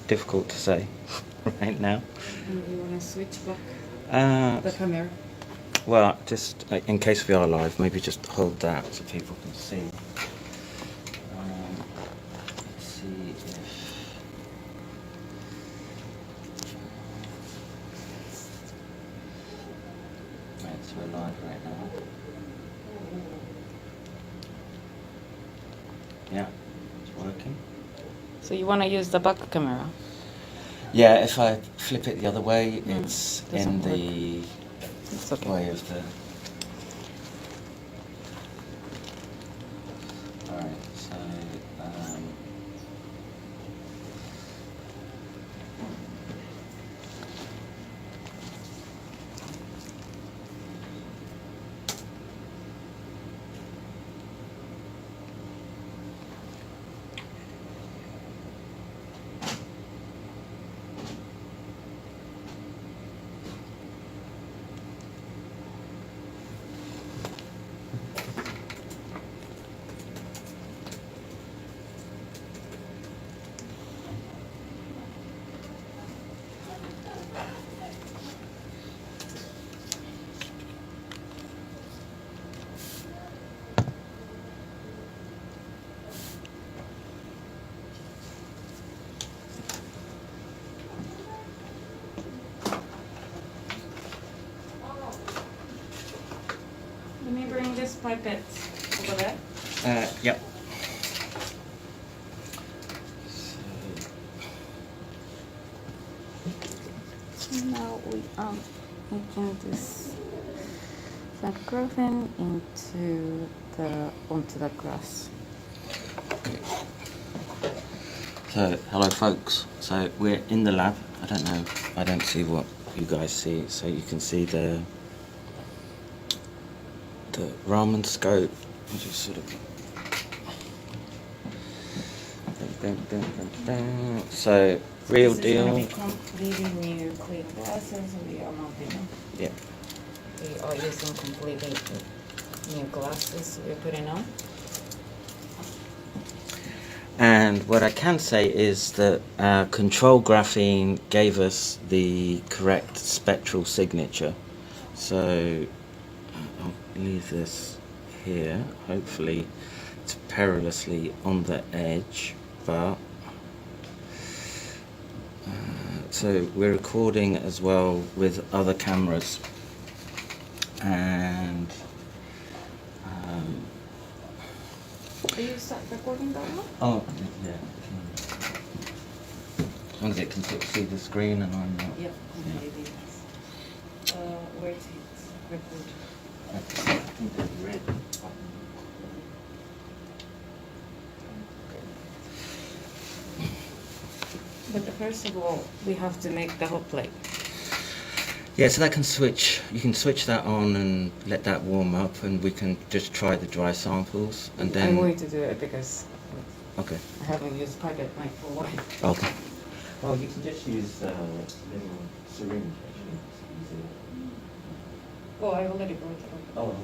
difficult to say right now. You want to switch back the camera? Well, just in case we are live, maybe just hold that so people can see. Let's see if... Right, so we're live right now. Yeah, it's working. So you want to use the back camera? Yeah, if I flip it the other way, it's in Doesn't the It's okay. way of the... Alright, so... Let me bring this pipette over there. Yep. Now we are making this graphene onto the glass. So, hello folks. So, we're in the lab. I don't see what you guys see. So, you can see the Raman scope, which is sort of... So, real deal. This is going to be completely new clean glasses. We are mounting. Yeah. We are using completely new glasses we're putting on. And what I can say is that control graphene gave us the correct spectral signature. So I'll leave this here. Hopefully it's perilously on the edge, but so we're recording as well with other cameras, and Do you start recording that one? oh yeah, as long as it can sort of see the screen and I'm not. Yep, completely. Where is it? Record. I think that's red. But first of all, we have to make the hot plate. Yeah, so that can switch. You can switch that on and let that warm up, and we can just try the dry samples, and then. I'm going to do it because Okay. I haven't used pipette mic for a while. Okay. Well, you can just use little syringe actually. It's easier. Oh, I already brought it up. Oh.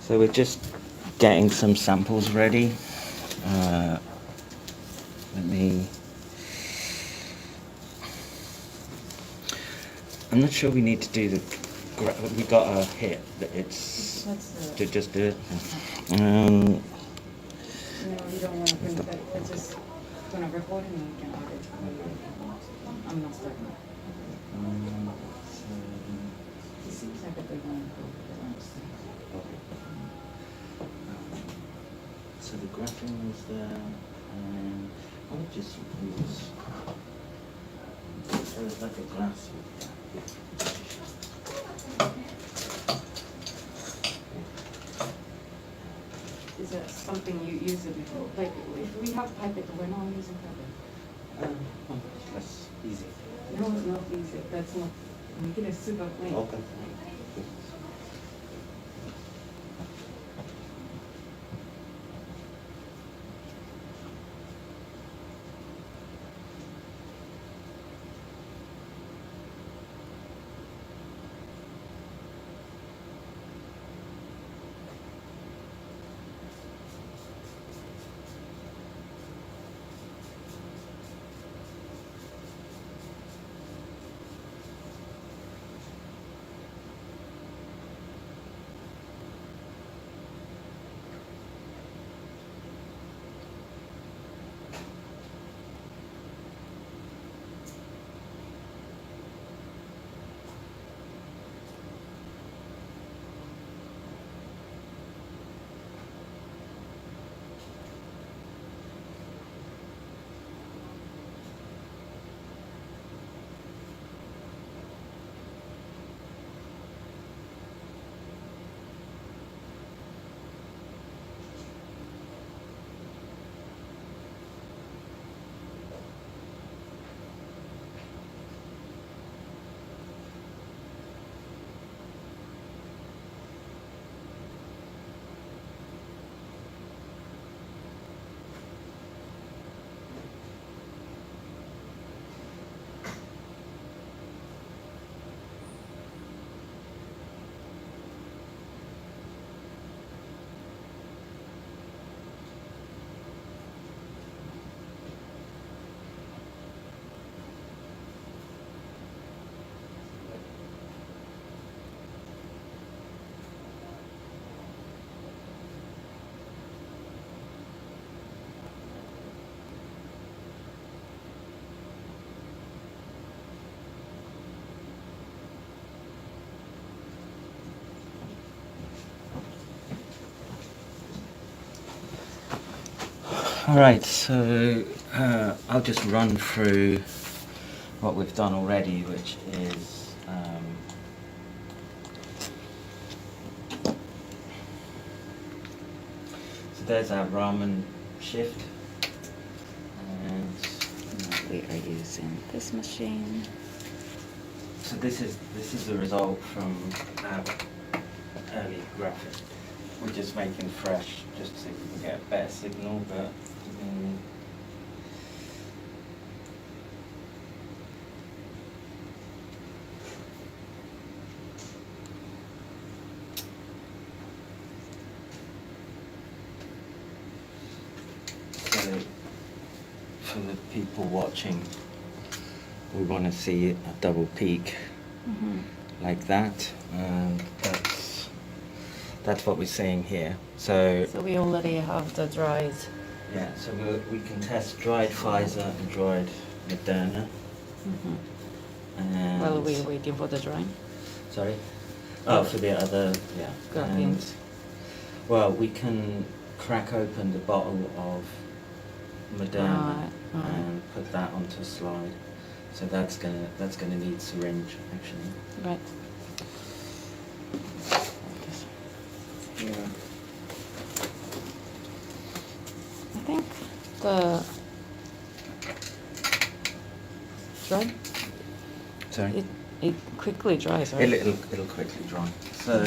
So we're just getting some samples ready. Let me... I'm not sure we need to do the... We got a hit that it's... To just do it. No, you don't want to print that. It's just going to record and you can add it. I'm not starting. pipette going to So the graphene was there, and I would just use, so there's like a glass with Is that something you use it before? Like, if we have pipette, we're not using pipette. that's easy. No, it's not easy. That's not, make it a super clean. Okay. All right, so I'll just run through what we've done already, which is so there's our Raman shift, and We are using this machine. so this is the result from our early graphene. We're just making fresh, just to see if we can get a better signal, but. So, for the people watching, we want to see a double peak like that, and that's what we're seeing here. So we already have the dried. yeah, so we can test dried Pfizer and dried Moderna. And While we're waiting for the drying. sorry? Oh, for the other, yeah. Graphene. And, well, we can crack open the bottle of Moderna Right. and put that onto a slide. So that's gonna need syringe actually. Right. Here. I think the dry. Sorry? It quickly dries, right? It'll quickly dry. So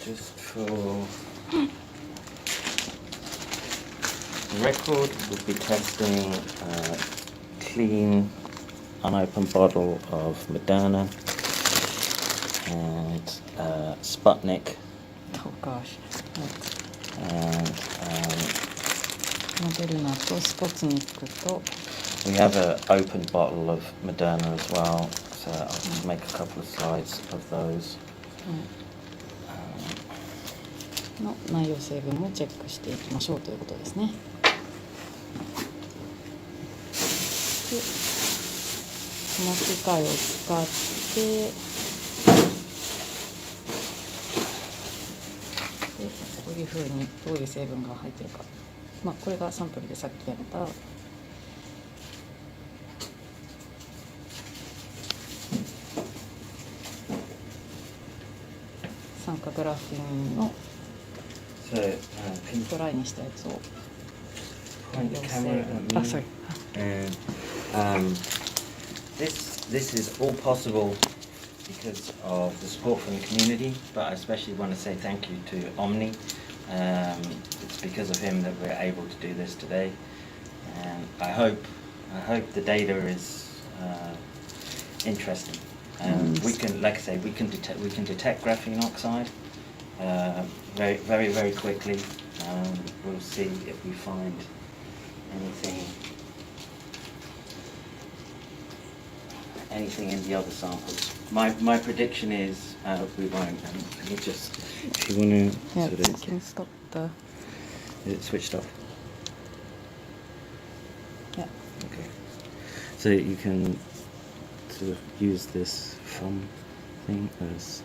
just for the record, we'll be testing a clean, unopened bottle of Moderna and Sputnik, Oh gosh. and モデルナとスポツニックと we have an open bottle of Moderna as well, so I'll just make a couple of slides of those. の内容成分をチェックしていきましょうということですね。でこの機械を使ってでこういうふうにどういう成分が入ってるか、これがサンプルでさっきやった酸化グラフィンの So, can you ドライにしたやつを point the camera at me? sorry. And this is all possible because of the support from the community, but I especially want to say thank you to Omni. It's because of him that we're able to do this today, and I hope the data is interesting. We can, like I say, we can detect graphene oxide very quickly. We'll see if we find anything in the other samples. My prediction is we won't. Let me just, if you want to Yeah, sort you of, can stop the is it switched off? yeah. Okay. So you can sort of use this thumb thing as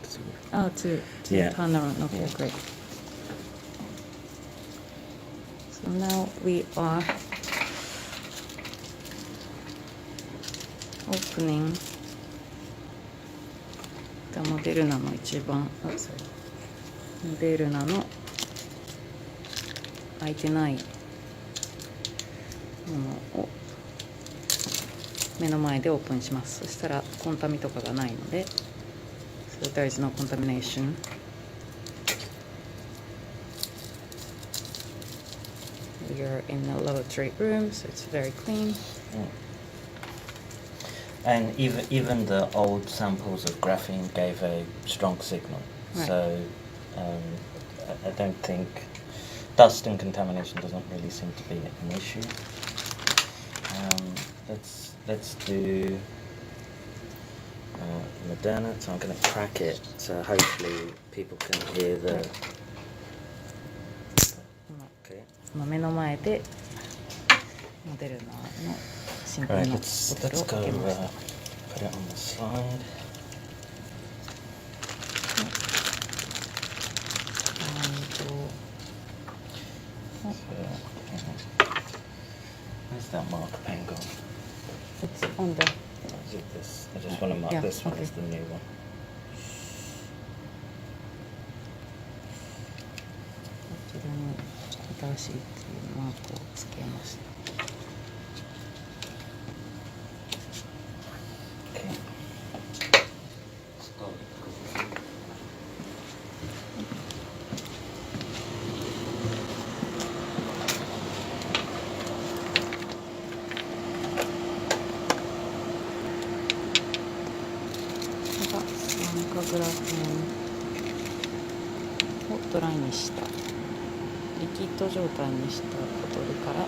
sort of, To Yeah. turn around. Okay, Yeah. great. So now we are opening the モデルナの一番モデルナの開いてないものを目の前でオープンします。そしたらコンタミとかがないので So there is no contamination. We are in a laboratory room, so it's very clean. and even the old samples of graphene gave a strong signal. Right. So I don't think dust and contamination doesn't really seem to be an issue. Let's do Moderna. So I'm going to crack it. So hopefully people can hear the. Okay. 今目の前でモデルナの新 Right. 品のボ Let's トルを go かけました。 put it on the slide. Where's that marker pen gone? It's on the Is it this? I just want to mark Yeah, this one okay. as the new one. こちらに新しいっていうマークをつけました。 Okay. これが酸化グラフェンをドライにしたリキッド状態にしたボトルから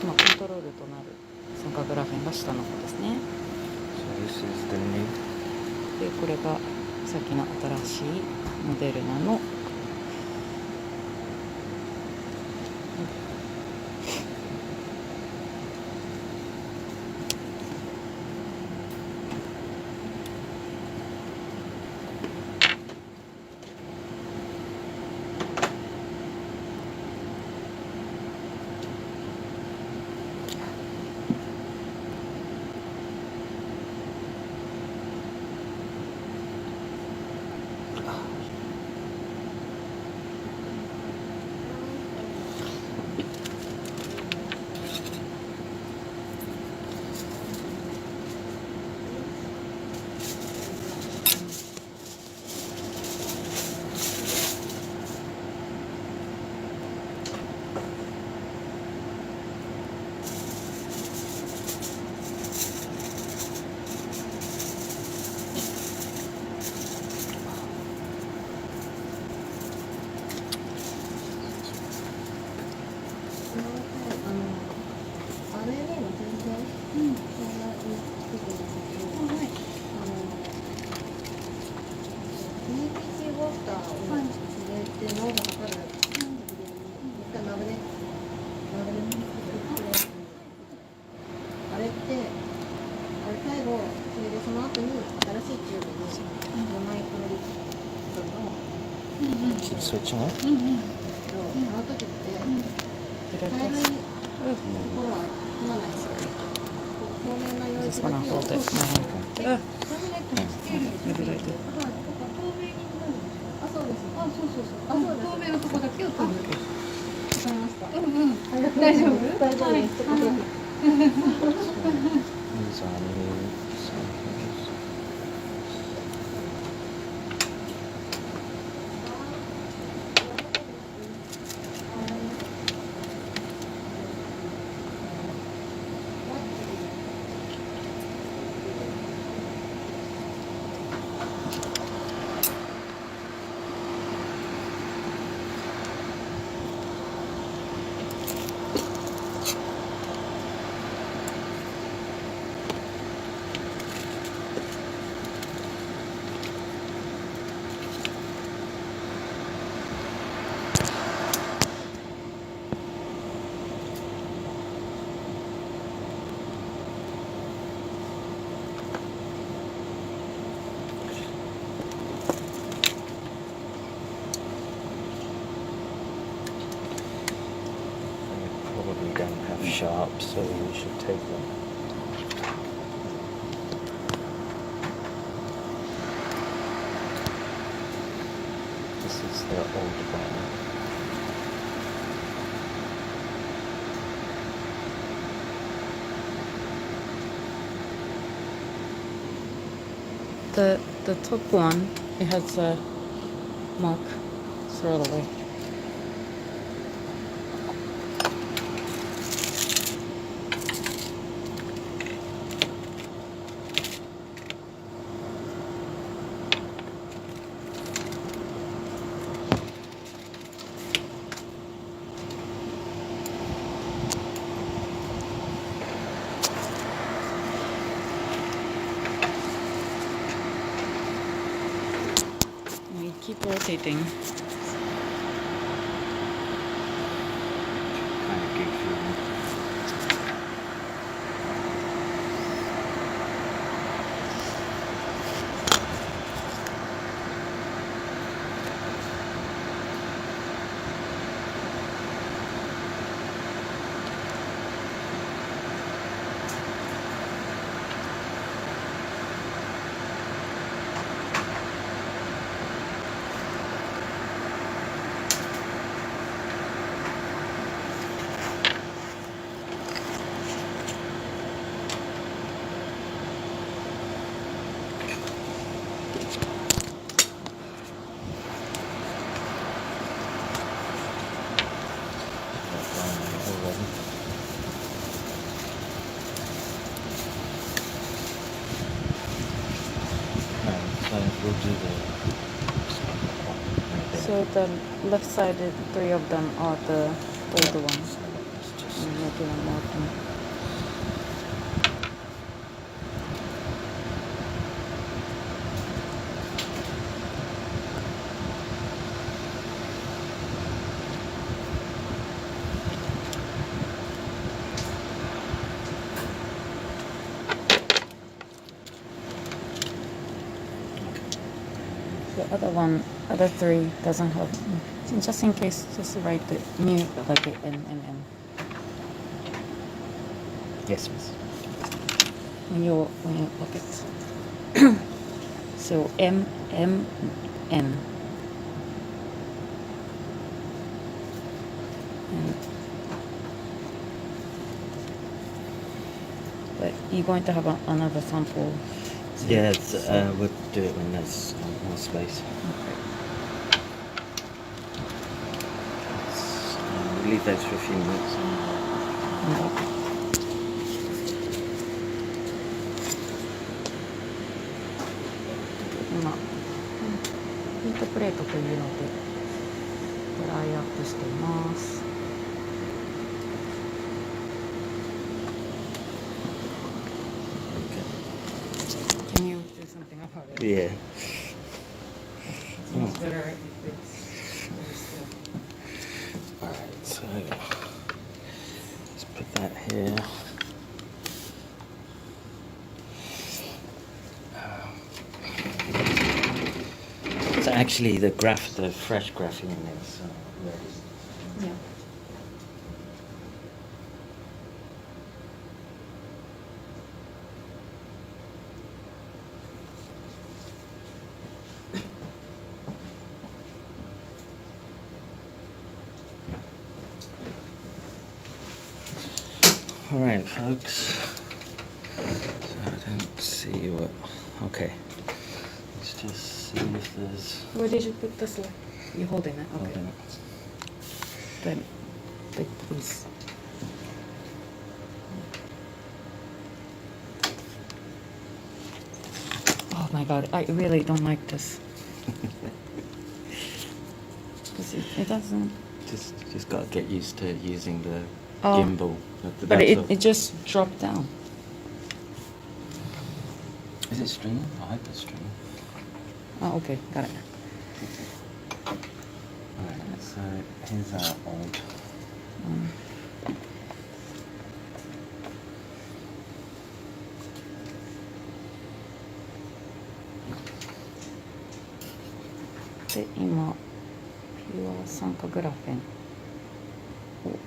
コントロールとなる酸化グラフェンが下の方ですね。 So this is the new. でこれがさっきの新しいモデルナの switch on. Just wanna hold it. Maybe like that. 透明のとこだけを取る。わかりました。大丈夫？大丈夫です。These are new samples. Probably don't have sharp, so we should take them. This is the old one. The top one, it has a mark. Throw it away. We keep rotating. Kind of goofy. We'll do the So the left side, the three of them are the older ones. So let's just I'm making a mark. The other one, other three doesn't have. Just in case, just write the new like the N. yes, miss. When you look at. So M N. And but you're going to have another sample. Yeah, we'll do it when there's more space. We'll leave those for a few minutes. Now, ヒートプレートというのでドライアップしています。Can you do something about it? Yeah. It's much better if it's Alright, so let's put that here. So Actually, the fresh graphene is ready. Yeah. All right, folks. So I don't see what. Okay. Let's just see if there's. Where did you put the slide? You holding it? Okay. Okay. Then, please. Oh my God! I really don't like this. 'Cause it doesn't. Just got to get used to using the Oh. gimbal. But it just dropped down. Is it streaming? I hope it's streaming. Oh, okay, got it. Alright, so here's our old. Um, で、今、ピュア酸化グラフェンを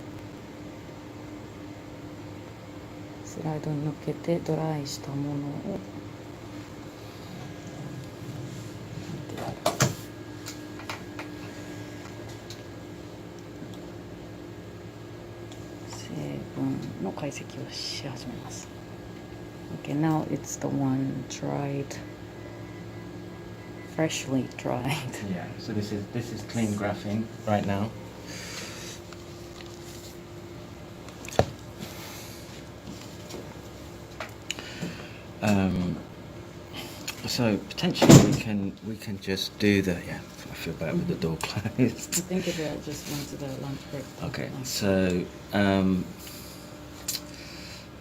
スライドに乗っけてドライしたものを成分の解析をし始めます。Okay, now it's the one dried, freshly dried. Yeah, so this is clean graphene right now. So potentially we can just do the I feel bad with the door I closed. think it just went to the lunch break. Okay, so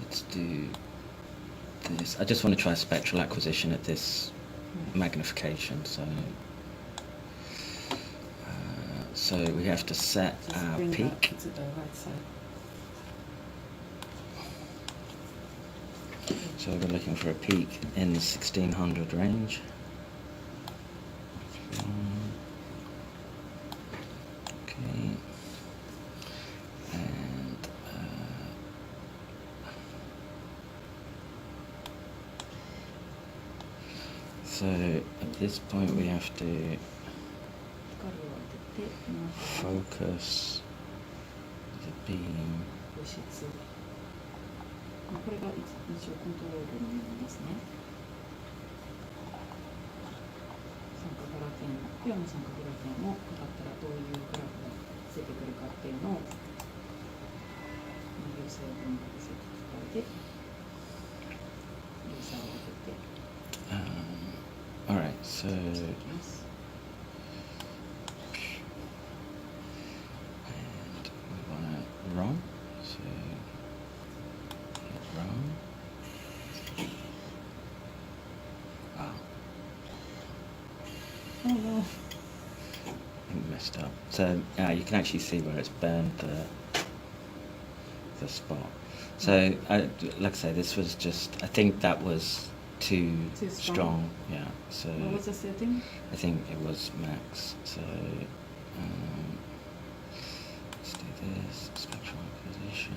let's do this. I just want to try spectral acquisition at this magnification. So we have to set Just our bring that peak. to the right side. So we're looking for a peak in the 1600 range. Okay. And so at this point we have to 光を当てて、focus the beam. 物質。これが一応コントロールになりますね。酸化グラフェン、ピュアの酸化グラフェンを測ったらどういうグラフが出てくるかっていうのを有成分解析機械で有差を当てて Alright, so いきます。 and we want to run. So hit run. Wow. Oh no. I messed up. So you can actually see where it's burned the spot. So like I say, this was just, I think that was too strong. Yeah. So What was the setting? I think it was max. So let's do this spectral acquisition.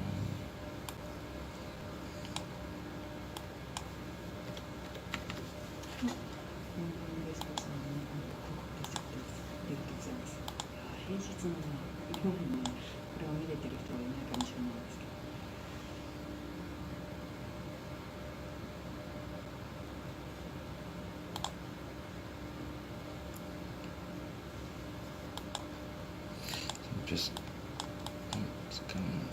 Just it's going.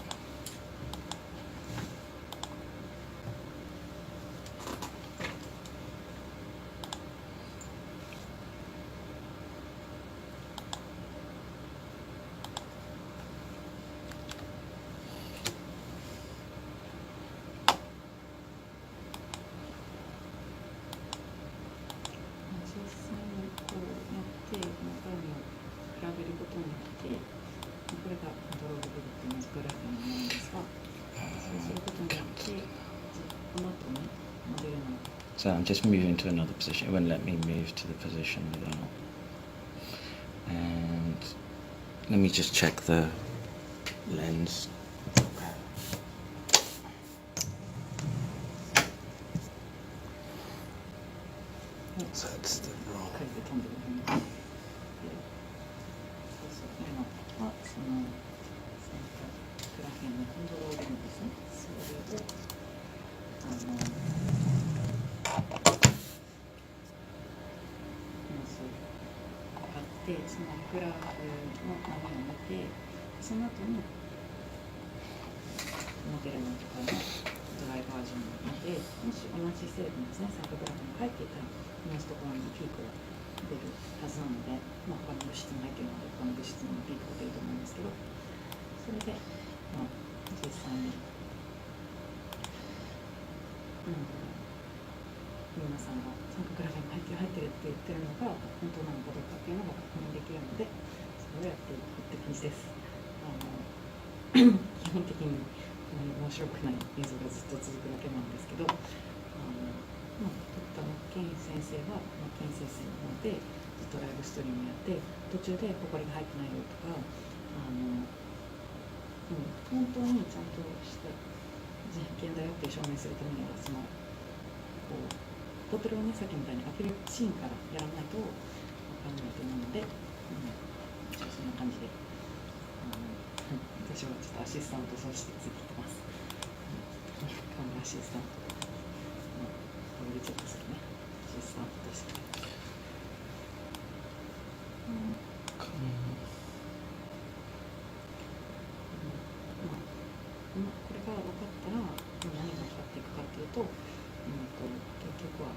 So I'm just moving to another position. It won't let me move to the position without. let me just check the lens. So it's the wrong. 書いて飛んでるね。で、そうそう、今はそのグラフェンのコントロールルームですね。それをまず測って、そのグラフの波を見て、その後にモデルナとかのドライバージョンを見て、もし同じ成分ですね、酸化グラフに書いていたら同じところにピークが出るはずなので、まあ、他の物質も入っているので他の物質にもピークが出ると思うんですけど、それで、まあ、実際に、皆さんが酸化グラフに入ってるって言ってるのが本当なのかどうかっていうのが確認できるので、それをやっていくって感じです。基本的に面白くない映像がずっと続くだけなんですけど、まあ、ドクターマッケイン先生はマッケイン先生なのでずっとライブストリームやって、途中でホコリが入ってないよとか、本当にちゃんとした実験だよって証明するためには、そのボトルをね、さっきみたいに開けるシーンからやらないと分かんないと思うので、そんな感じで。私はちょっとアシスタントとしてついてきてます。カメラアシスタント。これでチェックするね。アシスタントとして。これが分かったら、何が分かっていくかっていうと、結局は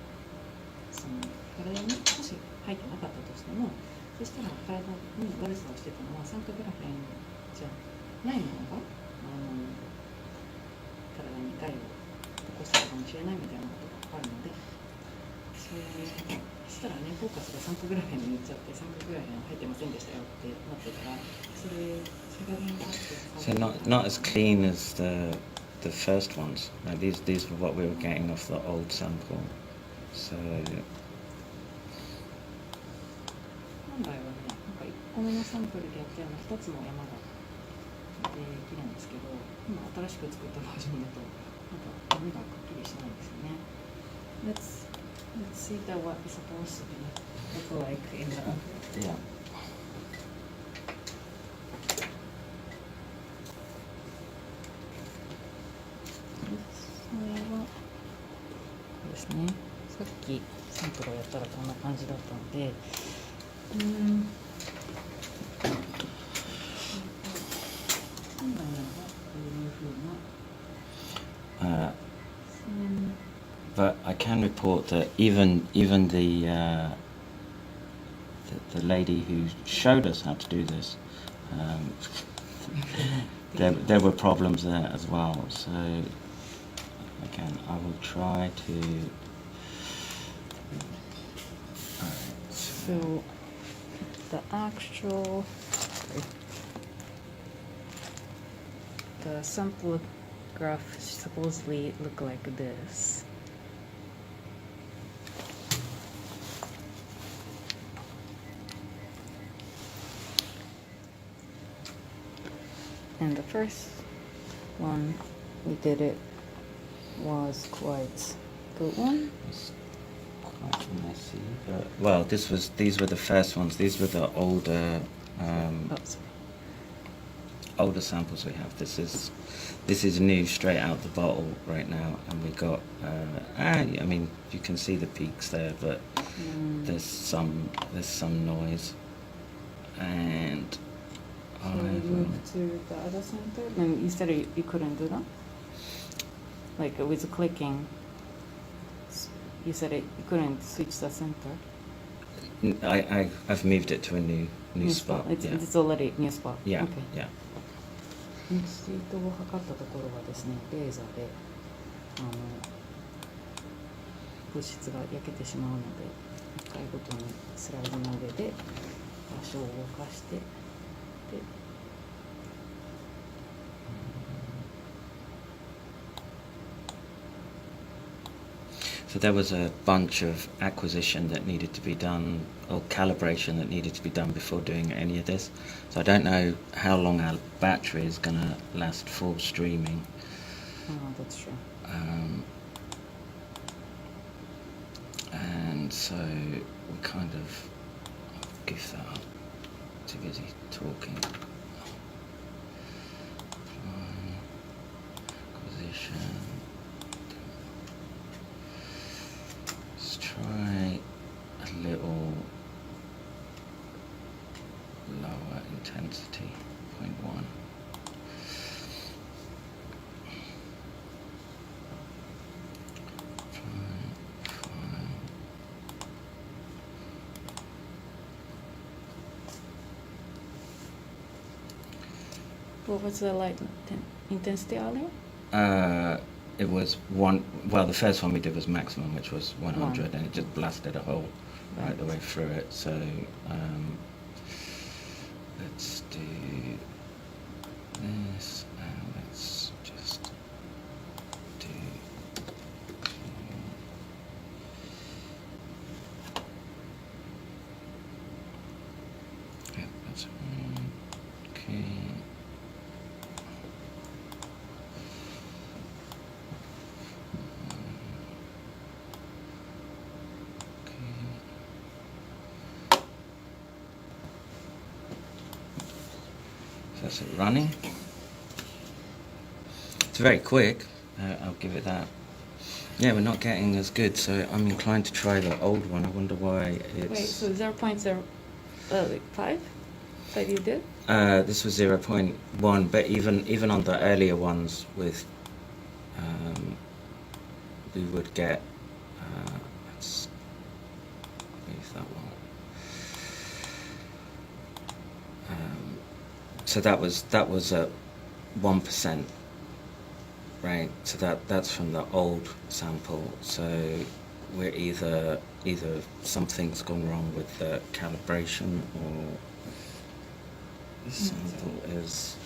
その体にもし入ってなかったとしても、そしたら体に悪さをしてたのは酸化グラフェンじゃないものが体に害を起こすかもしれないみたいなことがあるので、そしたらね、フォーカスが酸化グラフェンに言っちゃって、酸化グラフェン入ってませんでしたよってなってたら、それが原因があって。So not as clean as the first ones. These were what we were getting off the old sample. So 本来はね、なんか1個目のサンプルでやったような2つの山ができるんですけど、今新しく作ったバージョンだとなんか目がくっきりしないんですよね。Let's see that what is supposed to be look like in the yeah. それはこれですね。さっきサンプルをやったらこんな感じだったので、But I can report that even the lady who showed us how to do this, there were problems there as well. So again, I will try to. So the actual the sample graph supposedly look like this. And the first one we did it was quite good one. It's quite messy, but well, these were the first ones. These were the older older samples we have. This is new, straight out the bottle right now, and we got. I mean, you can see the peaks there, but there's some noise, and. So we moved to the other center, and you said you couldn't do that? Like with clicking, you said you couldn't switch the center? I've moved it to a new spot. It's already new spot? Yeah, Okay. yeah. シートを測ったところはですね、レーザーで物質が焼けてしまうので、1回ごとにスライドの上で場所を動かして、で、So there was a bunch of acquisition that needed to be done, or calibration that needed to be done before doing any of this. So I don't know how long our battery is going to last full streaming. Oh, that's true. And so we kind of give that up. Too busy talking. Acquisition. Let's try a little lower intensity, 0.1. What was the light intensity earlier? It was one. Well, the first one we did was maximum, which was 100, One. and it just blasted a hole right the way through it. So let's do this, and let's just do. Yeah, that's okay. That's it running. It's very quick, I'll give it that. Yeah, we're not getting as good, so I'm inclined to try the old one. I wonder why it's... Wait, so 0.05 that you did? This was 0.1, but even on the earlier ones with... we would get... let's move that one. So that was at 1%, right? So that's from the old sample. So we're either something's gone wrong with the calibration, or the sample is.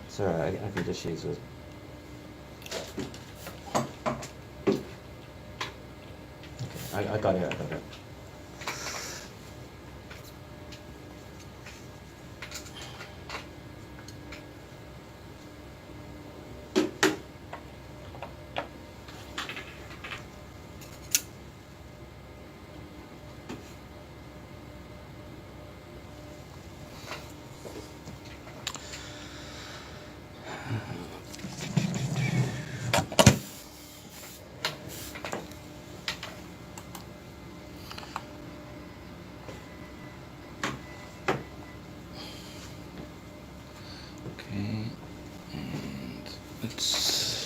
It's alright, I can just use it. Okay, I got it. Okay, and let's do this.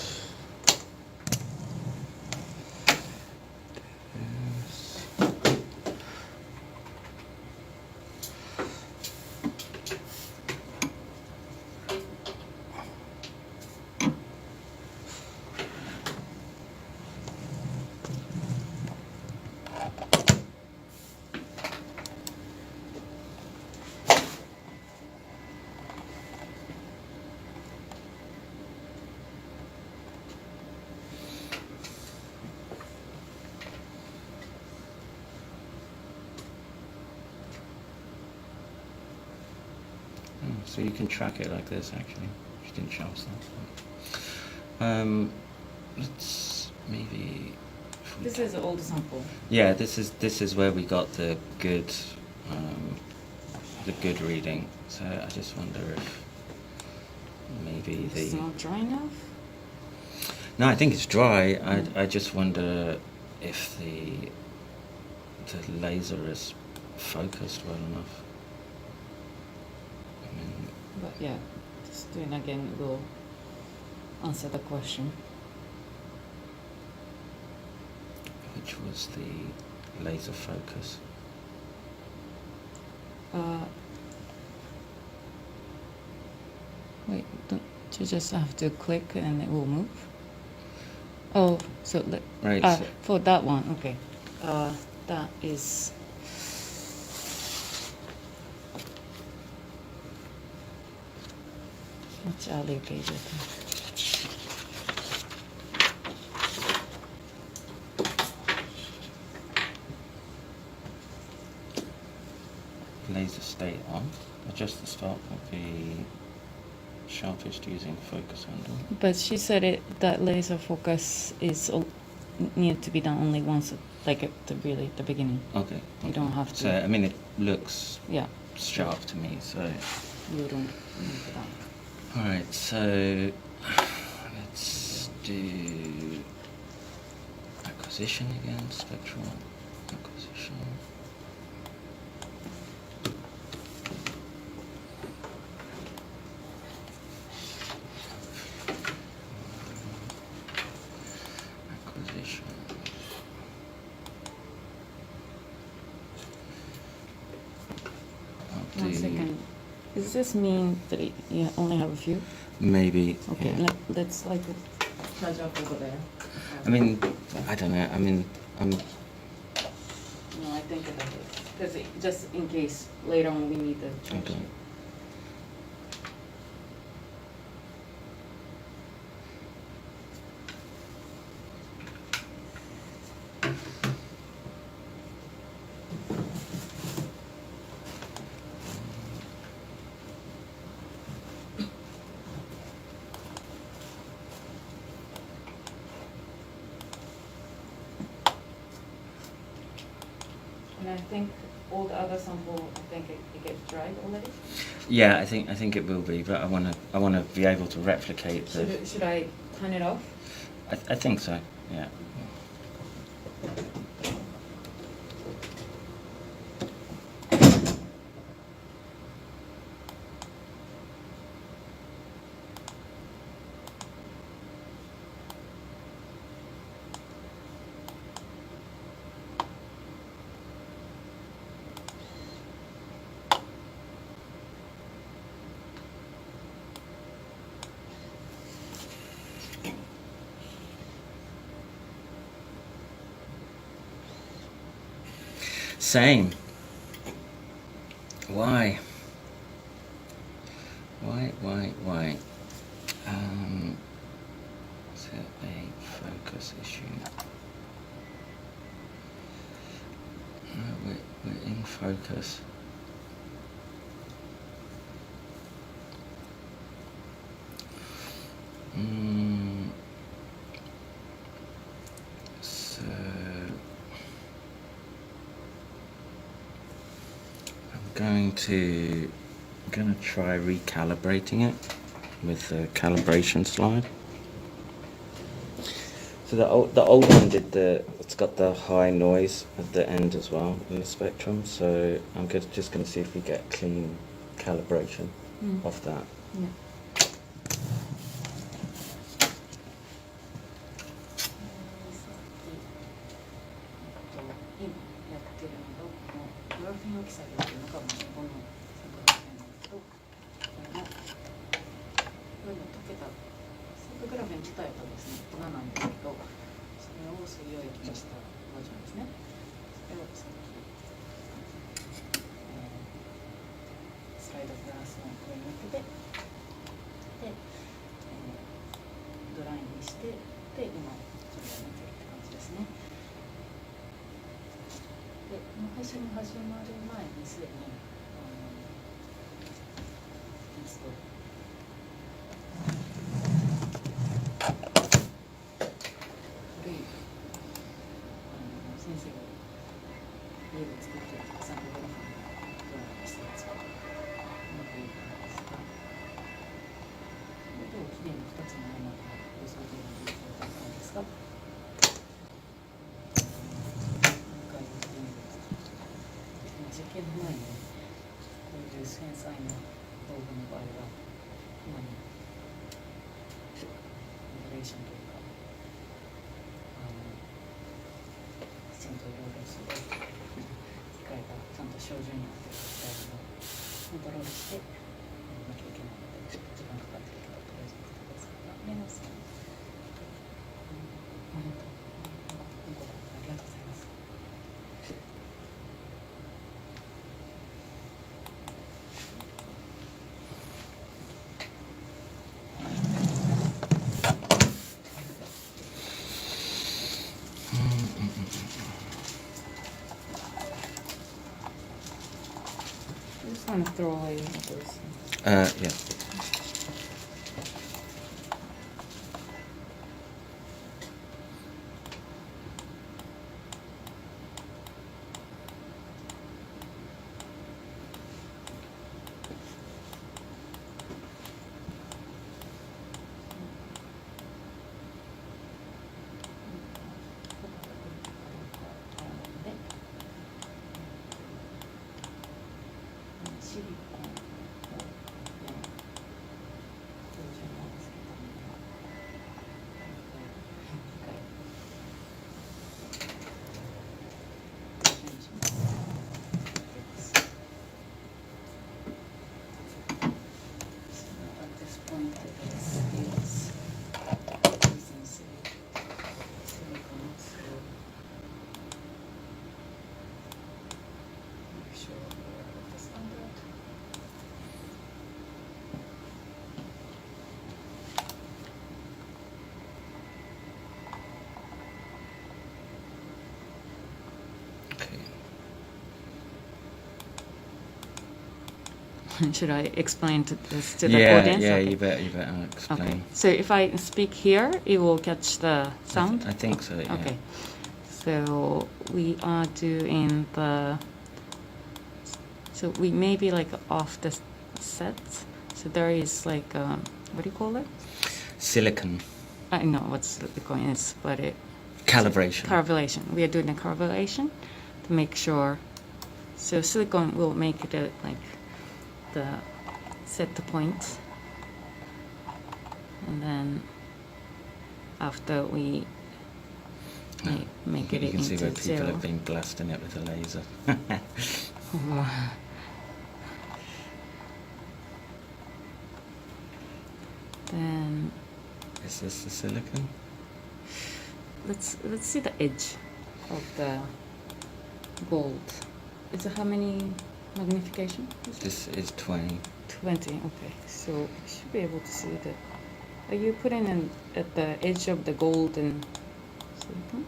So you can track it like this, actually. Just didn't show us that. Let's maybe. This is an old sample. Yeah, this is where we got the good reading. So I just wonder if maybe It's not dry enough? No, I think it's dry. I just wonder if the laser is focused well enough. But yeah, just doing again will answer the question. Which was the laser focus. Wait, don't you just have to click and it will move? Oh, so Right. for that one, okay. That is much allocated. Laser state on. Adjust the start of the sharpest using focus handle. But she said that laser focus is need to be done only once, like at the beginning. Okay. You don't have to. So I mean, it looks Yeah. sharp to me. So. You don't need that. All right. So let's do acquisition again. Spectral acquisition. One second. Does this mean that you only have a few? Maybe. Okay, Yeah. let's like charge up over there. I mean, I don't know. I mean, I'm. No, I think that is because just in case later on we need to change Okay. it. And I think all the other sample, I think it gets dried already. Yeah, I think it will be, but I wanna be able to replicate the. Should I turn it off? I think so. Yeah. Same. Why? Why? Is it a focus issue? No, we're in focus. So I'm going to try recalibrating it with the calibration slide. So the old one it's got the high noise at the end as well in the spectrum. So I'm just going to see if we get clean calibration of that. Yeah. Graphene Oxide っていうのがこのサンプルなんですけど、これの溶けたサンプルグラフェン自体はですね、粉なんですけど、それを水溶液にしたバージョンですね。それをさっき、スライドグラスの上に乗っけて、で、ドライにして、で、今、それを見てるって感じですね。で、この配信が始まる前にすでにインストール古い先生が家で作っているサンプルグラフィンのドライにしたやつを持っているんですが、音をきれいに2つのものが予想できる状態なんですが、実験の前にこういう繊細な道具の場合は今にモデレーションというかきちんといろいろする症状によって体のコントロールしてやらなきゃいけないので時間かかってるけどプロジェクトですが目の線本当ありがとうございます。I just want to throw away those. Yeah. Should I explain this to the Yeah, audience? yeah, Okay. you better explain. Okay. So if I speak here, it will catch the sound? I think so, yeah. Okay. So we are doing the... So we may be like off the set. So there is like, what do you call it? Silicon. I know what silicon is, but it... Calibration. Calibration. We are doing a calibration to make sure. So silicon will make it like the set the point, and then after we make it You can see where into people zero. have been blasting it with a laser. Then Is this the silicon? let's see the edge of the gold. Is it how many magnification? This is 20. 20. Okay, so you should be able to see that. Are you putting in at the edge of the golden silicon?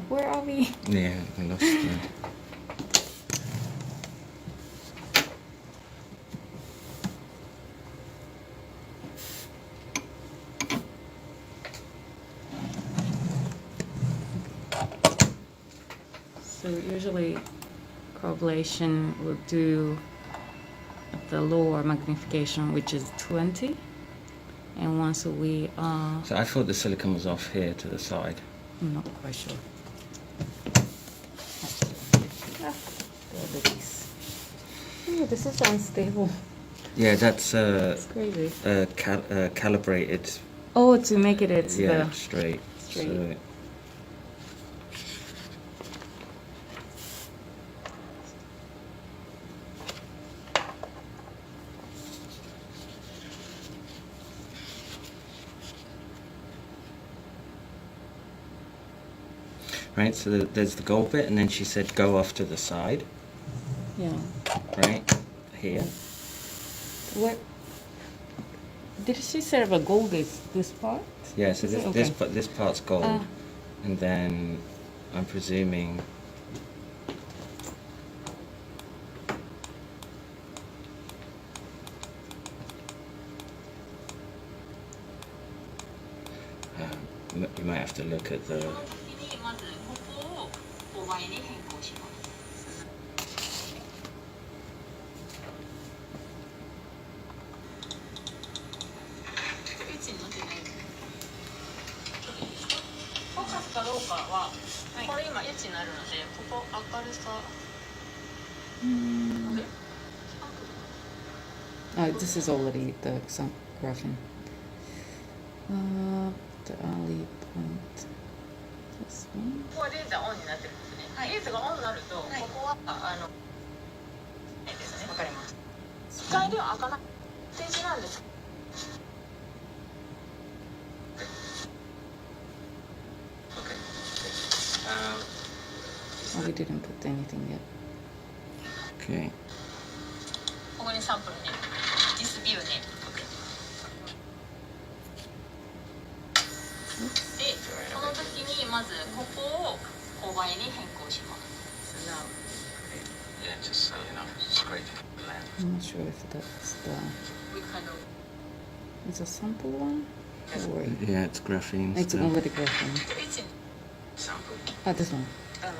Where are we? Yeah, I lost it. So usually correlation will do the lower magnification, which is 20. And once we are... So I thought the silicon was off here to the side. I'm not quite sure. Oh, this is unstable. Yeah, that's It's crazy. calibrated. Oh, to make it Yeah, the... straight. Straight. So, right, so there's the gold bit, and then she said go off to the side, Yeah. right, here. What? Did she say about gold is this part? Yeah, so Is it? this part's gold, Ah. and then I'm presuming you might have to look at the. まずここを5倍に変更します。1になってないですね。フォーカスかどうかは、これ今1になるので、ここ明るさ。This is already the some graphene. The early point. This one. ここはレーザーオンになってるんですね。レーザーがオンになると、ここはないですね。わかります。機械では開かないステージなんです。Oh, we didn't put anything yet. Okay. ここにサンプルね。ディスビューね。で、この時にまずここを勾配に変更します。Yeah, just so you know, straight to the lens. I'm not sure if that's the. We kind of It's a sample one? Or Yeah, it's graphene. it's still. already graphene. sample. Ah, this one. なん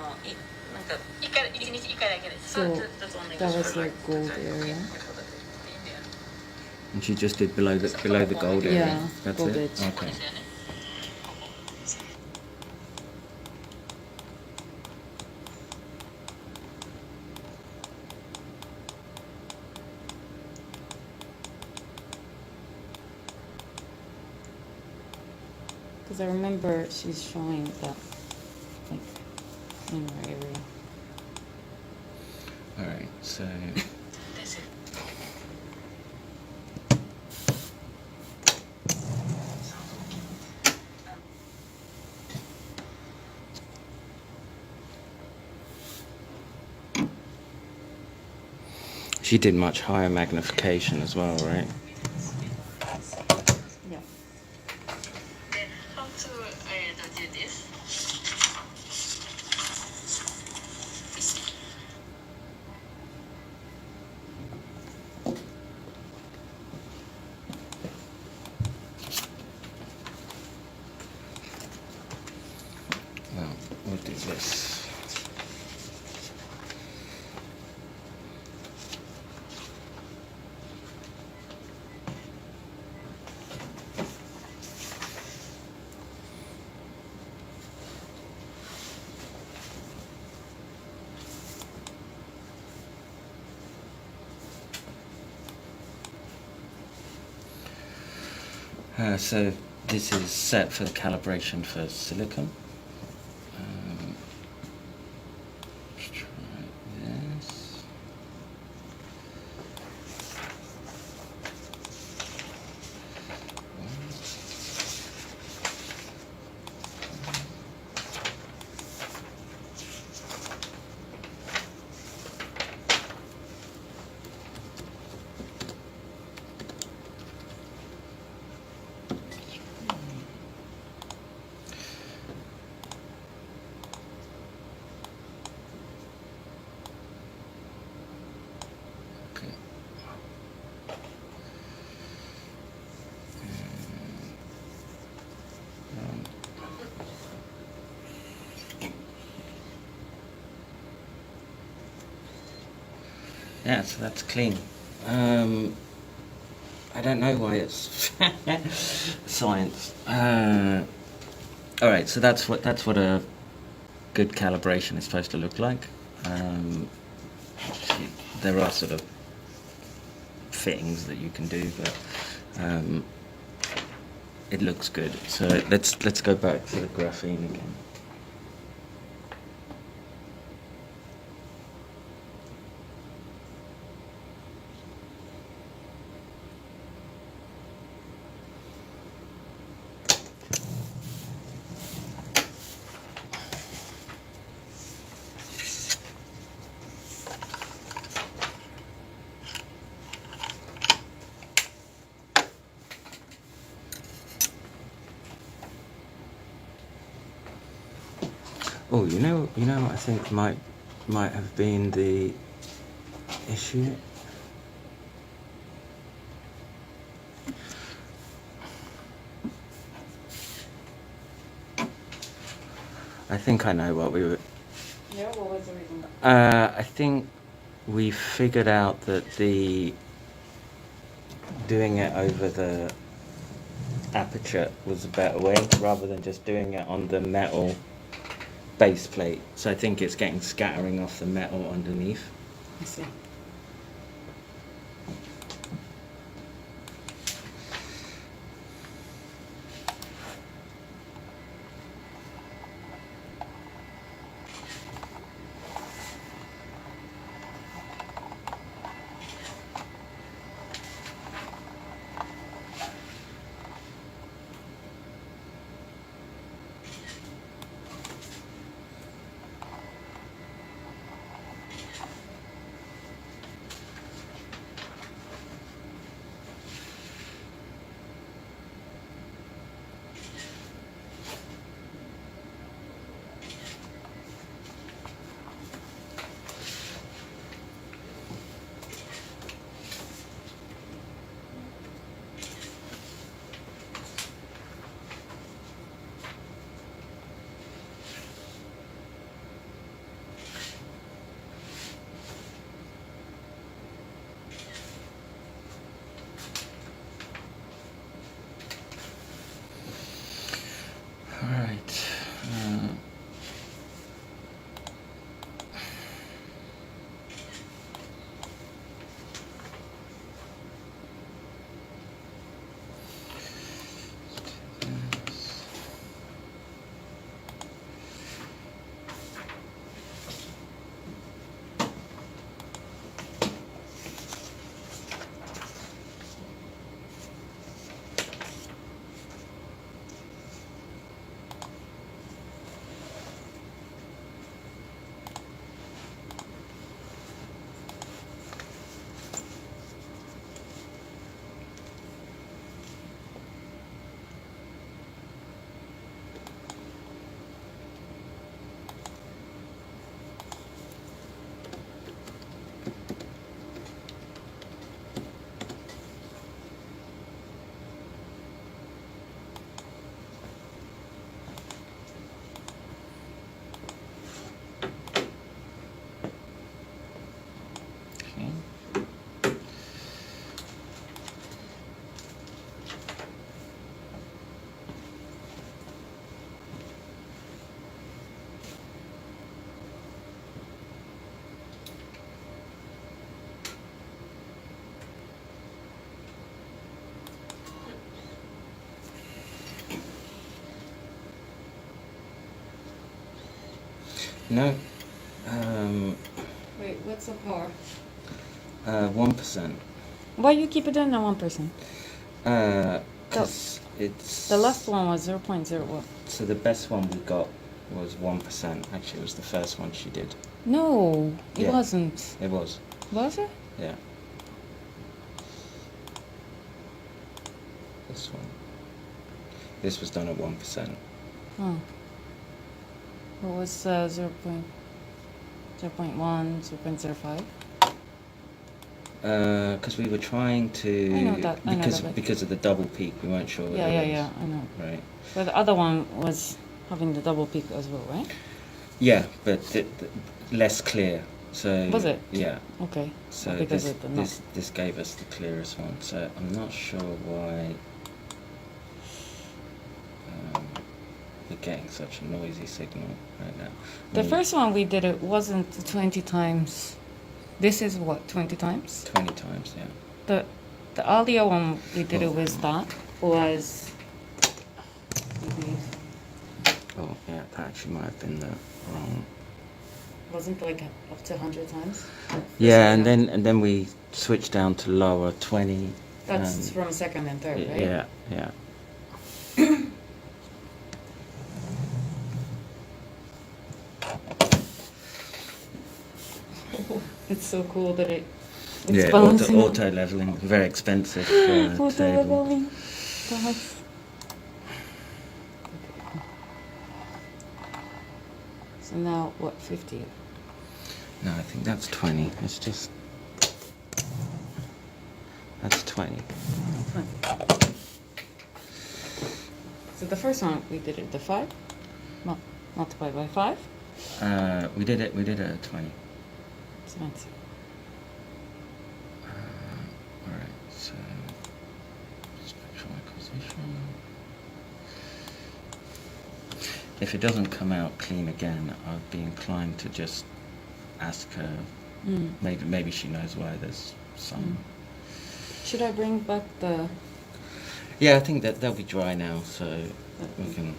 か1日1回だけです。 So that's only that was the gold area. And she just did below the gold area. Yeah, That's gold it. edge. Okay. ですよね。 Because I remember she's showing that, like, in her area. All right. So. She did much higher magnification as well, right? Yeah. How to do this? Well, we'll do this. So this is set for the calibration for silicon. Let's try this. Okay. Yeah, so that's clean. I don't know why it's science. All right, so that's what a good calibration is supposed to look like. There are sort of fittings that you can do, but it looks good. So let's go back to the graphene again. Oh, you know what I think might have been the issue? I think I know what we were. Yeah, what was the reason? I think we figured out that doing it over the aperture was a better way rather than just doing it on the metal base plate. So I think it's getting scattering off the metal underneath. I see. No. Wait, what's the power? 1%. Why you keep it in at 1%? Because it's... The last one was 0.01. So the best one we got was 1%. Actually, it was the first one she did. No, it Yeah. wasn't. It was. Was it? Yeah. This one. This was done at 1%. Oh. What was 0.01, 0.05? Because we were trying to... I know that, I know that. Because of the double peak, we weren't sure. Yeah, whether yeah, it yeah, was- I know. Right. But the other one was having the double peak as well, right? Yeah, but less clear. So Was it? Yeah. Okay. So because this, of the this gave us the clearest one. So I'm not sure why we're getting such a noisy signal right now. The first one we did, it wasn't 20 times. This is what, 20 times? 20 times, yeah. The earlier one we did it with that was... Oh, yeah, that actually might have been the wrong. Wasn't like up to 100 times? Yeah, and then we switched down to lower 20. That's from second and third, right? Yeah, yeah. It's so cool that it's Yeah, balancing. auto leveling, very expensive Auto table. leveling. That's... So now what, 50? No, I think that's 20. It's just... That's 20. 20. So the first one we did it the 5, multiplied by 5. We did it at 20. 20. Alright, so... Spectral acquisition... If it doesn't come out clean again, I'd be inclined to just ask her. Maybe she knows why there's some... Should I bring back the... Yeah, I think that they'll be dry now, so we can...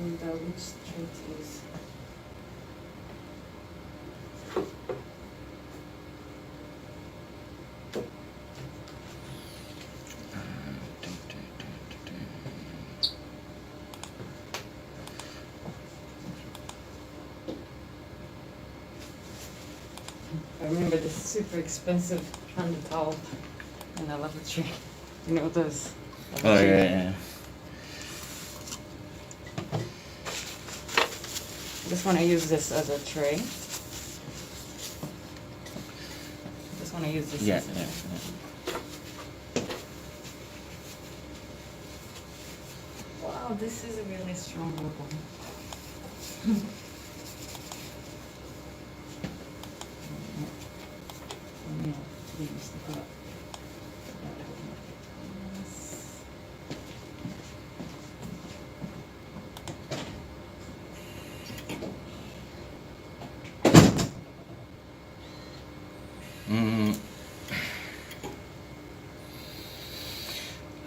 And which street is... I remember this super expensive hand towel in the lavatory. You know those? Oh, yeah. Just want to use this as a tray. Just want to use this Yeah, as a yeah, tray. Wow, this is a really strong rubber.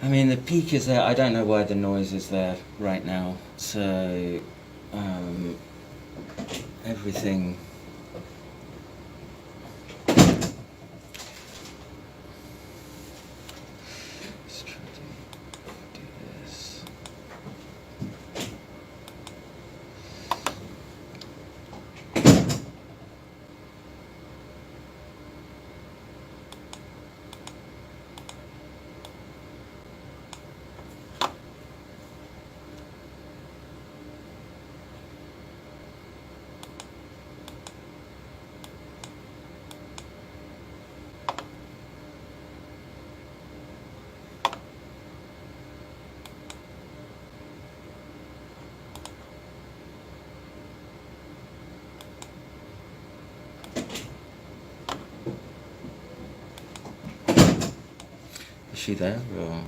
I mean, the peak is there. I don't know why the noise is there right now. So, everything. Let's try to do this. Is she there, or?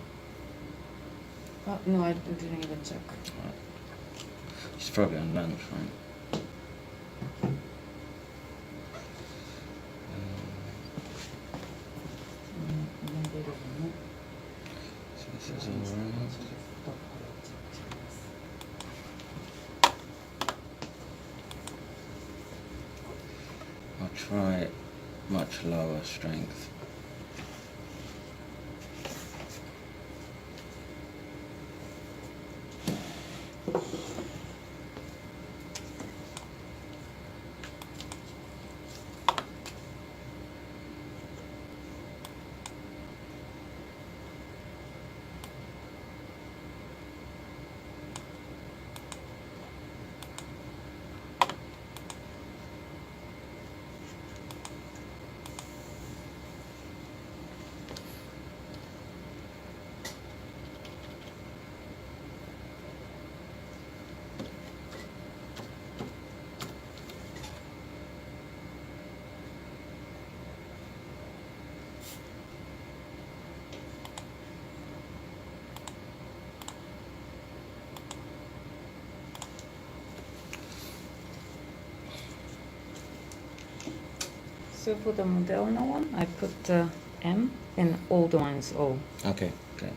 Oh, no, I didn't even check. She's probably on lunch, right? This is all right. I'll try much lower strength. So for the Moderna one, I put M and old ones O. Okay, okay.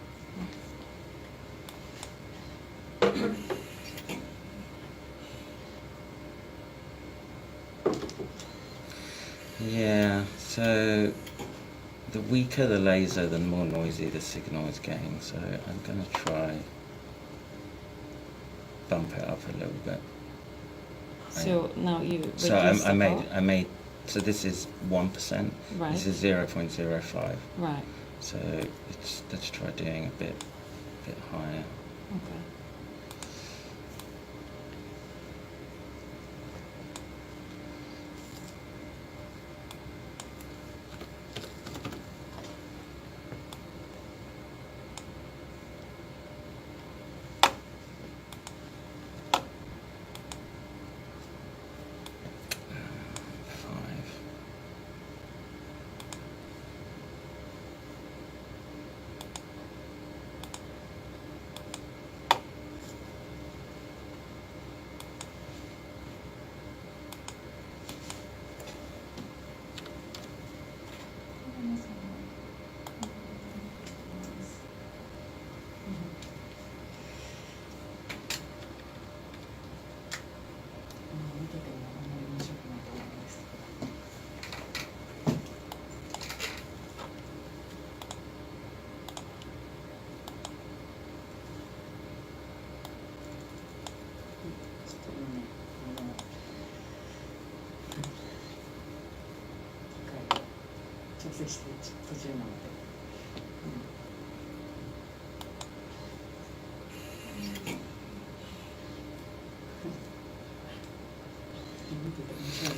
Yeah, so the weaker the laser, the more noisy the signal is getting. So I'm going to try bump it up a little bit. So now you reduce So I the made, power? I made, so this is 1%. Right. This is 0.05. Right. So let's try doing a bit higher. Okay.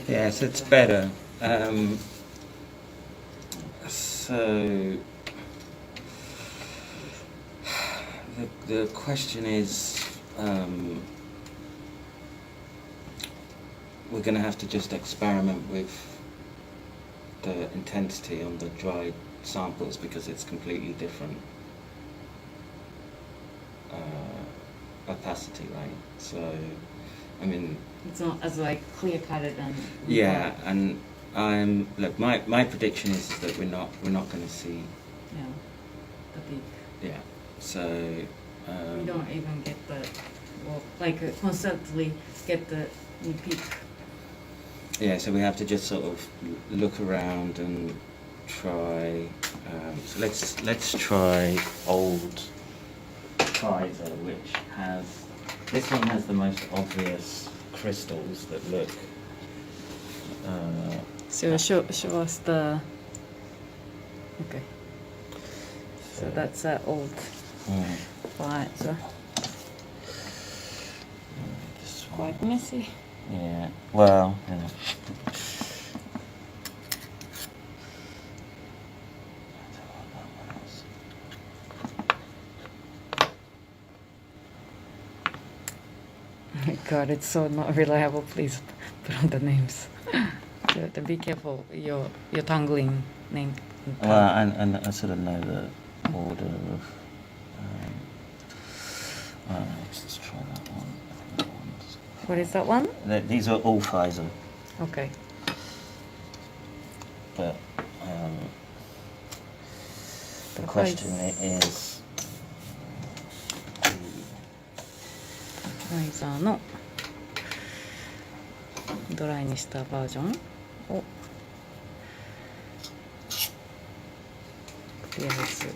Yes, it's better. So the question is, we're going to have to just experiment with the intensity on the dried samples because it's completely different opacity, right? So, I mean, It's not as like clear cutted and yeah, and look, my prediction is that we're not going to see. yeah, the peak. Yeah. So. We don't even get the constantly get the peak. Yeah, so we have to just sort of look around and try. So let's try old Pfizer, which this one has the most obvious crystals that look. So show us the. Okay. So that's old Pfizer. This one. Quite messy. Yeah. Well. Yeah. Oh my God, it's so not reliable. Please put on the names. So be careful. You're tangling name. Well, and I sort of know the order of. Let's try that one. I think that one's. What is that one? These are all Pfizer, Okay. but the question is, ファイザーのドライにしたバージョンをとりあえず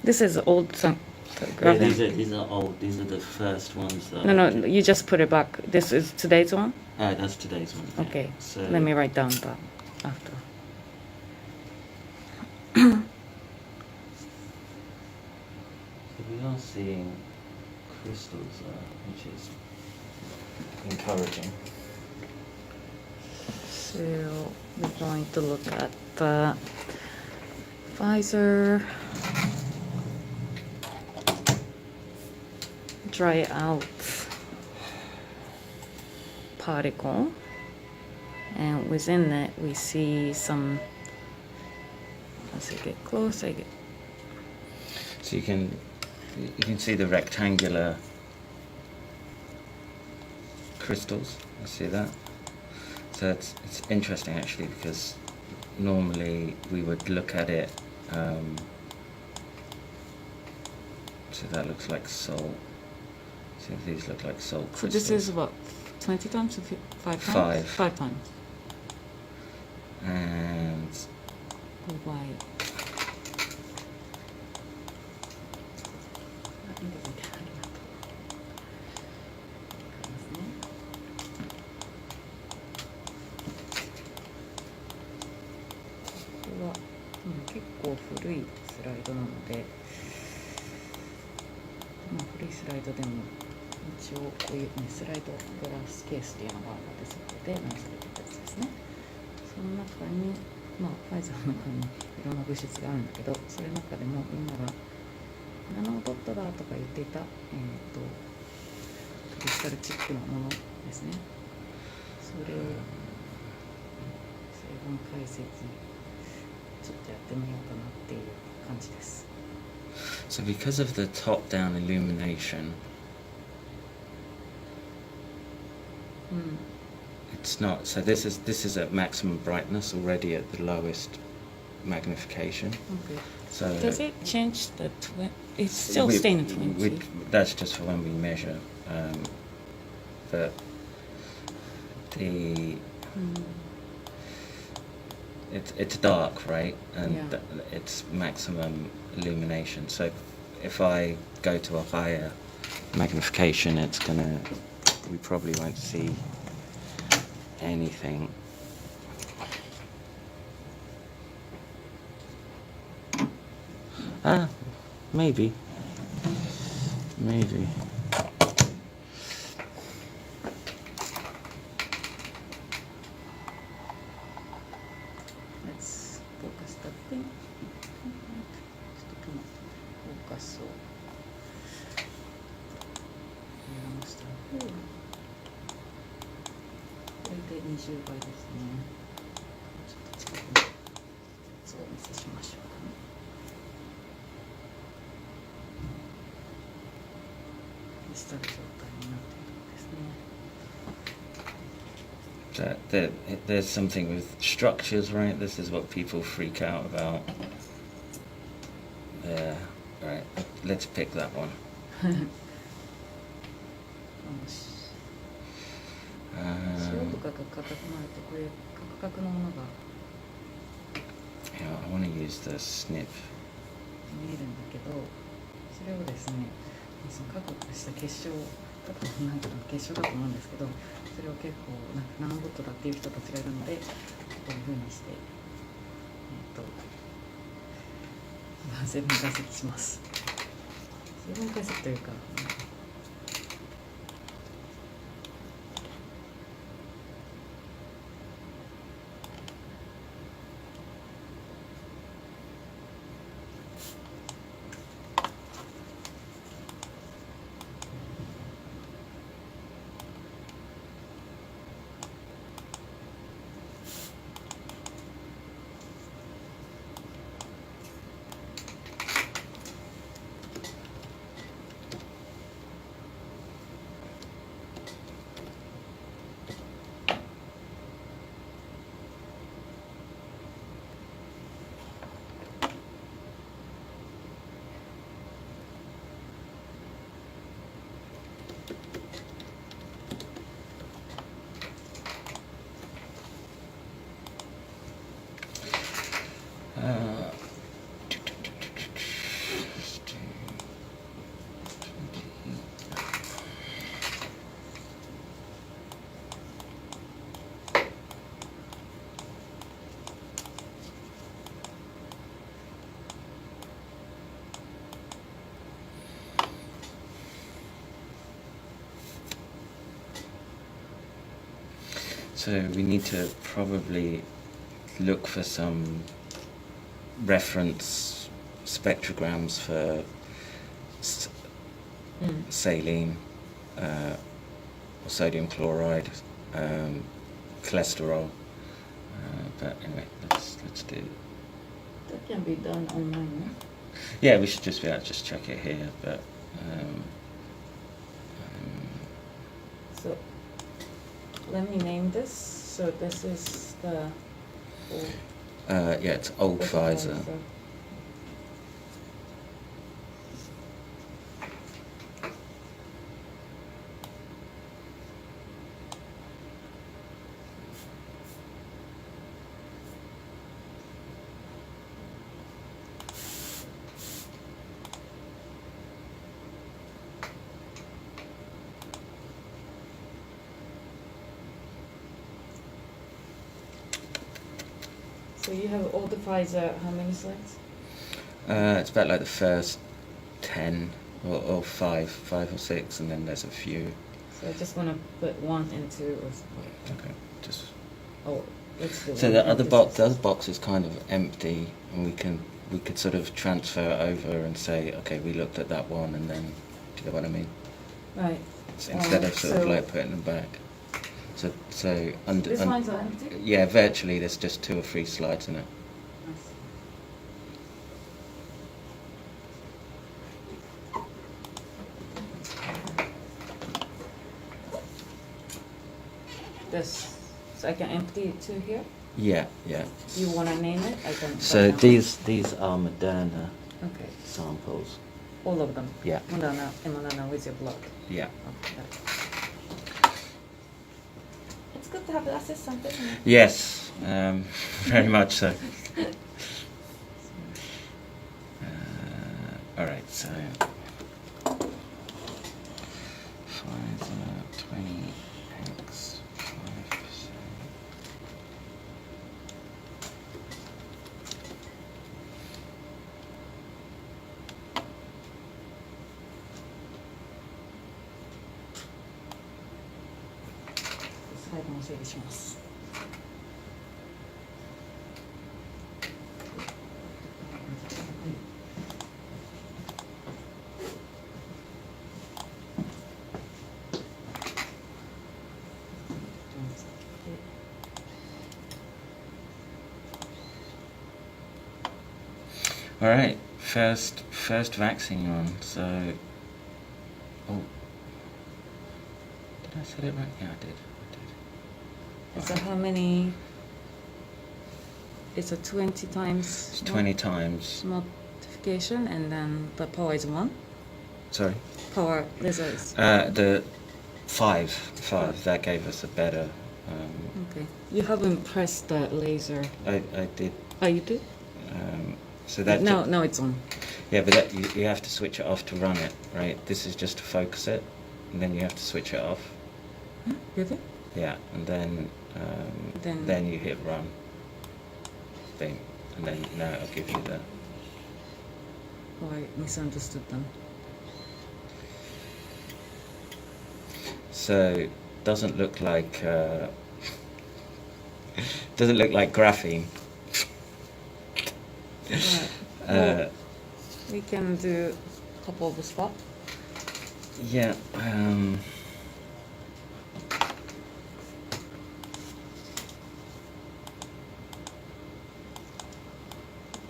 This is old Yeah, graphene. these are old. These are the first ones that. No, you just put it back. This is today's one? That's today's one. Yeah. Okay, So let me write down that after. So we are seeing crystals, which is encouraging. So we're going to look at the Pfizer dry out particle, and within it we see some, as I get close, So you can see the rectangular crystals. You see that? So it's interesting actually, because normally we would look at it. So that looks like salt. So these look like salt so crystals. this is what, 20 times or 5 times? Five. 5 times. And Why?これは結構古いスライドなので、古いスライドでも一応こういう、スライドグラスケースっていうのがあるので、そこで直されてたやつですね。その中に、ファイザーの中にいろんな物質があるんだけど、それの中でもみんながナノドットだとか言っていた、クリスタルチックなものですね。それを成分解析ちょっとやってみようかなっていう感じです。so because of the top-down illumination, it's not. So this is at maximum brightness already at the lowest magnification. Okay. So Does it change the it's still staying at 20? That's just for when we measure. But it's dark, right? And Yeah. it's maximum illumination. So if I go to a higher magnification, we probably won't see anything. Maybe. Let's focus the thing. ちょっとこのフォーカスを直した方がこれで20倍ですね。ちょっと近くに図をお見せしましょうかね。クリスタル状態になっているんですね。There's something with structures, right? This is what people freak out about. Yeah, right. Let's pick that one. 塩とかが硬くなるとこれカクカクのものが Yeah, I want to use the snip. 見えるんだけど、それをですね、そのカクカクした結晶、多分なんかの結晶だと思うんですけど、それを結構ナノボットだっていう人たちがいるので、こういう風にして成分解析します。成分解析というか。So we need to probably look for some reference spectrograms for saline, or sodium chloride, cholesterol. But anyway, let's do. That can be done online, no? Yeah, we should just be able to just check it here, but. So let me name this. So this is the Yeah, it's old Pfizer. So you have all the Pfizer, how many slides? It's about like the first 10 or five or six, and then there's a few. So I just want to put 1 and 2 or something. Okay, just. Oh, let's do So one the and other this box, is- the other box is kind of empty, and we could sort of transfer it over and say, okay, we looked at that one, and then, do you know what I mean? Right. So instead of sort of so like putting them back. So under. This one's empty? Yeah, virtually there's just 2 or 3 slides in it. Nice. This, so I can empty it to here? Yeah, yeah. You want to name it? I can. So write down. these are Moderna Okay. samples. All of them? Yeah. Moderna and Moderna with your blood. Yeah. Okay. got it. It's good to have the assistant, isn't it? Yes, very much so. All right, so Pfizer 20x 5%.最後の整理します。All right, first vaccine one. So, oh, did I say it right? Yeah, I did. So how many? It's a 20 times. It's 20 times. Multiplication, and then the power is 1. Sorry. Power results. The five. That gave us a better. Okay. You haven't pressed the laser. I did. Oh, you did? So that. No, it's on. Yeah, but that, you have to switch it off to run it, right? This is just to focus it, and then you have to switch it off. Huh? Really? Yeah, and then Then- you hit run. Bing, and then now it'll give you the. Oh, I misunderstood them. So doesn't look like doesn't look like graphene. Right. Well, we can do a couple of the spot. Yeah.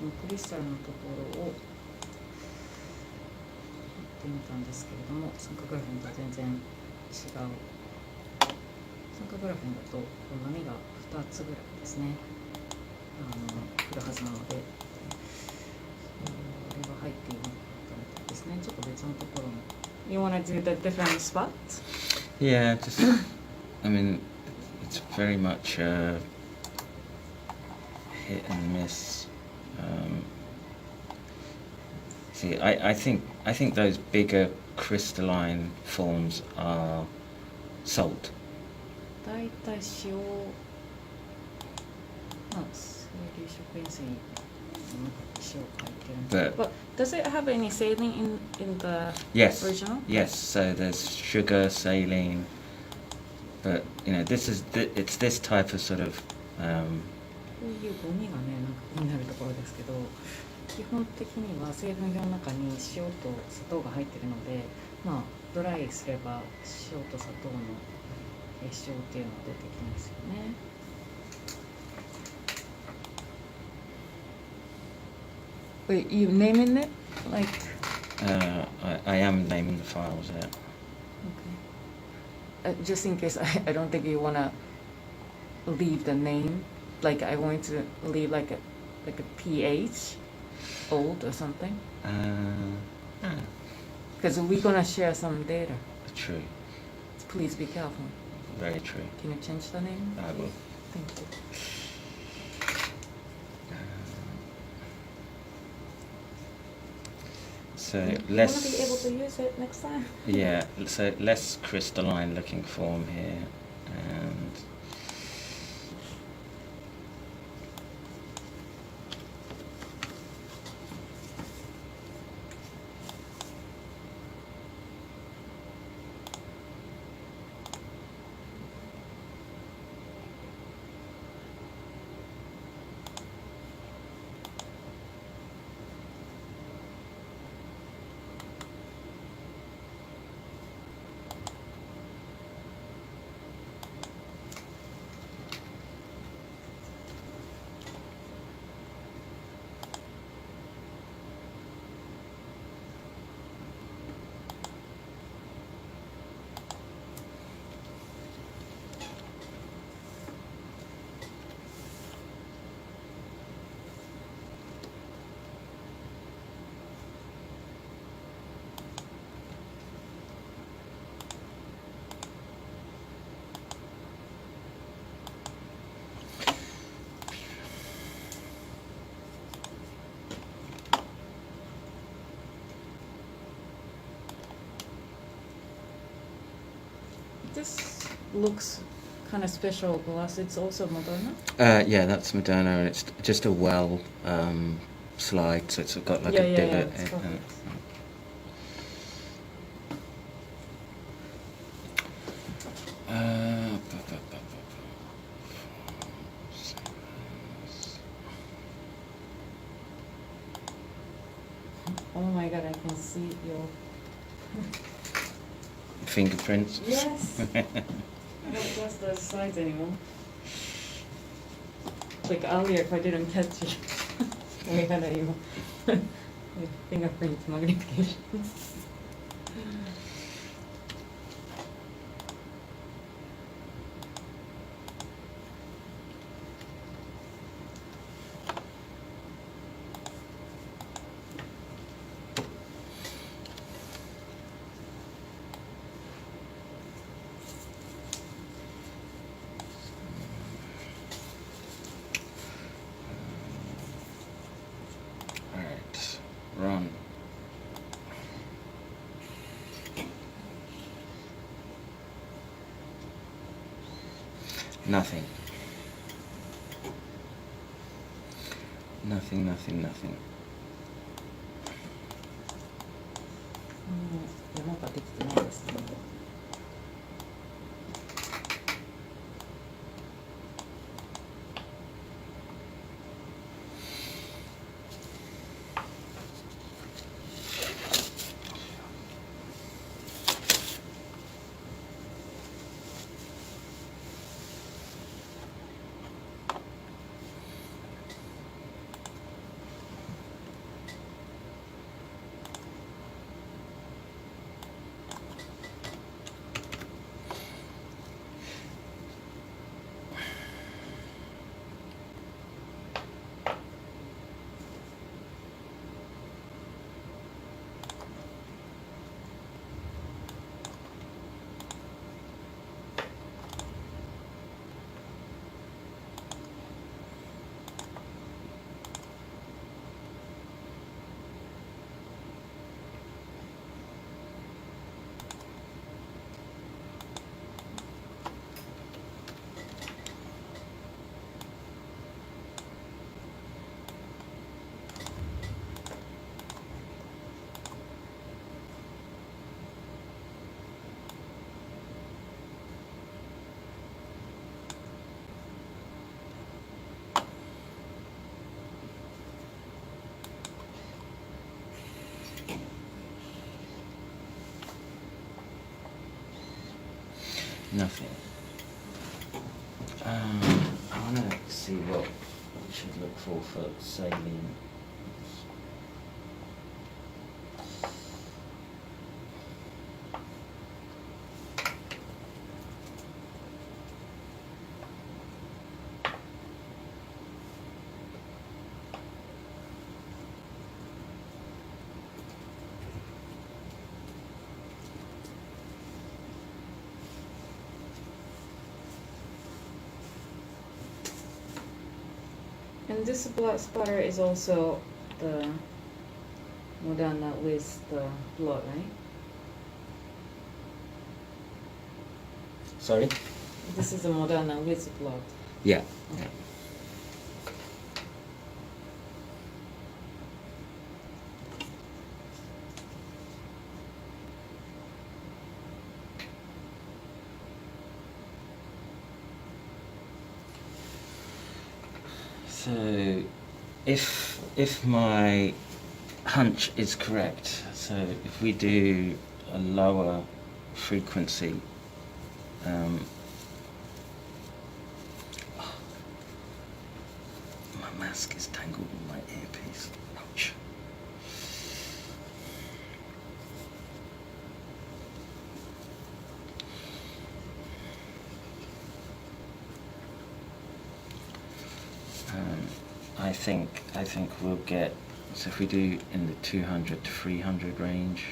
クリスタルのところをやってみたんですけれども、酸化グラフェンと全然違う。酸化グラフェンだと波が2つぐらいですね。来るはずなので、これが入っていなかったみたいですね。ちょっと別のところに。You wanna do the different spots? Yeah, just. I mean, it's very much hit and miss. See, I think those bigger crystalline forms are salt. だいたい塩、まあ水流食塩水の中に塩が入ってるんですけど。But does it have any saline in the Yes. original? Yes. So there's sugar, saline, but it's this type of sort of. こういうゴミがね、なんか気になるところですけど、基本的には成分表の中に塩と砂糖が入ってるので、まあドライすれば塩と砂糖の結晶っていうのが出てきますよね。Wait, you naming it? Like? I am naming the files. Yeah. Okay. Just in case, I don't think you wanna leave the name. Like I want to leave like a pH, old or something. Because we're gonna share some data. True. Please be careful. Very true. Can you change the name? I will. Thank you. So You less. wanna be able to use it next time? Yeah. So less crystalline looking form here, and. This looks kind of special glass. It's also Moderna. Yeah, that's Moderna, and it's just a well slide, so it's got like a divot. It's perfect. Oh my god, I can see your Fingerprints. Yes. I don't trust those slides anymore. Like earlier, if I didn't catch it, we had a fingerprint magnification. Run. Nothing. Nothing, nothing, nothing. 山ができてないですね。Nothing. I want to see what we should look for saline. And this blood spatter is also the Moderna with the blood, right? Sorry? This is the Moderna with blood. Yeah. Okay. So, if my hunch is correct, so if we do a lower frequency, my mask is tangled in my earpiece. Ouch. I think we'll get, so if we do in the 200 to 300 range.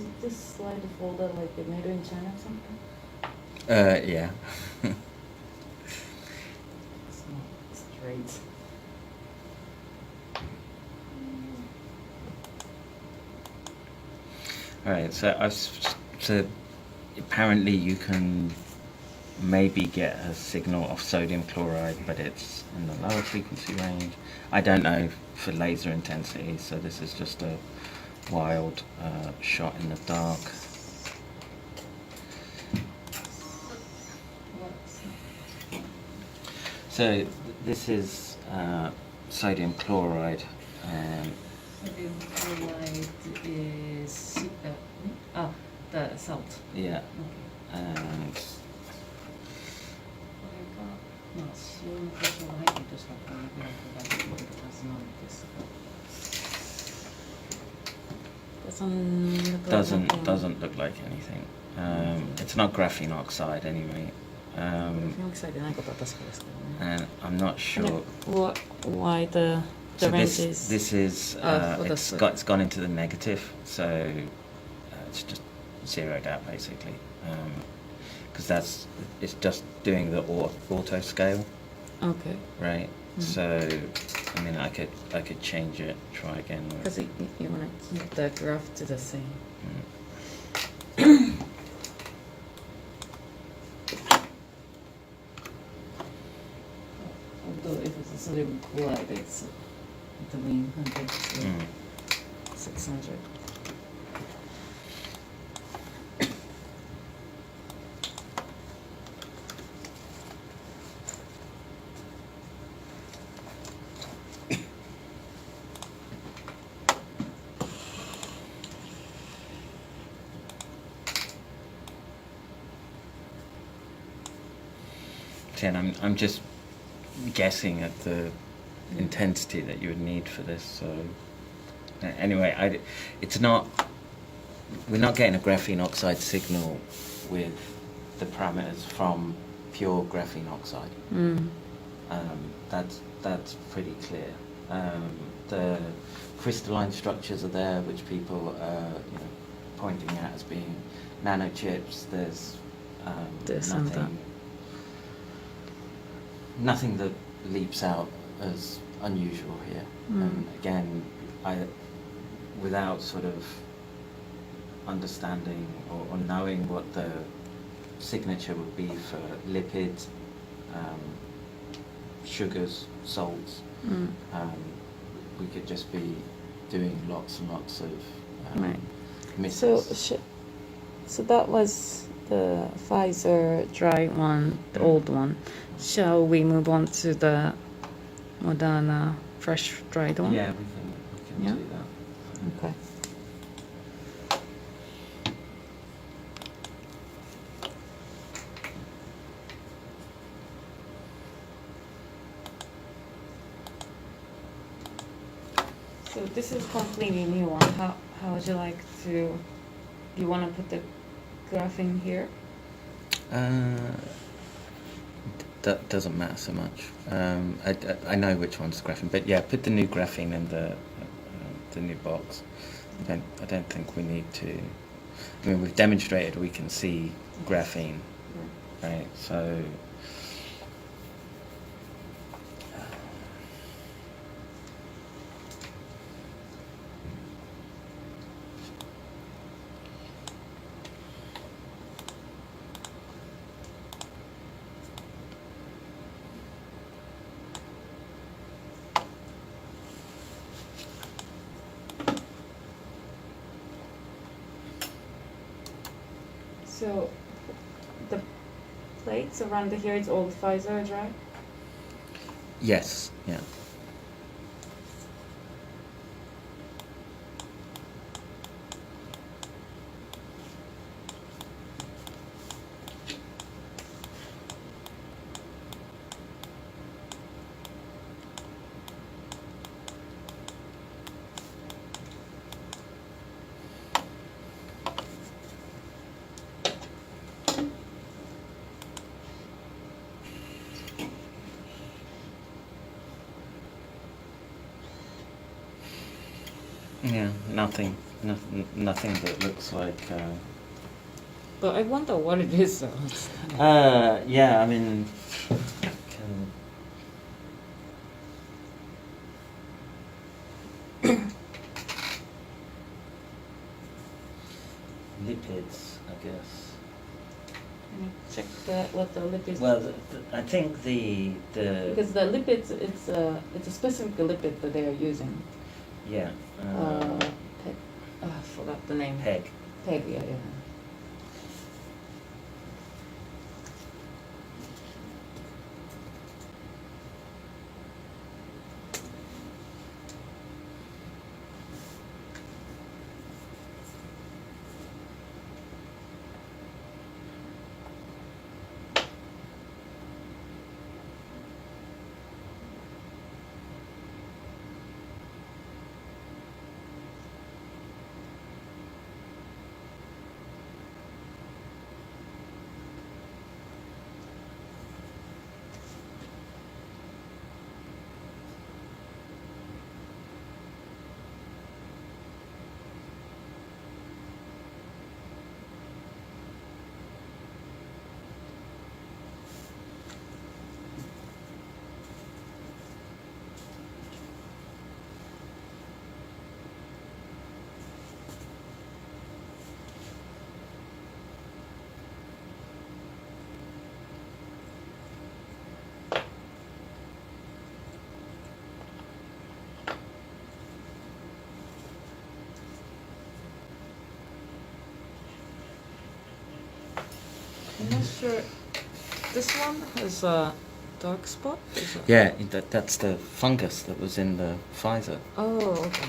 Is this slide folder like made in China or something? Yeah. It's not straight. All right. So apparently you can maybe get a signal of sodium chloride, but it's in the lower frequency range. I don't know for laser intensity, so this is just a wild shot in the dark. So this is sodium chloride. Sodium chloride is the salt. Yeah. Okay. And これが、まあ、塩の故障が入っているとしたらこのグラフが出てくるはずなんですが。doesn't look like anything. It's not graphene oxide anyway. Graphene oxide でないことは確かですけどね。 And I'm not sure. Why the So range this is? is it's gone into the negative, so it's just zeroed out basically, because it's just doing the auto scale, Okay. right? Mm. So I mean I could change it, try again. Because you want to keep the graph to the same. Although if it's a sodium chloride, it's between 100 to 600. And I'm just guessing at the intensity that you would need for this. So anyway, we're not getting a graphene oxide signal with the parameters from pure graphene oxide. That's pretty clear. The crystalline structures are there, which people are pointing at as being nanochips. There's This and that. nothing that leaps out as unusual here. And again, without sort of understanding or knowing what the signature would be for lipids, sugars, salts, we could just be doing lots and lots of Right. misses. So that was the Pfizer dry one, the old one. Shall we move on to the Moderna fresh dried one? Yeah, we can Yeah. do that. Okay. So this is completely new one. How would you like to? Do you want to put the graphene here? That doesn't matter so much. I know which one's graphene, but yeah, put the new graphene in the new box. I don't think we need to. I mean, we've demonstrated we can see graphene, right? So. So the plates around here, it's all Pfizer dry? Yes. Yeah. Yeah, nothing that looks like. But I wonder what it is though. Yeah, I mean, can lipids, I guess. Check what the lipids. Well, I think the because the lipids, it's a specific lipid that they are using. yeah. Peg. I forgot the name. Peg. Peg. Yeah. I'm not sure. This one has a dark spot? Yeah, that's the fungus that was in the Pfizer. Oh, okay.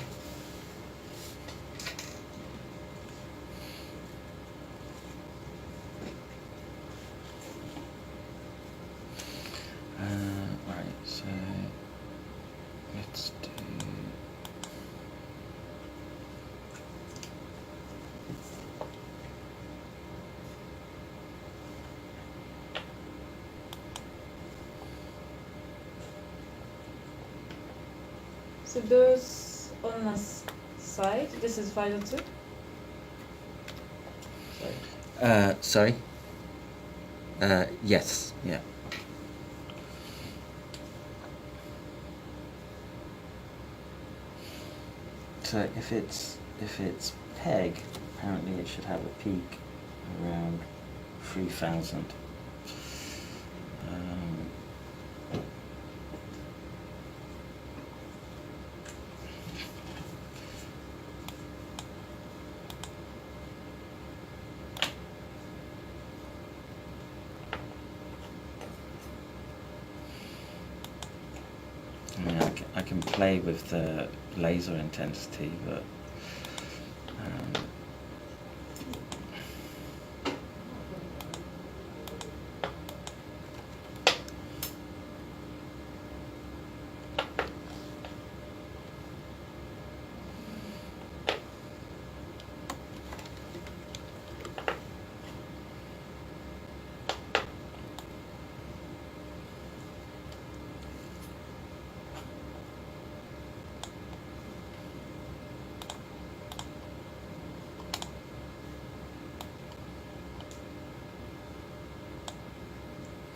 Right, so let's do. So those on the side, this is Pfizer 2? Sorry. Yes. Yeah. So if it's PEG, apparently it should have a peak around 3,000. I mean, I can play with the laser intensity, but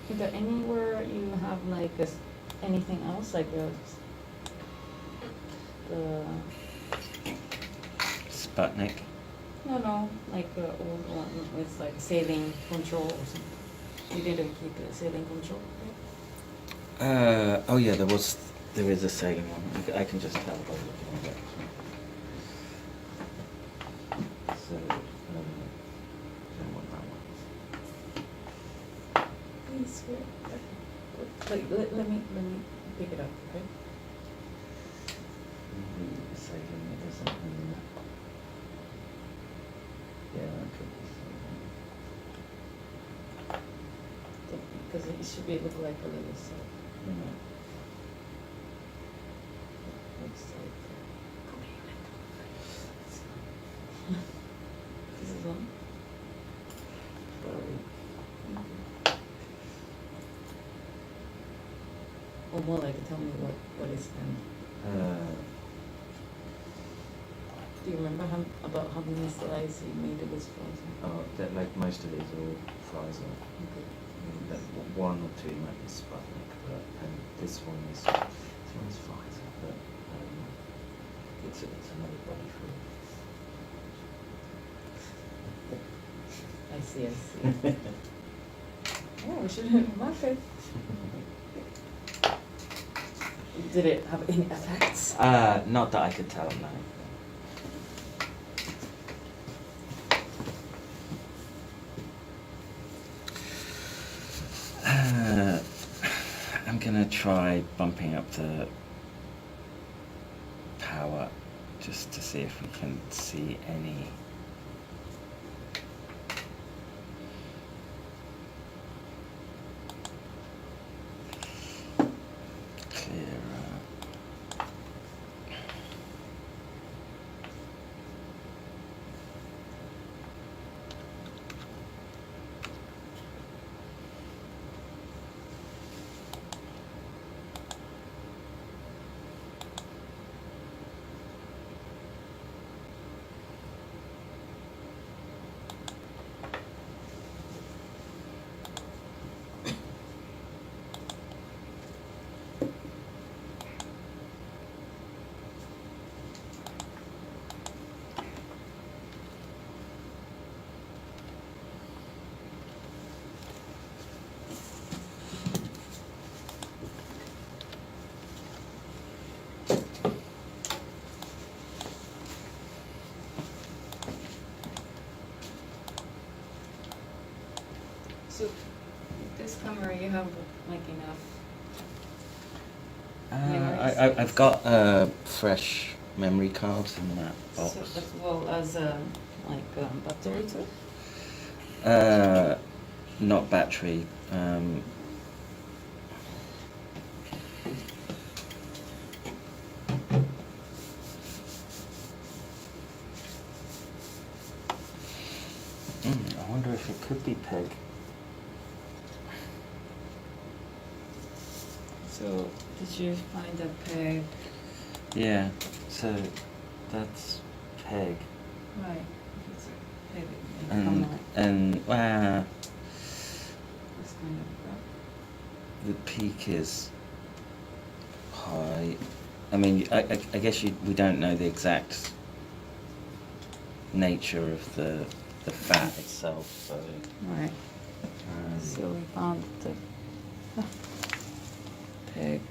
Is there anywhere you have like anything else like the Sputnik. no like the old one with like saline control or something? You didn't keep the saline control, right? Oh yeah, there is a saline one. I can just tell by looking at it. So, don't want that one. Please, let me pick it up, okay? The saline, it doesn't mean that. Yeah, that could be saline. Because it should be look like a little cell. Looks like this is on. Sorry. Or more like tell me what is then. Do you remember about how many slides you made it was frozen? Oh, that like most of it is all Pfizer. Okay. That one or two might be Sputnik, but and this one's Pfizer, but it's another body I see. Oh, we should have marked it. Did it have any effects? Not that I could tell, no. I'm gonna try bumping up the power just to see if we can see any. So this camera you have like enough. I've got fresh memory cards in that box. So as well as battery too? Not battery. I wonder if it could be PEG. So did you find a peg Yeah, so that's peg. Right. It's a peg. And This kind of graph. the peak is high. I mean, I guess we don't know the exact nature of the fat itself, so. Right. So we found the peg.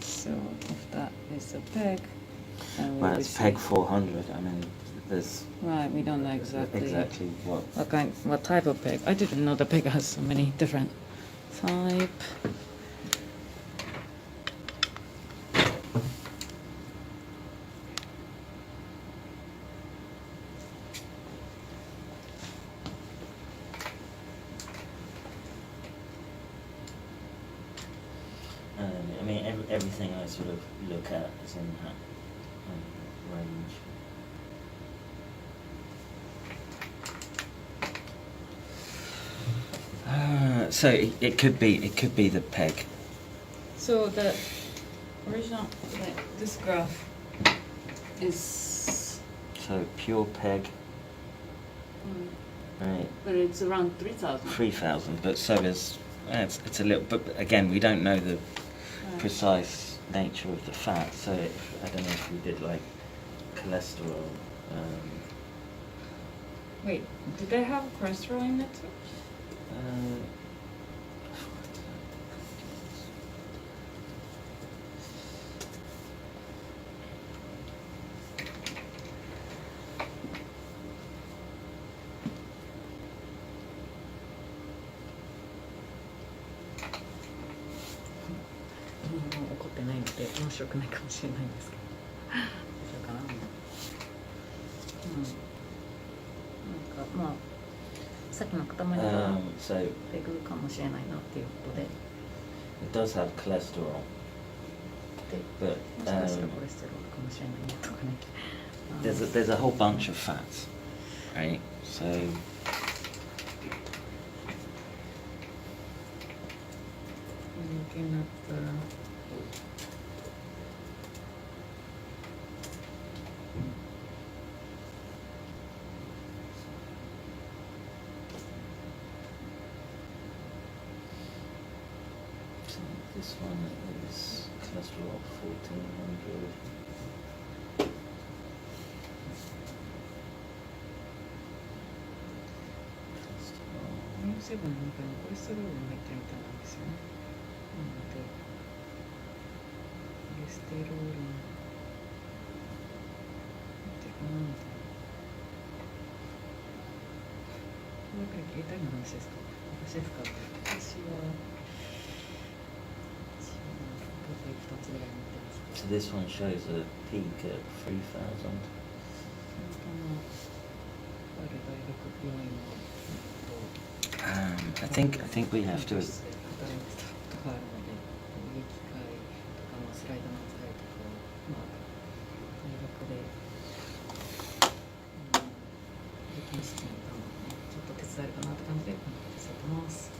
So if that is a peg, then we Well, would it's see- peg 400. I mean, there's Right, we don't know exactly what type of peg. I didn't know the peg has so many different type. I mean, everything I sort of look at is in that range. So it could be the peg. So the original, this graph is, So pure peg, right? but it's around 3,000. 3,000, but so is it's a little. But again, we don't know the precise nature of the fat. So I don't know if we did like cholesterol. Wait, did they have cholesterol in it too?もう怒ってないので面白くないかもしれないんですけどどうしようかな。なんかまあさっきの塊が So ペグかもしれないなっていうことで、 it does have cholesterol, で but もしかしたらコレステロールかもしれないねとかね。there's a whole bunch of fats, right? So looking at the so this one is cholesterol 1400.ミューセブンの中にコレステロールも入ってるみたいなんですよね。なので、コレステロールの入ってるかなみたいな。こればっかり携帯の話ですか？私ですか？私は2つぐらい持ってます。 So this one shows a peak at 3,000. ある大学病院の I think we have to. 働いてたことがあるので、こういう機械とか、まあ、スライドの扱いとかを、まあ、大学で、実験室にちょっと手伝えるかなって感じで、手伝ってます。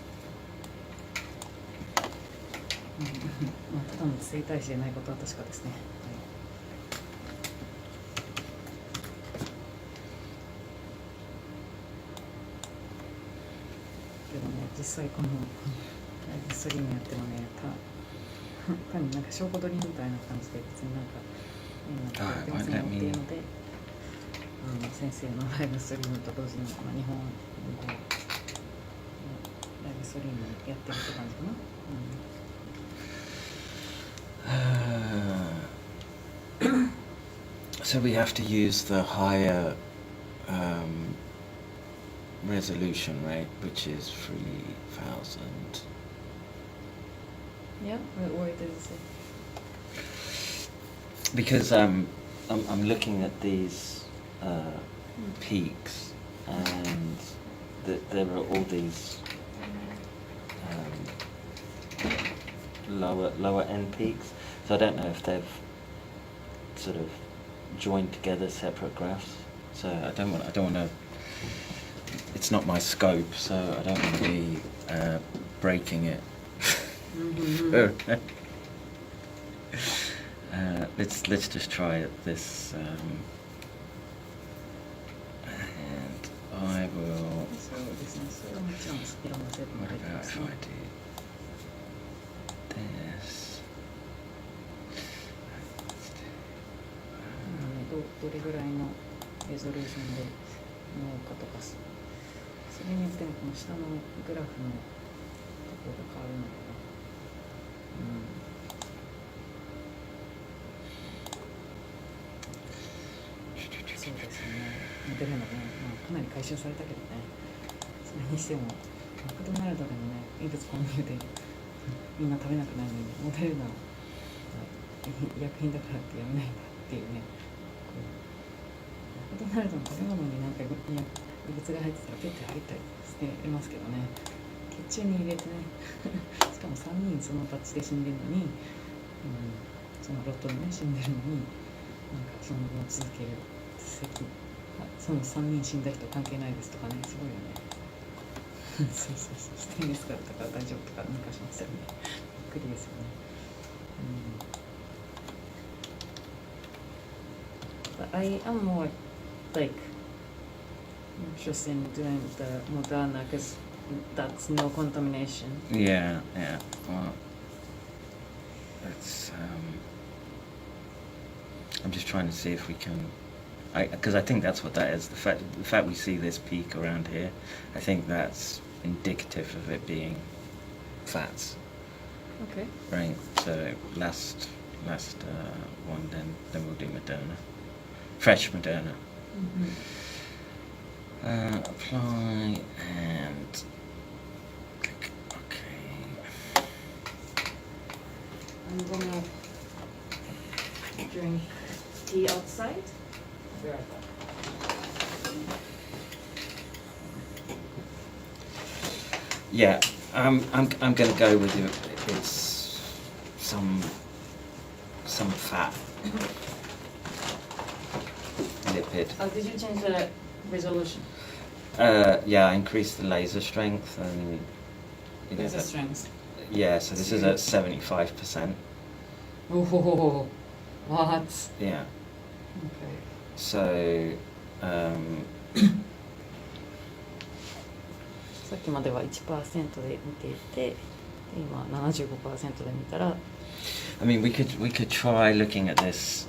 まあ、ただの整体師でないことは確かですね。けどね、実際このライブストリームやってもね、単になんか証拠取りみたいな感じで別になんかやってませんよっていうので、先生のライブストリームと同時に、まあ、日本語ライブストリームやってるって感じかな。So we have to use the higher resolution, right, which is 3,000. Yeah, what does it say? Because I'm looking at these peaks, and there are all these lower end peaks. So I don't know if they've sort of joined together separate graphs. So I don't want to. It's not my scope, so I don't want to be breaking it. Let's just try this, and I will. そうですね。それはもちろんいろんな成分が What 入って about ます if ね。 I do this? どれぐらいのレゾリューションで見ようかとか、それによってこの下のグラフのところが変わるのかな。そうですね。モデルナね、かなり回収されたけどね。それにしてもマクドナルドでもね、異物混入でみんな食べなくなるのに、モデルナ医薬品だからってやめないんだっていうね。マクドナルドの食べ物になんか異物が入ってたらペッて入ったりしてますけどね。血中に入れてねしかも3人そのバッチで死んでるのに、そのロットでね死んでるのになんかその後も続けるその3人死んだ人関係ないですとかね、すごいよねそうステンレスだったから大丈夫とかなんかしましたよね。びっくりですよね。But I am more like interested in doing the Moderna because that's no contamination. Yeah. Well, it's. I'm just trying to see if we can. Because I think that's what that is. The fact we see this peak around here, I think that's indicative of it being fats. Okay. Right. So last one, then we'll do Moderna, fresh Moderna. Apply and click OK. I'm gonna drink tea outside. Be right back. Yeah, I'm going to go with you. It's some fat lipid. Oh, did you change the resolution? Yeah, I increased the laser strength and Laser strength. Yeah, so this is at 75%. Oh, what? Yeah. Okay. So さっきまでは 1% で見ていて、今 75% で見たら I mean, we could try looking at this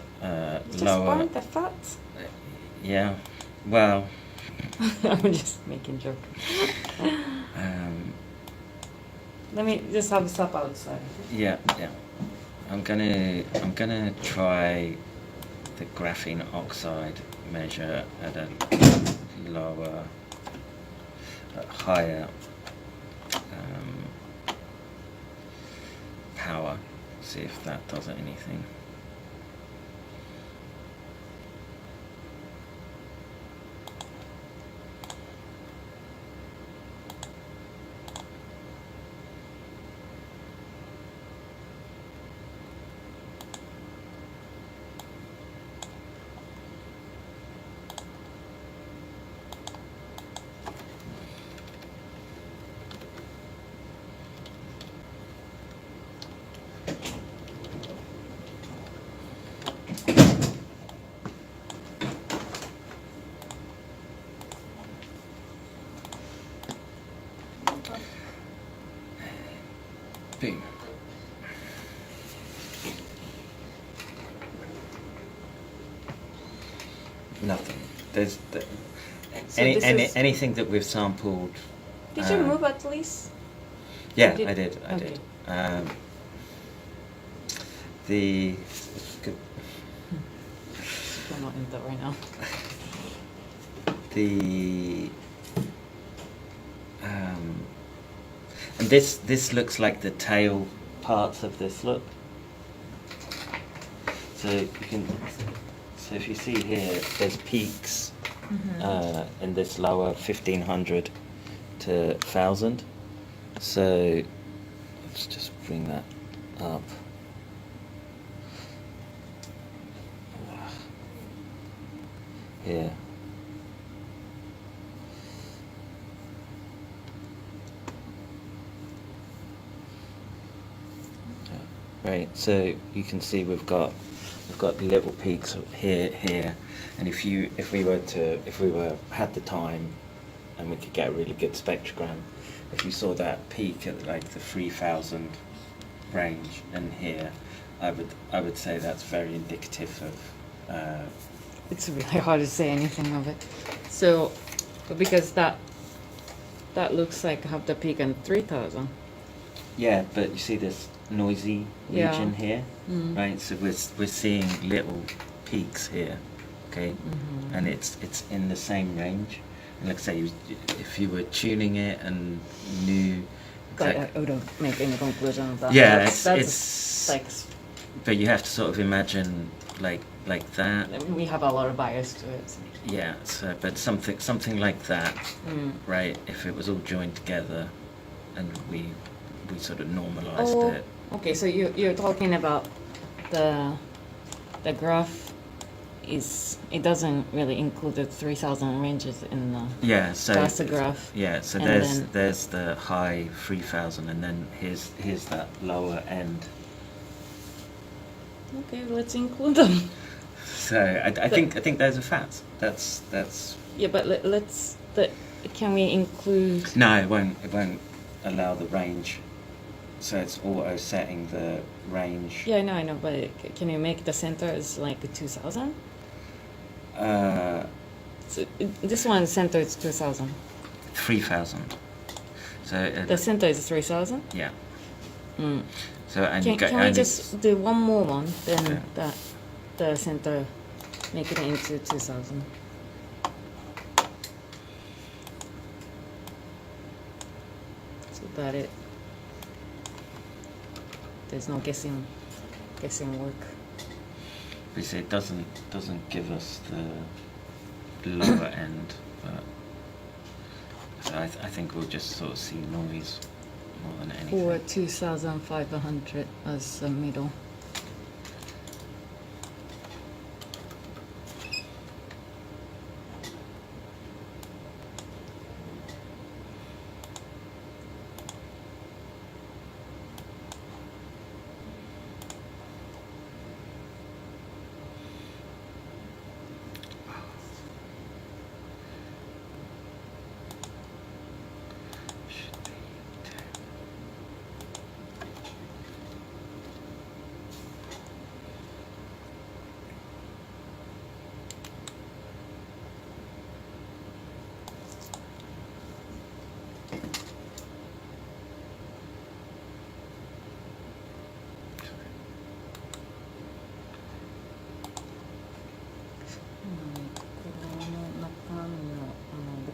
Just lower. burn the fat? Yeah. Well. I'm just making joke. Let me just have a stop outside. Yeah. I'm gonna try the graphene oxide measure at a higher power. See if that does anything. Boom. Nothing. There's anything that we've sampled. Did you move at least? Yeah, You I did? did. Okay. I'm not in that right now. And this looks like the tail parts of this look. So you can. So if you see here, there's peaks in this lower 1500 to 1000. So let's just bring that up. Here. right? So you can see we've got little peaks here, and if we had the time, and we could get a really good spectrogram, if you saw that peak at like the 3000 range and here, I would say that's very indicative of. It's really hard to say anything of it. So, because that looks like have the peak in 3000. Yeah, but you see this noisy region here, right? So we're seeing little peaks here, okay, and it's in the same range. And like I say, if you were tuning it and knew, But I wouldn't make any conclusion of that. yeah, that's like. But you have to sort of imagine like that. We have a lot of bias to it. So. Yeah, so but something like that, right? If it was all joined together, and we sort of normalized it. Okay, so you're talking about the graph it doesn't really include the 3000 ranges in the so that's the graph. Yeah, so there's the high 3000, and then here's that lower end. Okay, let's include them. So I think those are facts. That's. Yeah, but can we include? No, it won't allow the range. So it's auto setting the range. Yeah, I know, but can you make the center as like 2000? So this one center is 2000. 3000. So the center is 3000. Yeah. Mm. So and can we just do one more one? Then the center, make it into 2000. So that there's no guessing work. You see, it doesn't give us the lower end, but so I think we'll just sort of see noise more than anything. Or 2500 as the middle.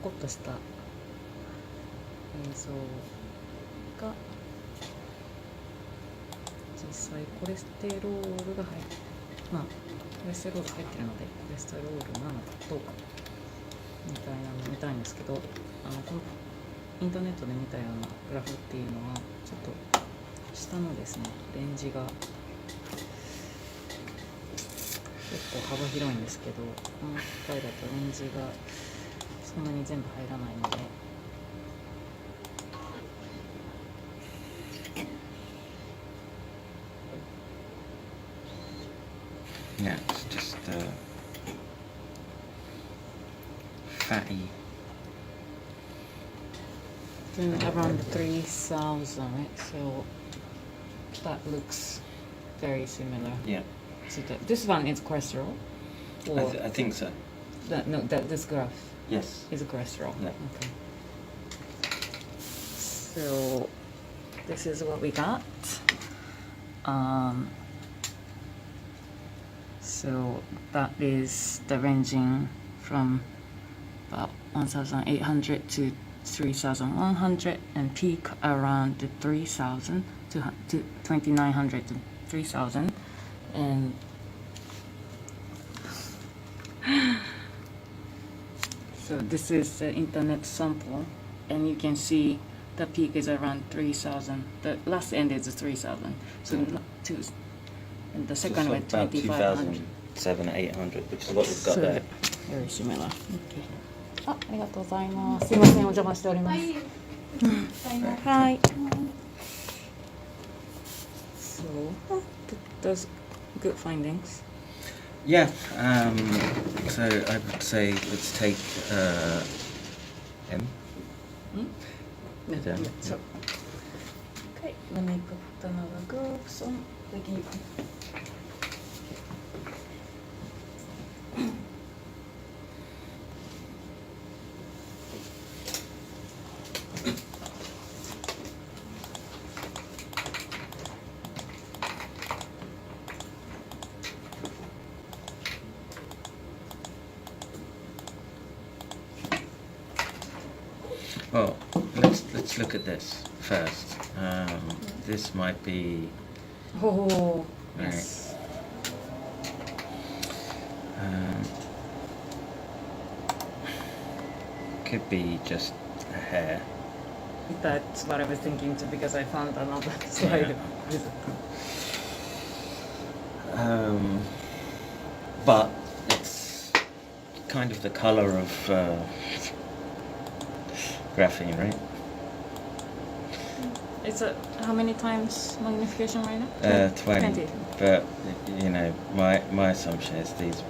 ボコッとした映像が実際コレステロールが入ってコレステロール入ってるのでコレステロールなのかどうかみたいなの見たいんですけど、このインターネットで見たようなグラフっていうのはちょっと下のですねレンジが結構幅広いんですけど、この機械だとレンジがそんなに全部入らないので、Yeah, it's just fatty. Around 3000, right? So that looks very similar. Yeah. So this one is cholesterol? Or I think so. This graph Yes. is cholesterol. Yeah. Okay. So this is what we got. So that is the ranging from about 1800 to 3100 and peak around the 3000 to 2900 to 3000 and so this is the internet sample and you can see the peak is around 3000. The last end is 3000. So and the second one about 2500. 800, which is what we've got there. Very similar. Okay. ありがとうございます。すいません、お邪魔しております。はい。So Those good findings. Yeah. So I would say let's take M. Yeah. So, okay, let me put another gloves on. Thank you. Well, let's look at this first. This might be Oh, right. yes. Could be just a hair. That's what I was thinking too, because I found another slide. But it's kind of the color of graphene, right? It's how many times magnification right now? 20. But you know, my assumption is these.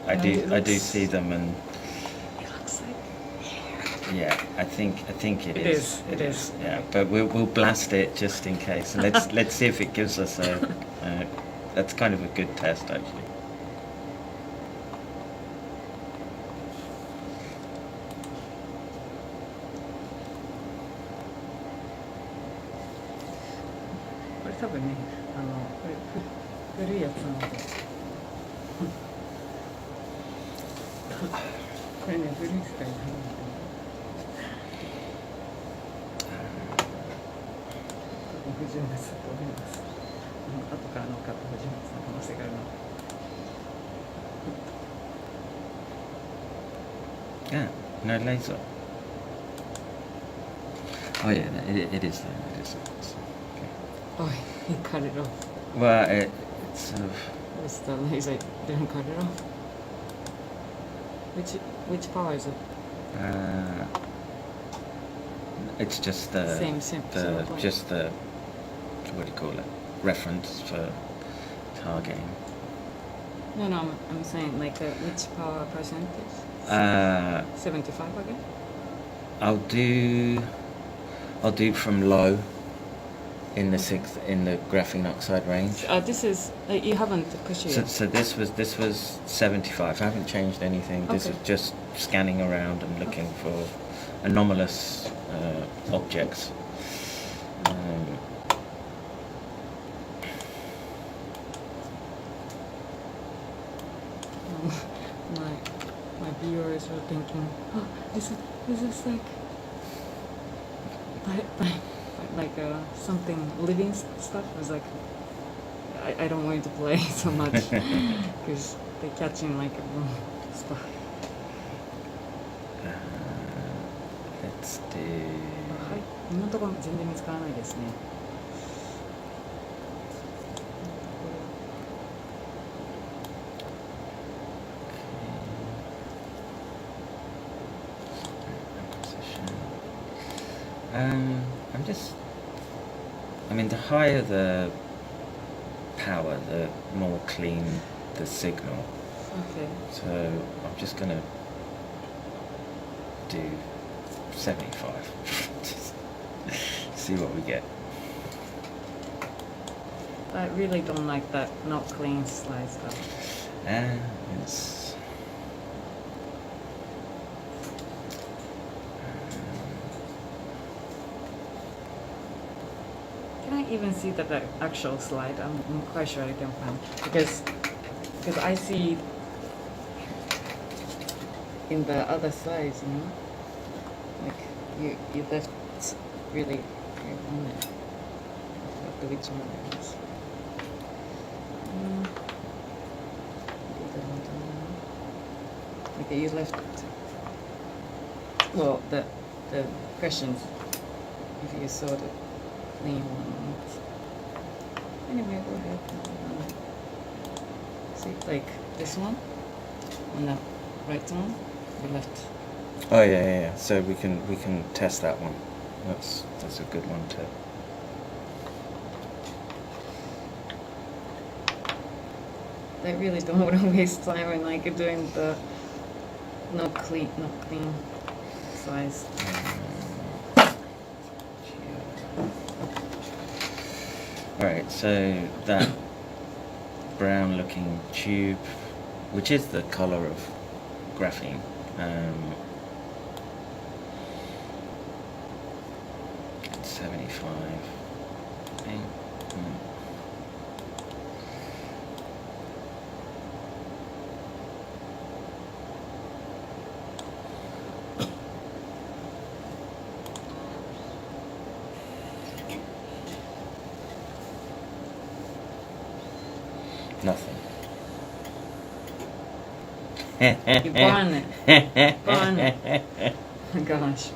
I do see them, and It looks like yeah, I think it is. It is. Yeah, but we'll blast it just in case, and let's see if it gives us a. That's kind of a good test, actually.これ多分ね、これ古いやつなので。これね、古い世界なんだけど。多分不純物だと思います。後から乗っかった不純物の可能性があるので。Yeah, no laser. Oh yeah, it is there. It is. Oh, he cut it off. Well, it's sort of. It's the laser didn't cut it off. Which power is it? It's just the Same just the what do you call it? Reference for targeting. No, I'm saying like which power percentage? 75 again? I'll do from low in the graphene oxide range. This is you haven't pushed it. So this was 75. I haven't changed anything. This Okay. is just scanning around and looking for anomalous objects. My viewers were thinking, oh, is this like something living stuff? I was like, I don't want you to play so much because they're catching like stuff. Let's do. はい、今のところ全然見つからないですね。I mean, the higher the power, the more clean the signal. Okay. So I'm just gonna do 75. Just see what we get. I really don't like that not clean slide stuff. And it's. Can I even see the actual slide? I'm quite sure I can find because I see in the other slides, you know, like you left really on it. I forgot which one it is. Okay, you left. Well, the questions. If you saw the clean one. Anyway, go ahead. See, like this one on the right one, we left. Oh yeah. So we can test that one. That's a good one too. I really don't want to waste time on like doing the not clean size. Right, so that brown looking tube, which is the color of graphene, 75. Nothing. You burn it. Burn it. Oh my gosh.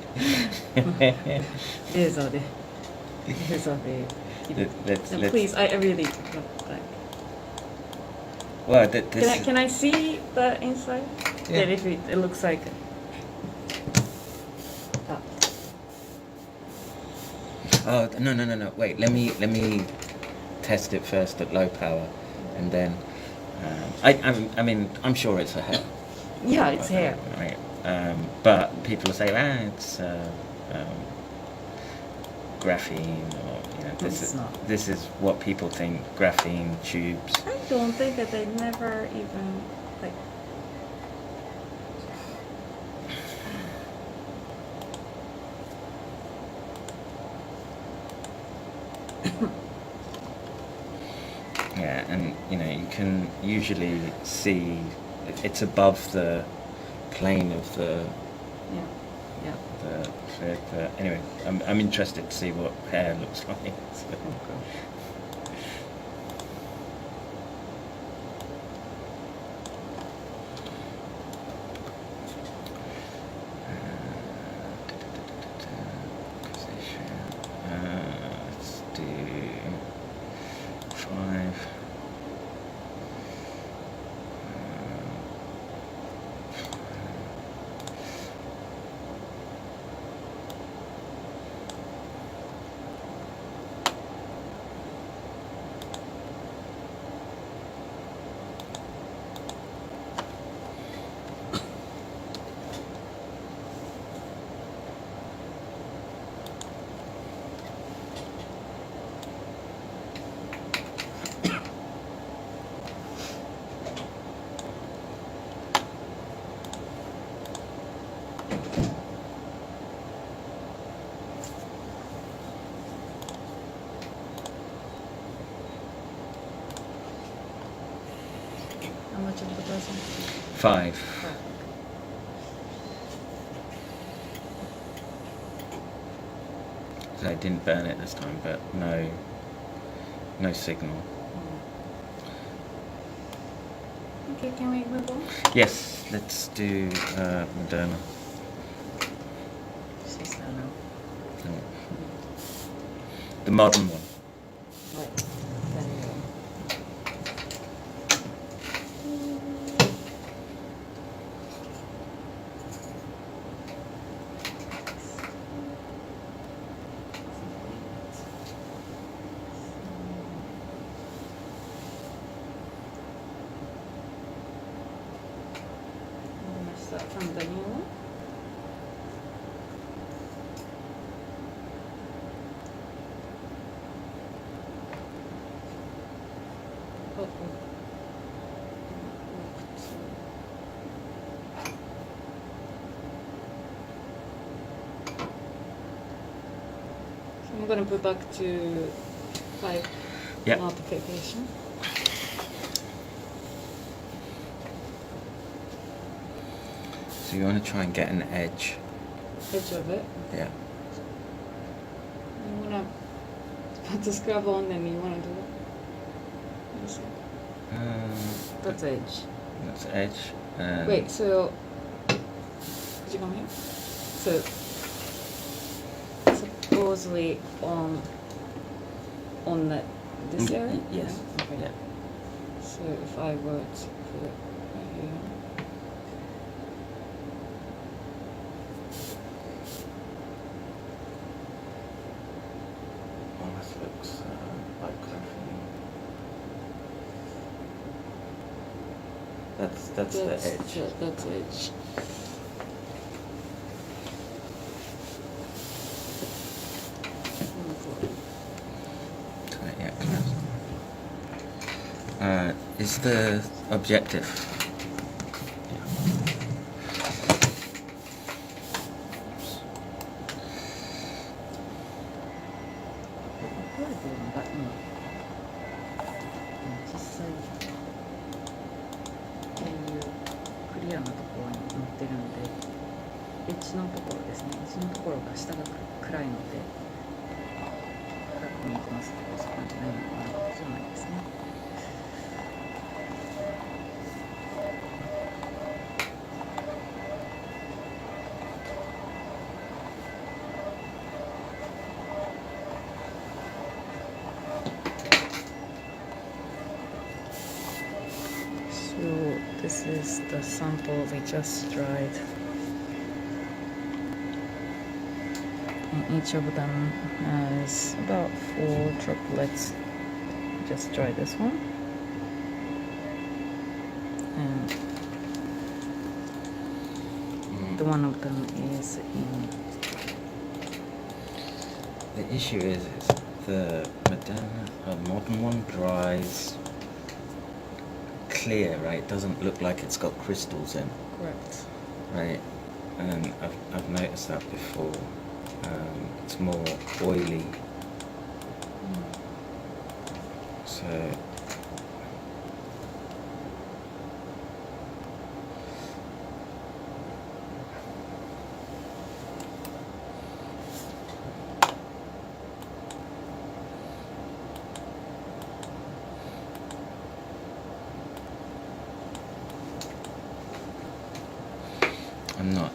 レーザーで。レーザーで。No, please, I really like. Well, this Can I see the inside? Yeah. That if it looks like. Oh no! Wait, let me test it first at low power, and then I mean I'm sure it's a hair. Yeah, it's hair. Right. But people say it's graphene, or this is what people think graphene tubes. I don't think that they never even like. Yeah, and you can usually see it's above the plane of the thread. But anyway, I'm interested to see what hair looks like. So. Let's do 5. How much of the dozen? 5. So I didn't burn it this time, but no signal. Okay, can we move on? Yes, let's do Moderna. The modern one. Right. From the new one? So I'm going to put back to 5 multiplication. So you want to try and get an edge. Edge of it? Yeah. You want to put the scrub on and you want to do that? That's edge. That's edge. Wait, so could you come here? So supposedly on this area? Yes. Okay. Yeah. So if I were to put it right here. Well, this looks like graphene. That's the edge. That's edge. Yeah, close. Is the objective? So this is the sample we just dried. And each of them has about 4 droplets. Just try this one. And the one of them is in. The issue is the modern one dries clear, right? It doesn't look like it's got crystals in. Correct. Right, and I've noticed that before. It's more oily. So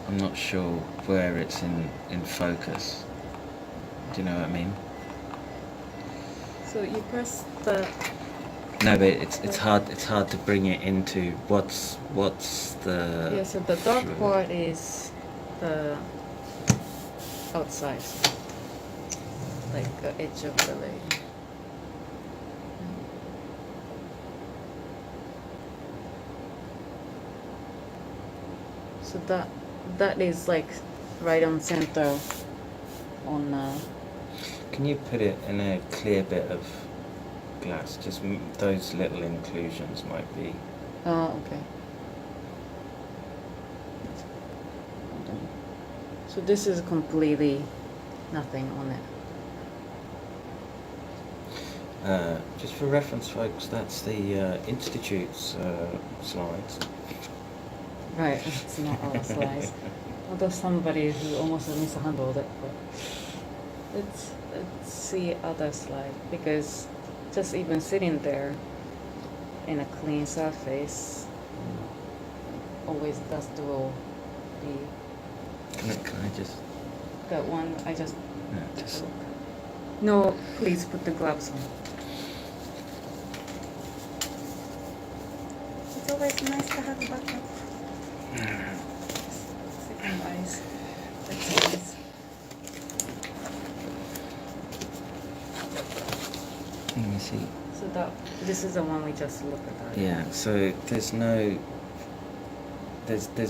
I'm not sure where it's in focus. Do you know what I mean? So you press the. No, but it's hard to bring it into what's the. Yeah, so the dark part is the outside, like the edge of the layer. So that is like right on center on. Can you put it in a clear bit of glass? Just those little inclusions might be. Oh, okay. So this is completely nothing on it. Just for reference, folks, that's the Institute's slides. Right, it's not our slides. Although somebody who almost mishandled it, but let's see other slide, because just even sitting there in a clean surface always does dual the. Can I just? That one I just. No, just. No, please put the gloves on. It's always nice to have a backup. Second eyes. That's nice. Let me see. So this is the one we just looked at. Yeah. So there's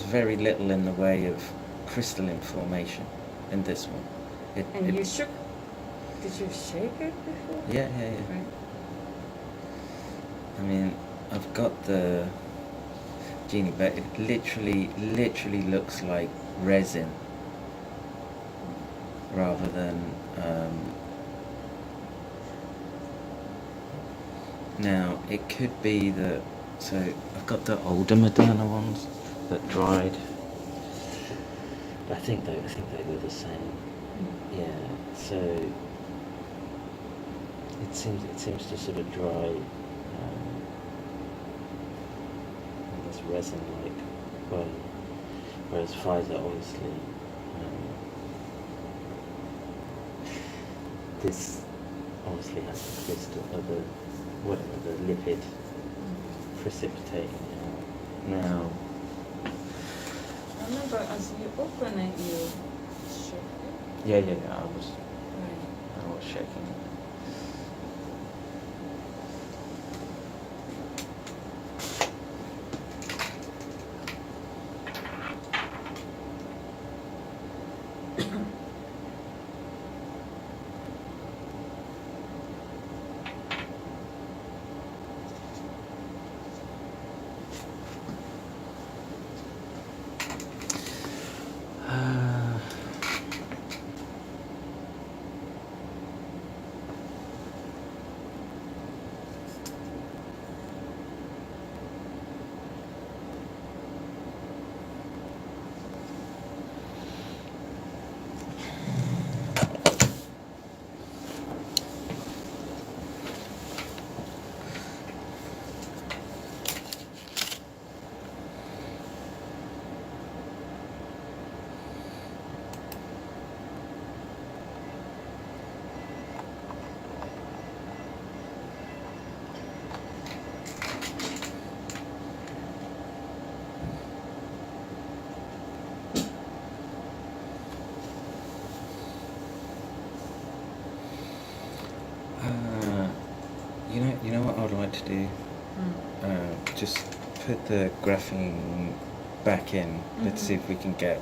very little in the way of crystalline formation in this one. And you shook. Did you shake it before? Yeah. Right. I mean, I've got the genie, but it literally looks like resin rather than. Now it could be that. So I've got the older Moderna ones that dried. I think they were the same. Yeah. So it seems to sort of dry. This resin-like way, whereas Pfizer obviously this obviously has the crystal or the lipid precipitating out. Now I remember as you open it, you shook it. yeah, I Right. was shaking it. You know what I would like to do? Just put the graphene back in. Let's see if we can get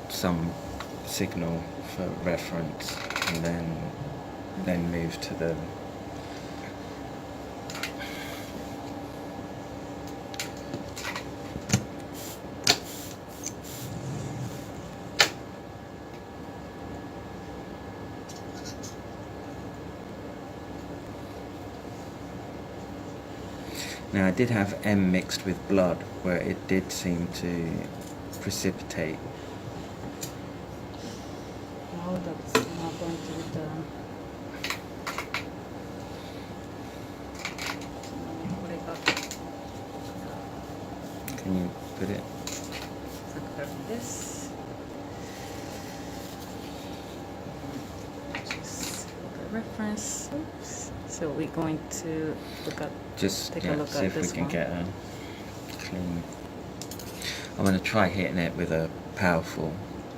some signal for reference, and then move to the. Now I did have M mixed with blood, where it did seem to precipitate. No, that's not going to be done. Can you put it? This. Just the reference. Oops. So we're going to look at. Just Take a look see at if we this can one. get a clean. I'm going to try hitting it with a powerful.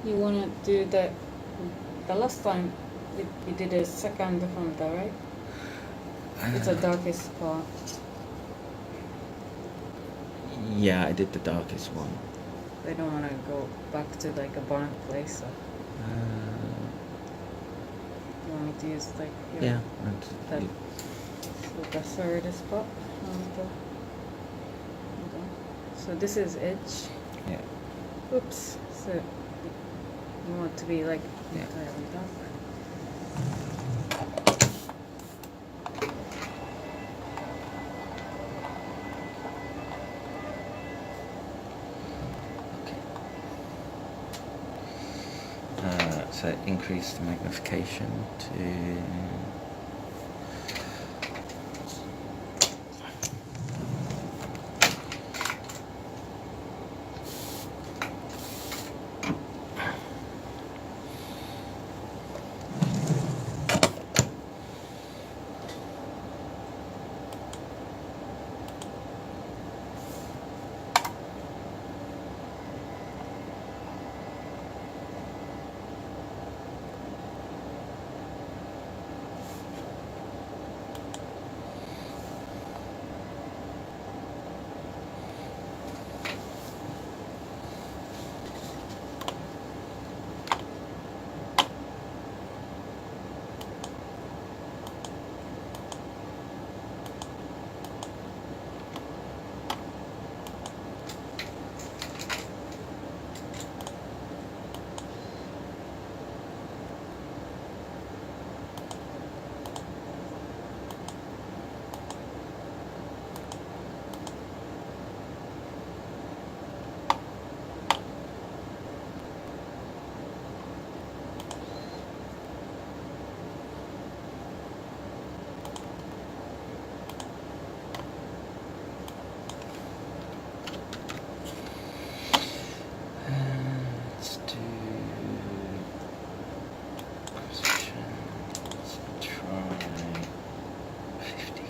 You want to do the last time we did a second from there, right? It's the darkest part. Yeah, I did the darkest one. I don't want to go back to like a burnt place. So you want me to use like Yeah. that, so the third spot on the. So this is edge. Yeah. Oops. So you want to be like entirely dark. So increase the magnification to. Let's do position. Let's try 50.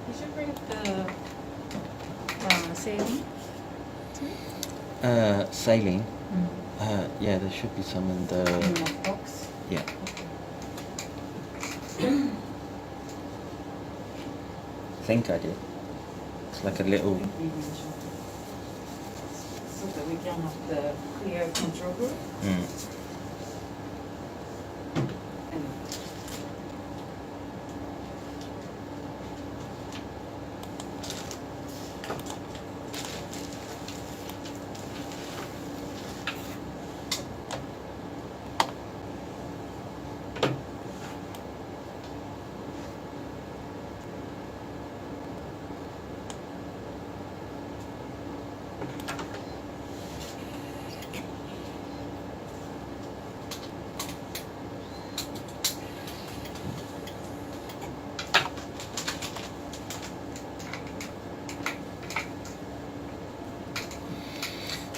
You should bring the saline. Saline. Yeah, there should be some in the. In the box. Yeah. I think I did. It's like a little. So that we can have the clear control group. And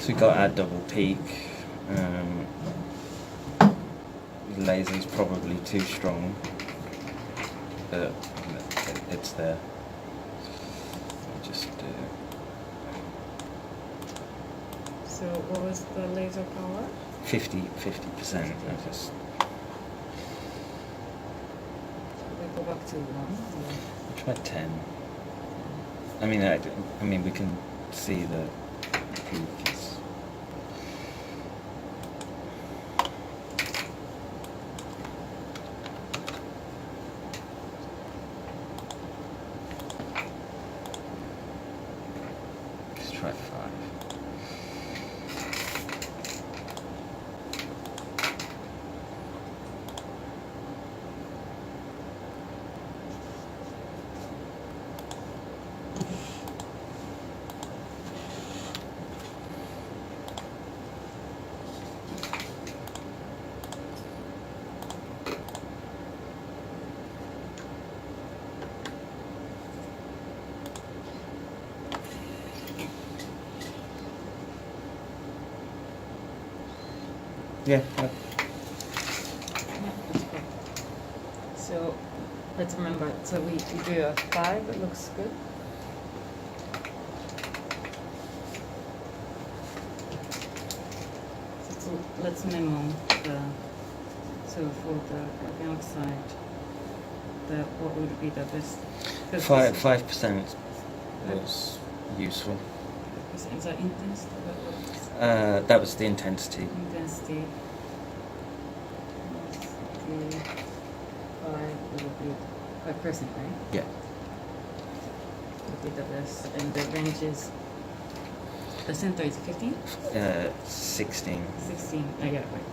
So we got our double peak. The laser's probably too strong, but it's there. Just So what was the laser power? 50%. Just We go back to 1. try 10. I mean, we can see the peak is. Let's try 5. Yeah. So let's remember, so we do a 5, it looks good. So let's memo so for the graphene oxide, what would be the best? 5% was useful. Is that intensity? That was the intensity. Intensity. 5 would be 5%, right? Yeah. Would be the best. And the range is, the center is 15? 16. 16. Oh, yeah, right.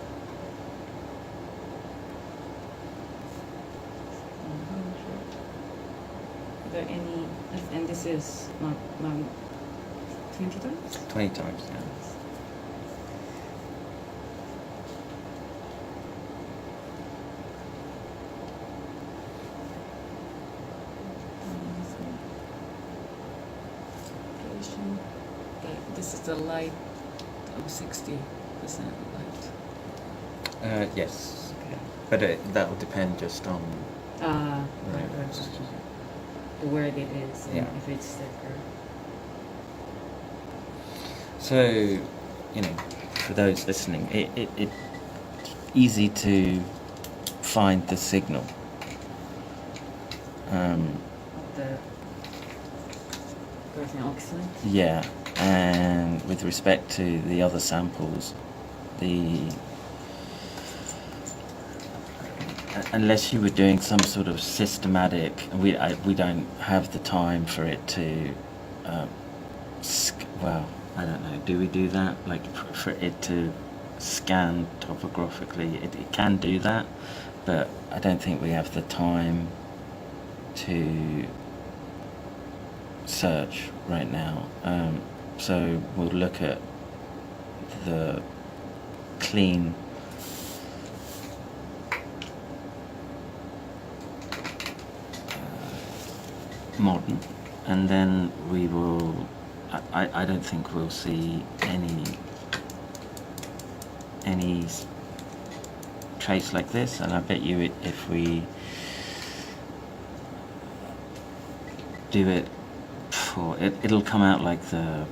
Are there any, and this is not 20 times? 20 times, yeah. This is the light of 60% light. Yes. Okay. But that will depend just on. Right. Where it is and Yeah. if it's thicker. So, for those listening, it's easy to find the signal. The graphene oxide. Yeah, and with respect to the other samples, unless you were doing some sort of systematic, we don't have the time for it to. I don't know. Do we do that? Like for it to scan topographically, it can do that, but I don't think we have the time to search right now. So we'll look at the clean modern, and then we will. I don't think we'll see any trace like this, and I bet you if we do it for it'll come out like the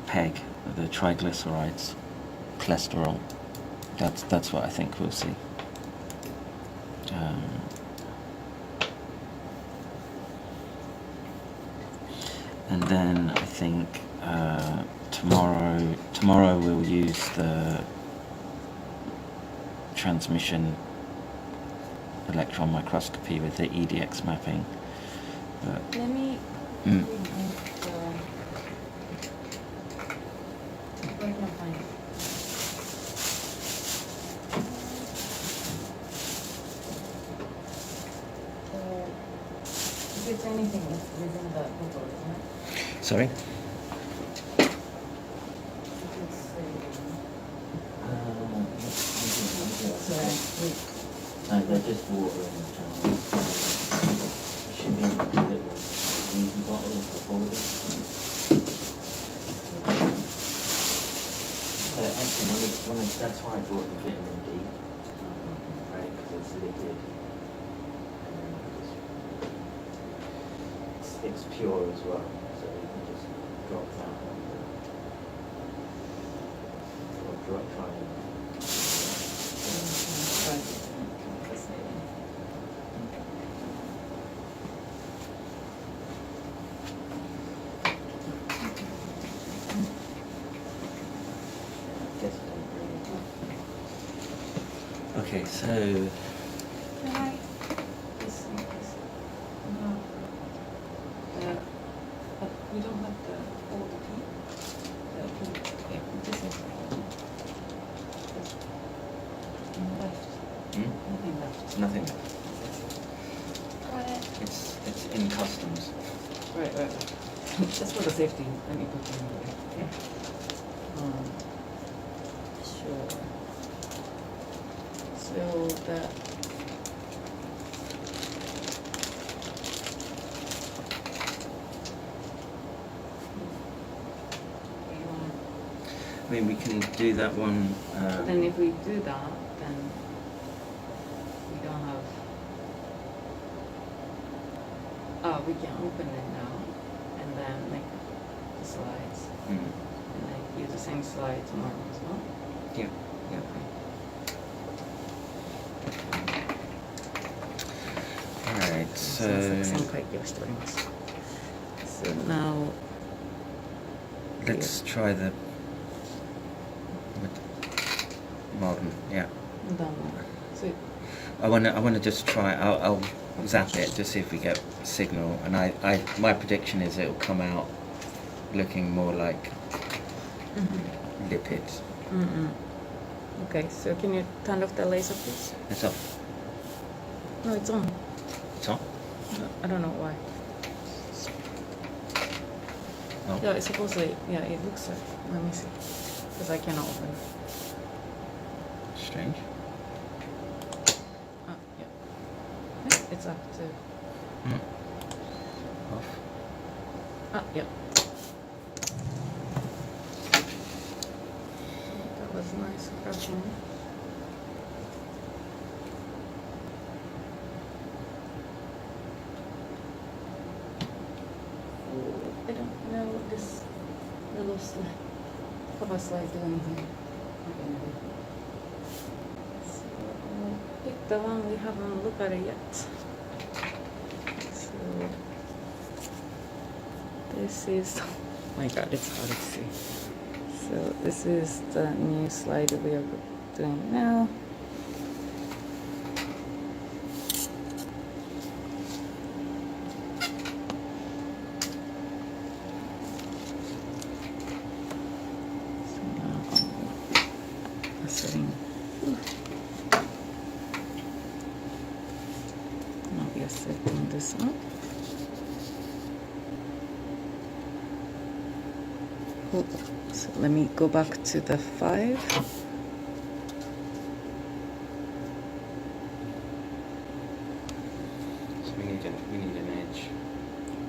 PEG, the triglycerides, cholesterol. That's what I think we'll see. And then I think tomorrow we'll use the transmission electron microscopy with the EDX mapping. But Let me Mm. I can find it. If it's anything within the bottle, isn't it? sorry. If it's They're just water in the channel. Should be a little easy bottle of the That's why I brought the vitamin D, right? Because it's liquid. And it's pure as well, so you can just drop that on or try it. Okay, so we don't have the old key. Yeah, this is left. Nothing left. nothing. Got it. It's in customs. Right. Just for the safety, let me put it in there. Okay. Sure. So that. I mean, we can do that one. Then if we do that, then we don't have. We can open it now, and then make the slides, and then use the same slide tomorrow as well. Yeah. Yeah. Okay. Alright, so 3回帰をしております。So now let's try the modern. Yeah. done. So I wanna just try. I'll zap it to see if we get signal, and my prediction is it'll come out looking more like lipids. Okay, so can you turn off the laser, please? It's off. No, it's on. It's on. I don't know why. Oh. Yeah, it's supposedly. Yeah, it looks like. Let me see, because I cannot open it. Strange. Yeah. It's up to. Off. Yeah. That was nice graphene. I don't know what this little cover slide doing here. So I'll pick the one we haven't looked at it yet. So this is, oh my god, it's hard to see. So this is the new slide we are doing now. So now I'm setting. Now we are setting this up. So let me go back to the 5. So we need an edge.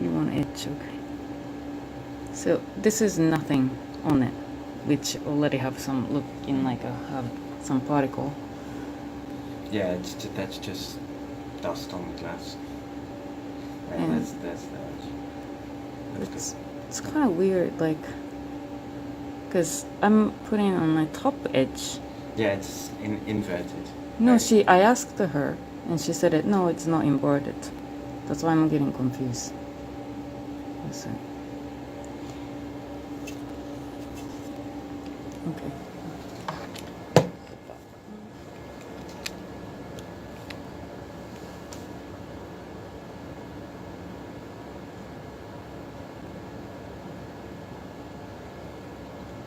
You want edge, okay. So this is nothing on it, which already have some look in like have some particle. Yeah, that's just dust on the glass. Right, And there's the edge. It's kind of weird, like, because I'm putting on my top edge. Yeah, it's inverted. No, right? I asked her, and she said no, it's not inverted. That's why I'm getting confused. Listen. Okay.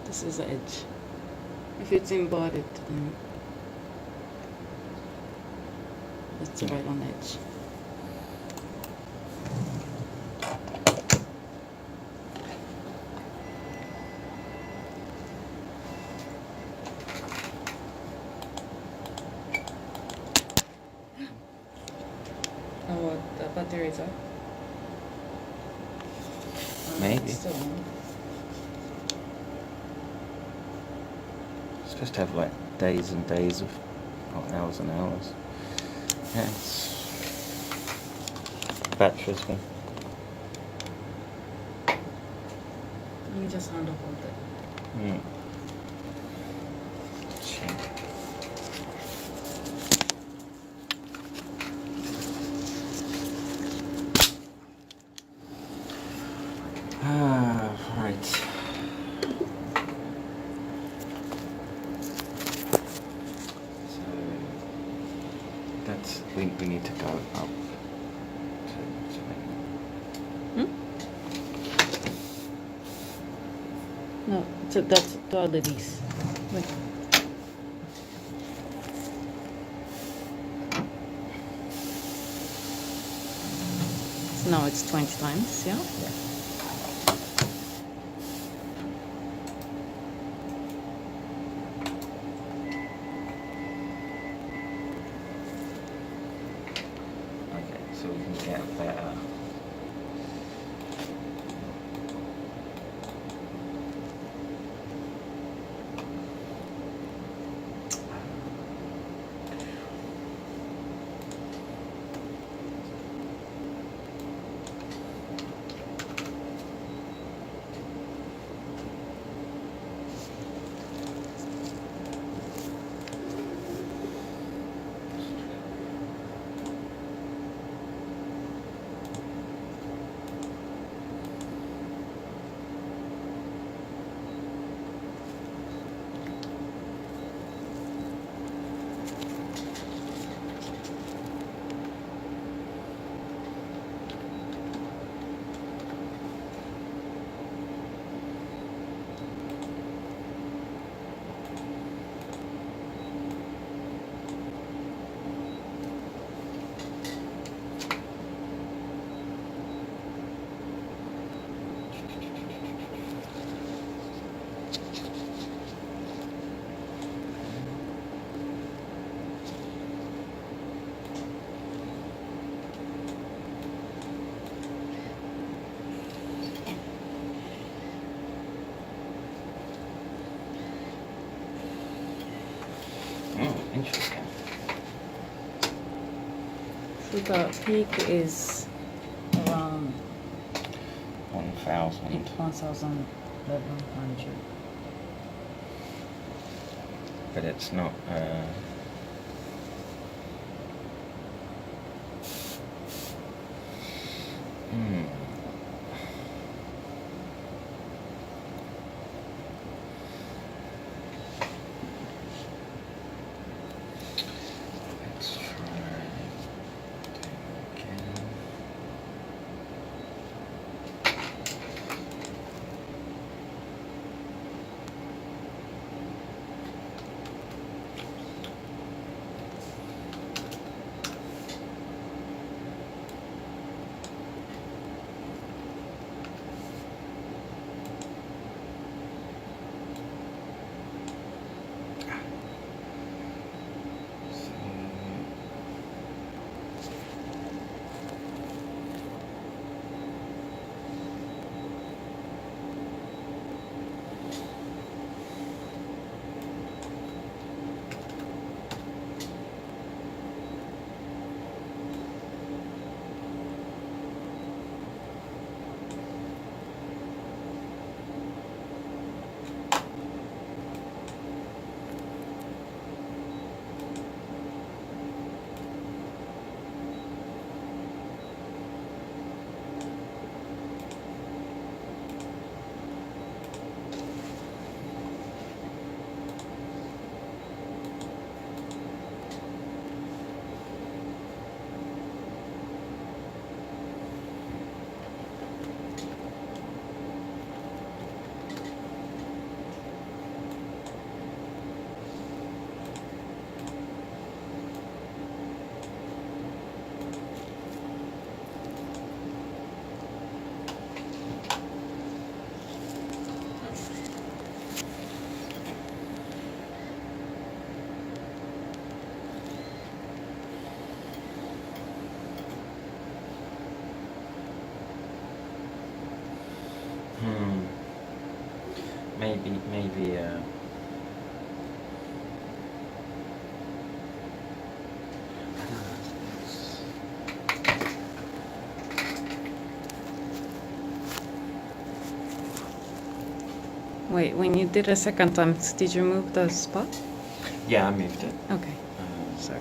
This is the edge. If it's embodied, then it's right on edge. Oh, the batteries are? Maybe. Still on. just have like days and days of, or hours and hours. Yeah, it's batteries one. You just handle hold it. Right. So that's we need to go up to No, so that's the other these. Wait. So now it's 20 times, yeah? okay, so we can get better. Interesting. So the peak is around 1,000. 1,1100. But it's not. Let's try again. Maybe Wait, when you did a second time, did you move the spot? Yeah, I moved it. Okay, sorry.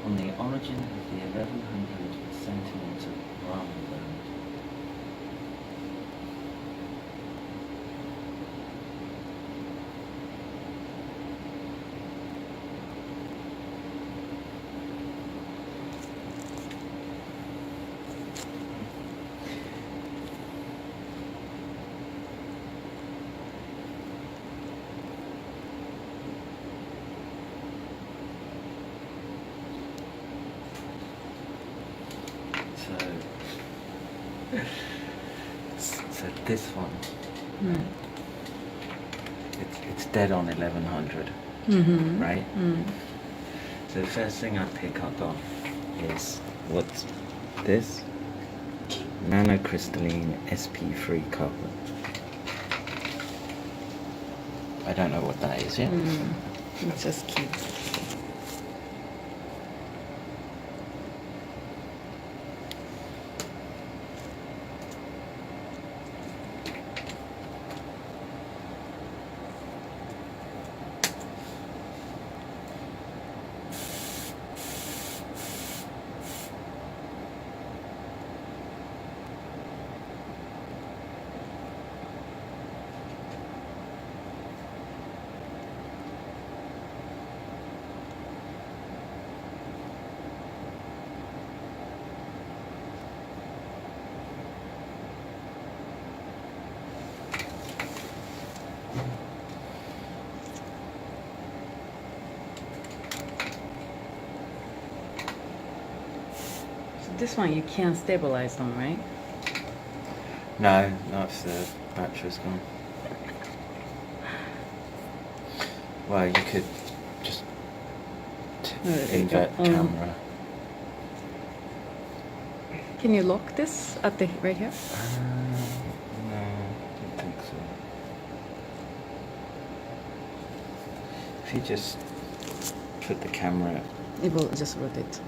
On the origin of the 1100 centimeter Raman band. So this one, it's dead on 1100, right? So the first thing I pick up on is what's this? Nanocrystalline sp3 carbon. I don't know what that is yet. It's just cute. This one you can't stabilize them, right? No, not if the battery's gone. Well, you could just invert the camera. Can you lock this at the right here? No, I don't think so. If you just put the camera, It will just rotate.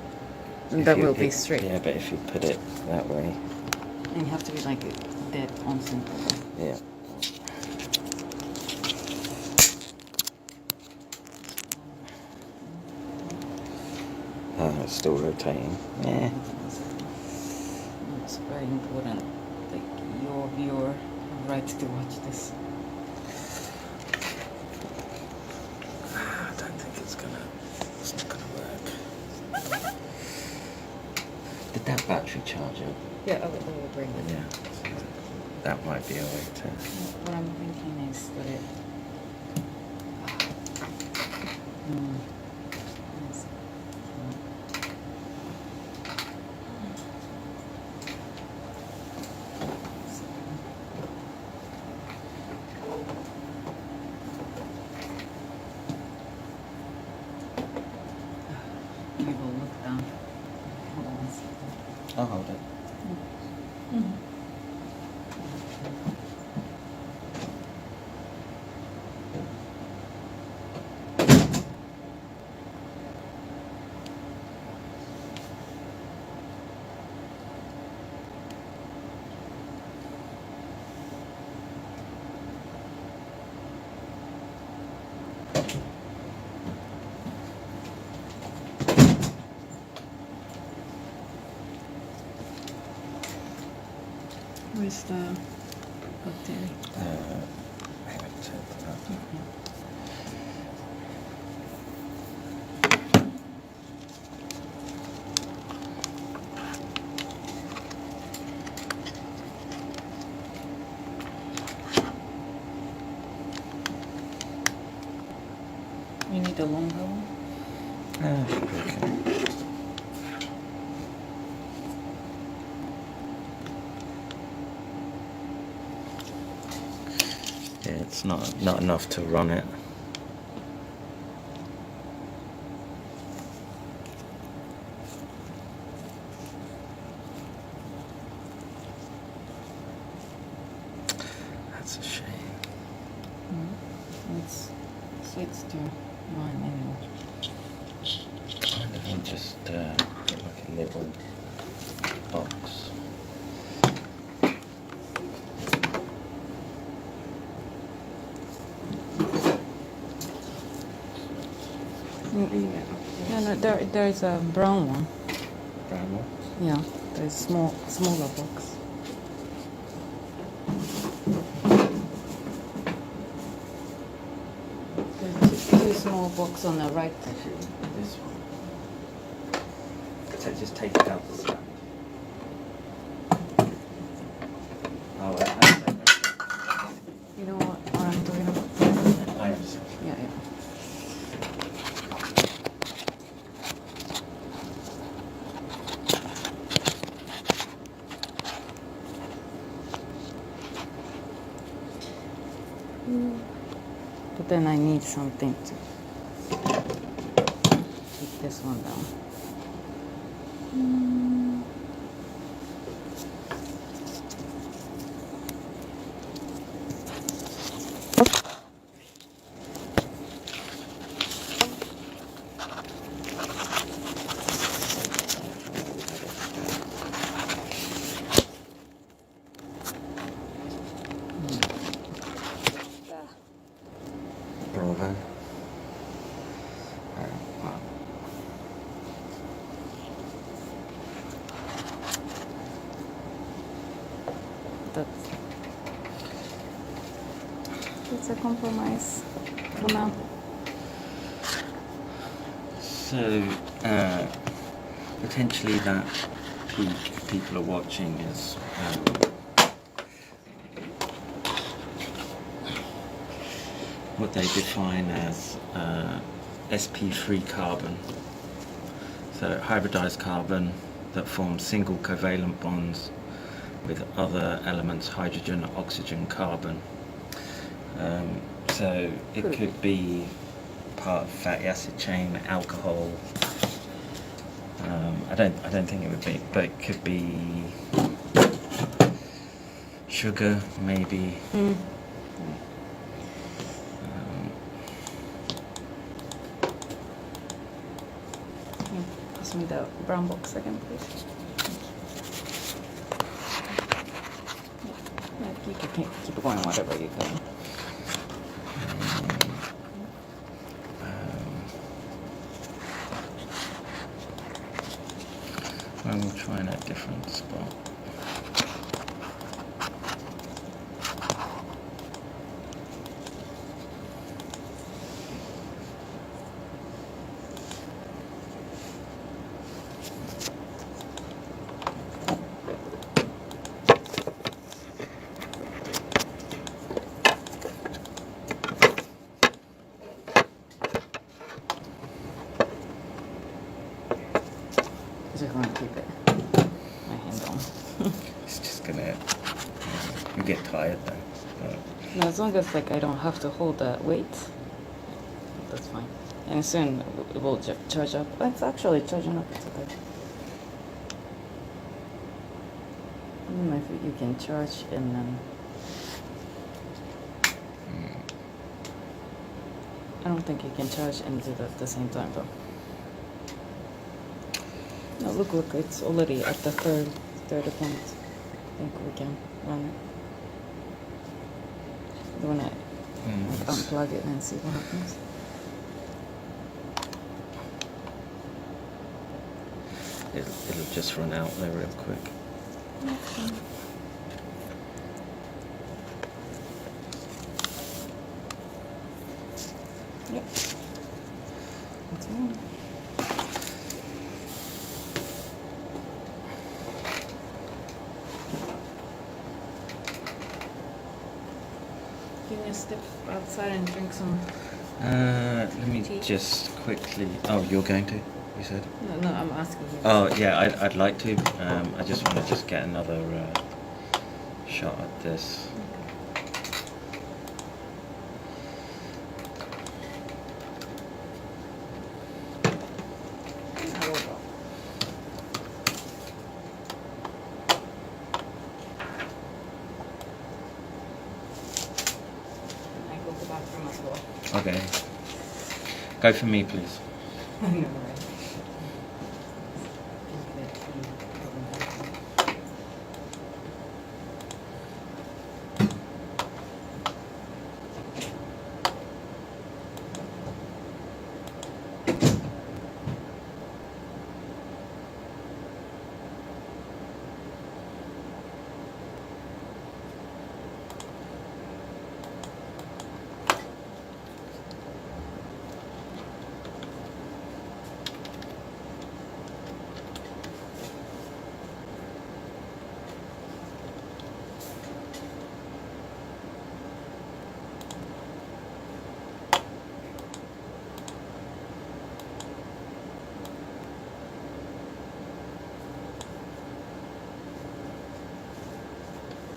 And that will be straight. Yeah, but if you put it that way. And you have to be like dead on center. Yeah. It's still rotating. Yeah. It's very important. Like your viewer right to watch this. I don't think it's not gonna work. Did that battery charge up? Yeah, I will bring it. Yeah. So that might be a way to. What I'm thinking is that it. You will look down. Hold on a second. I'll hold it. Where's the battery? You need a longer one? Should be okay. Yeah, it's not enough to run it. That's a shame. It's 6 to 9 anyway. Let me just get like a little box. No, there is a brown one. Brown one. Yeah, there's smaller box. There's two small box on the right. Actually, this one. So just take it out the stand. Oh, You know what I'm talking about? I understand. Yeah. But then I need something to keep this one down. Bravo. That's a compromise for now. So, potentially that peak people are watching is what they define as sp3 carbon. So hybridized carbon that forms single covalent bonds with other elements, hydrogen, oxygen, carbon. So it could be part of fatty acid chain, alcohol. I don't think it would be, but it could be sugar, maybe. Pass me the brown box again, please. You can keep going whatever you can. We'll try in a different spot. Just gonna keep it. My hand on. It's just gonna you get tired though. No, as long as like I don't have to hold the weight, that's fine. And soon it will charge up. It's actually charging up. It's okay. I don't know if you can charge and then. I don't think you can charge and do that at the same time though. No, look, it's already at the third attempt. I think we can run it. You wanna unplug it and see what happens? It'll just run out there real quick. Yep. That's all. Can you step outside and drink some Let me just quickly. Oh, you're going to? You said. No, I'm asking you. Oh yeah, I'd like to. I just want to just get another shot at this. I go to the bathroom as well. Okay. Go for me, please. I know, right?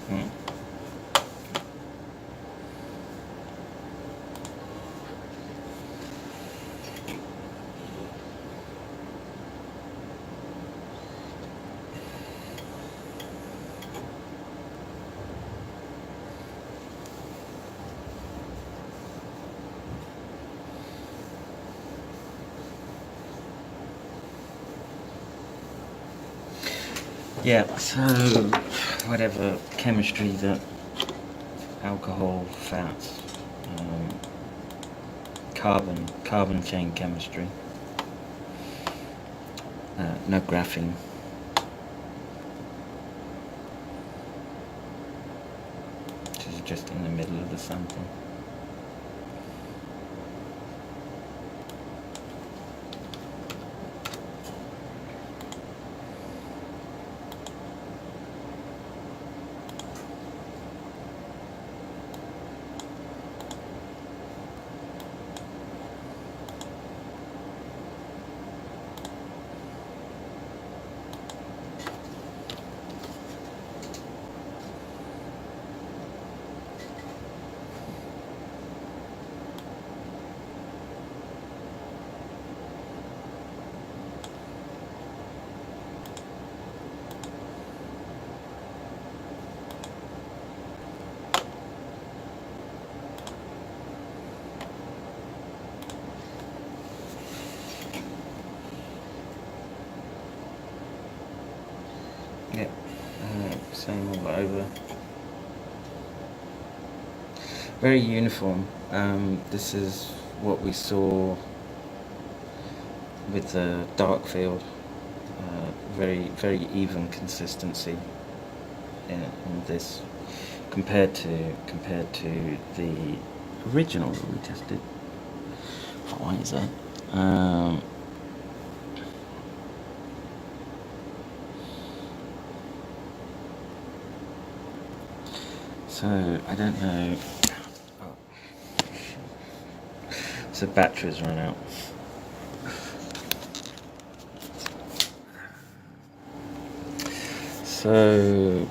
Hmm. Yeah, so whatever chemistry that alcohol, fats, carbon chain chemistry, no graphene. Which is just in the middle of the sample. Yep, same all over. Very uniform. This is what we saw with the dark field. Very even consistency in this compared to the original that we tested. Why is that? So I don't know. Oh. So batteries run out. So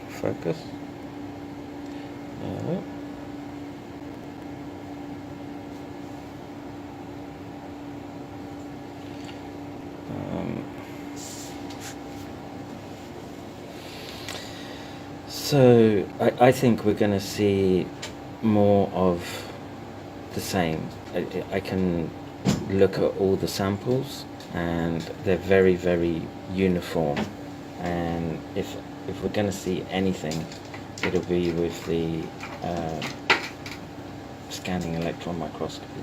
focus. So I think we're going to see more of the same. I can look at all the samples and they're very uniform, and if we're going to see anything, it'll be with the scanning electron microscopy.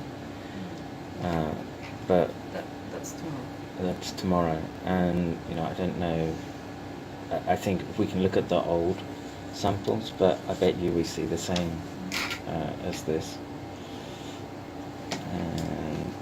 But That's tomorrow. that's tomorrow, and I don't know. I think if we can look at the old samples, but I bet you we see the same as this. And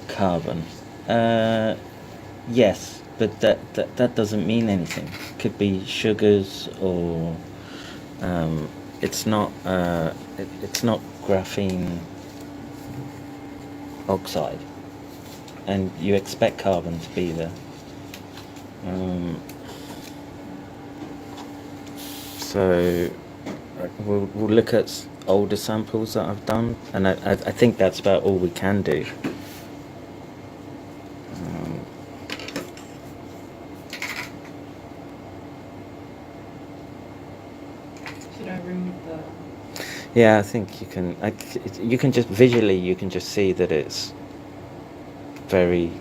carbon. Yes, but that doesn't mean anything. Could be sugars or it's not graphene oxide, and you expect carbon to be there. So we'll look at older samples that I've done, and I think that's about all we can do. Should I remove the? Yeah, I think you can. You can just visually, you can just see that it's very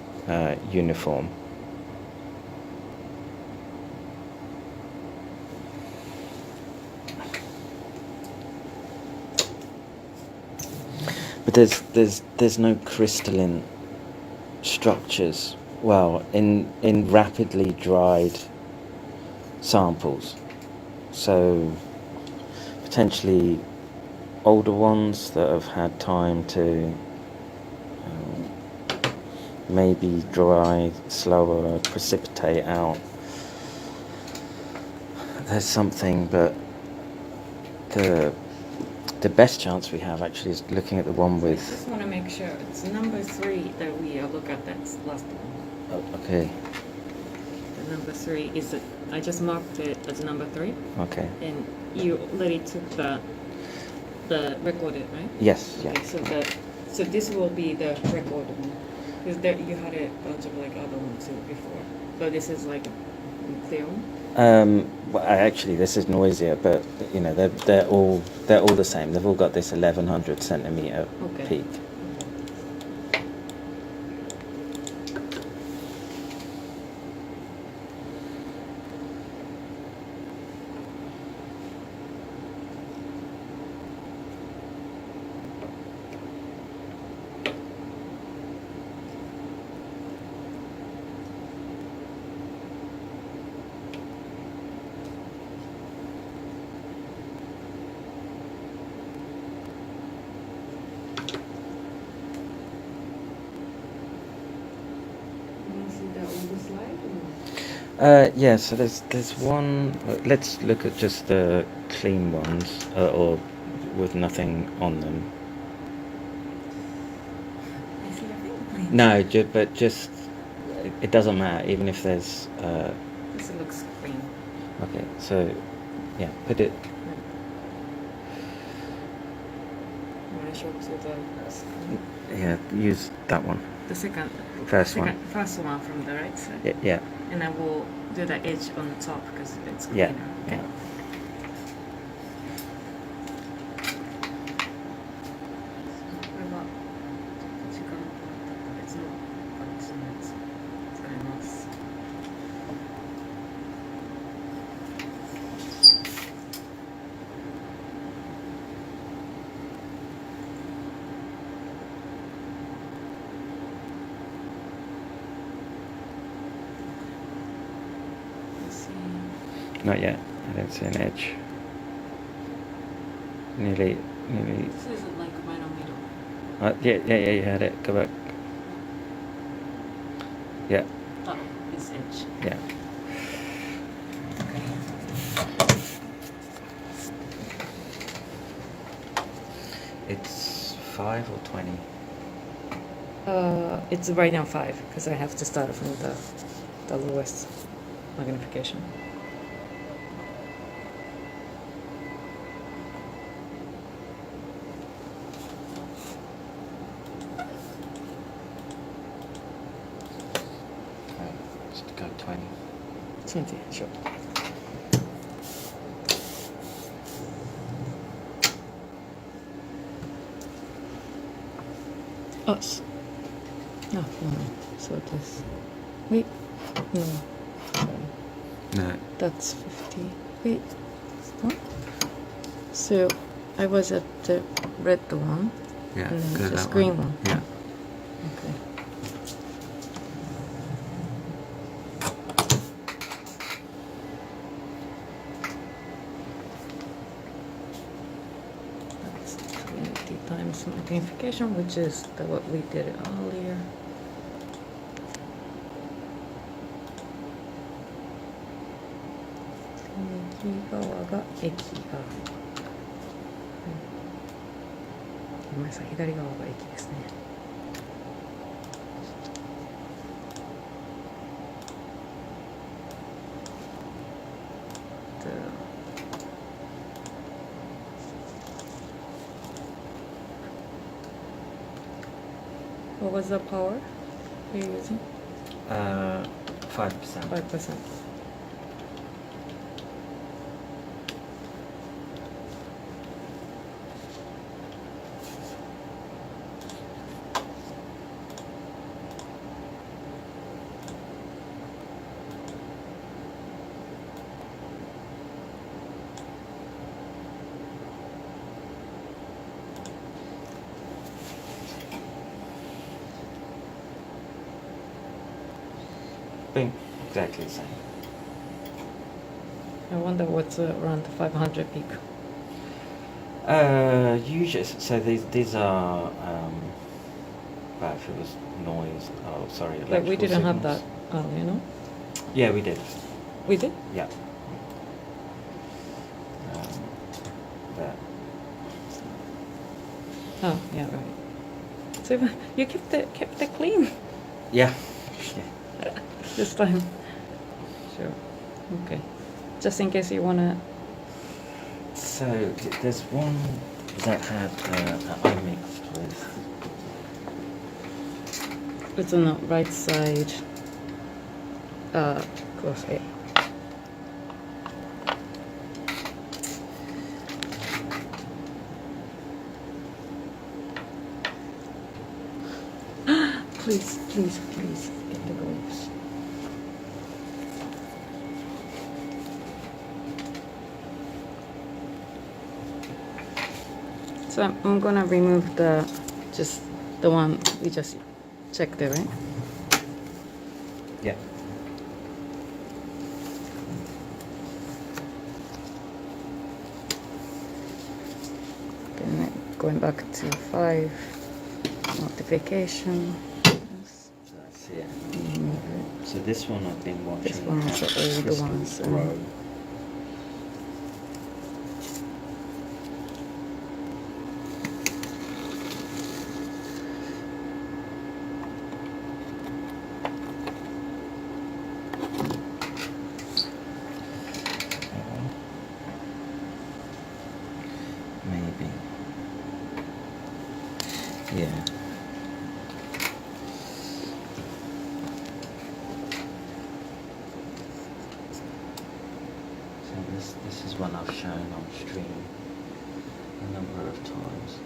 uniform. But there's no crystalline structures. Well, in rapidly dried samples, so potentially older ones that have had time to maybe dry slower, precipitate out. There's something, but the best chance we have actually is looking at the one I with. just want to make sure it's number 3 that we look at. That's last one. Oh, okay. The number 3 is it? I just marked it as number 3. Okay. And you already took the recorded, right? Yes. Yeah. Okay, so this will be the recorded one. Because there you had a bunch of like other ones too before. So this is like a clear one. Well, actually, this is noisier, but you know they're all the same. They've all got this 1100 centimeter Okay. peak. You want to see the older slide? Or? Yeah. So there's one. Let's look at just the clean ones, or with nothing on them. I see the thing. No, but just it doesn't matter, even if there's. This looks clean. Okay, so yeah, put it. You want to show to the screen? Yeah, use that one. The second. First one. First one from the right side. Yeah. And I will do the edge on the top because it's cleaner. Yeah. Okay. Yeah. Not yet. I don't see an edge. Nearly. This isn't like right on middle. Yeah. You had it. Go back. Yeah. Oh, this edge. Yeah. It's 5 or 20. It's right now 5 because I have to start from the lowest magnification. Just go 20. 20, sure. Us. No. So this. Wait. No. Sorry. No. That's 50. Wait. What? So I was at the red one. Yeah. And then Go just that green one. Yeah. Okay. That's 20 times magnification, which is what we did earlier. 側が駅が、ごめんなさい、左側が駅ですね。What was the power you're using? 5%. 5%. Bing, exactly the same. I wonder what's around the 500 peak. Usually, so these are, well, if it was noise, oh, sorry, Like electrical we didn't have signals. that earlier, no? Yeah, we did. We did? Yeah. That. Oh, yeah, right. So you kept it clean Yeah. this time. Sure. Okay. Just in case you wanna. So there's one that had that I mixed with. It's on the right side. Close it. Please, please, please get the gloves. So I'm gonna remove just the one we just checked there, right? Yeah. Okay, and then going back to 5 notification. So that's it. Remove it. So this one I've been watching. This one is the older crystals ones, grow. Maybe. Yeah. So this is one I've shown on stream a number of times.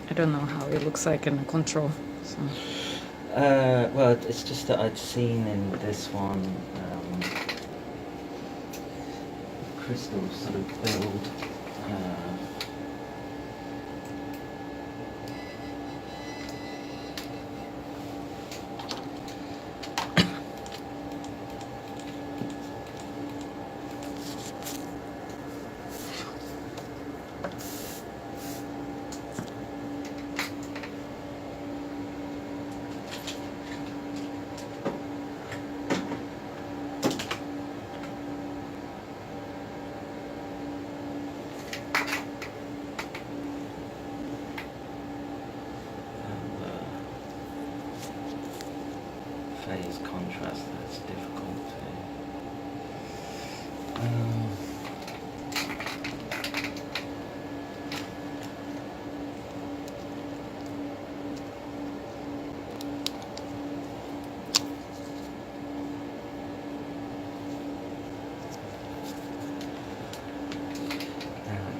I don't know how it looks like in the control. So Well, it's just that I'd seen in this one crystals sort of build. Phase contrast, that's difficult to.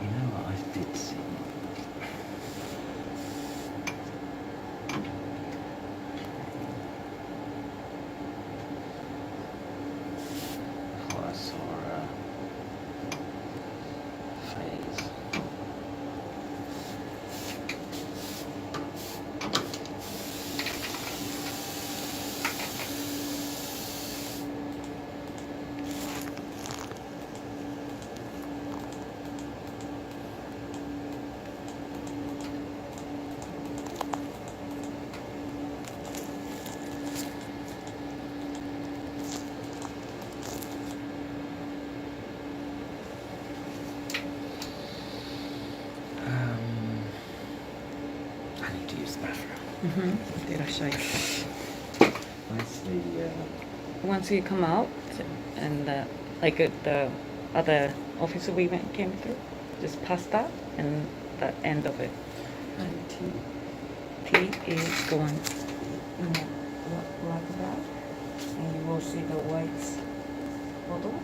You know what I did see? I thought I saw いってらっしゃい。 That's the. Once you come out and like the other officer we came through, just past that and the end of it. And T is going in a black bag, and you will see the white bottle.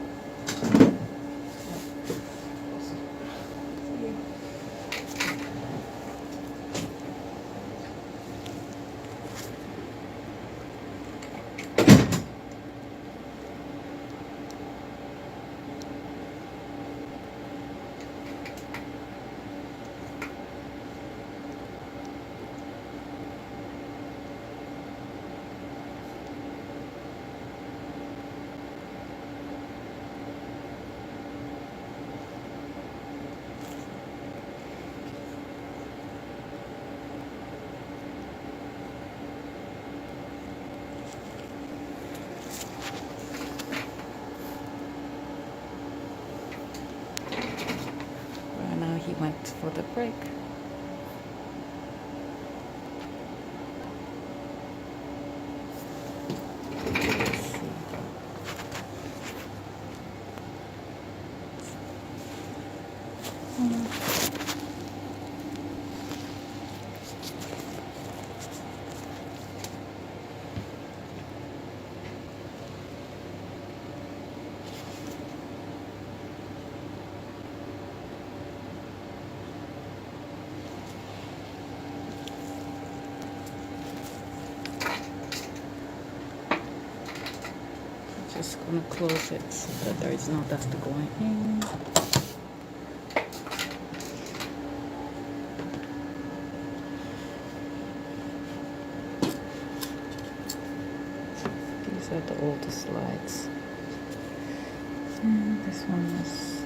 Now he went for the break. Just gonna close it so that there is no dust going in. These are the older slides. And this one is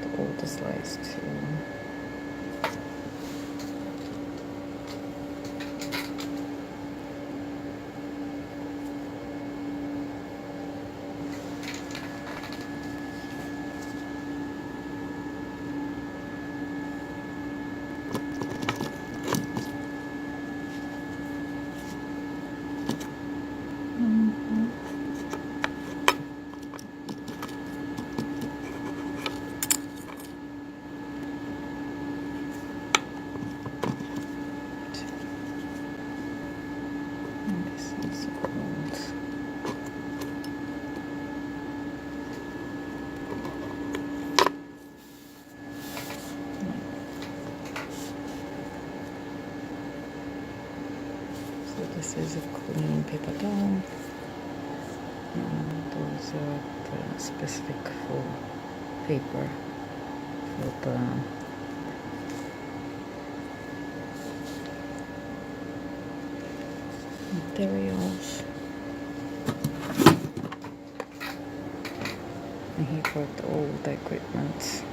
the older slides too. This is a clean paper towel, and those are the specific for paper for the materials. And he brought all the equipment.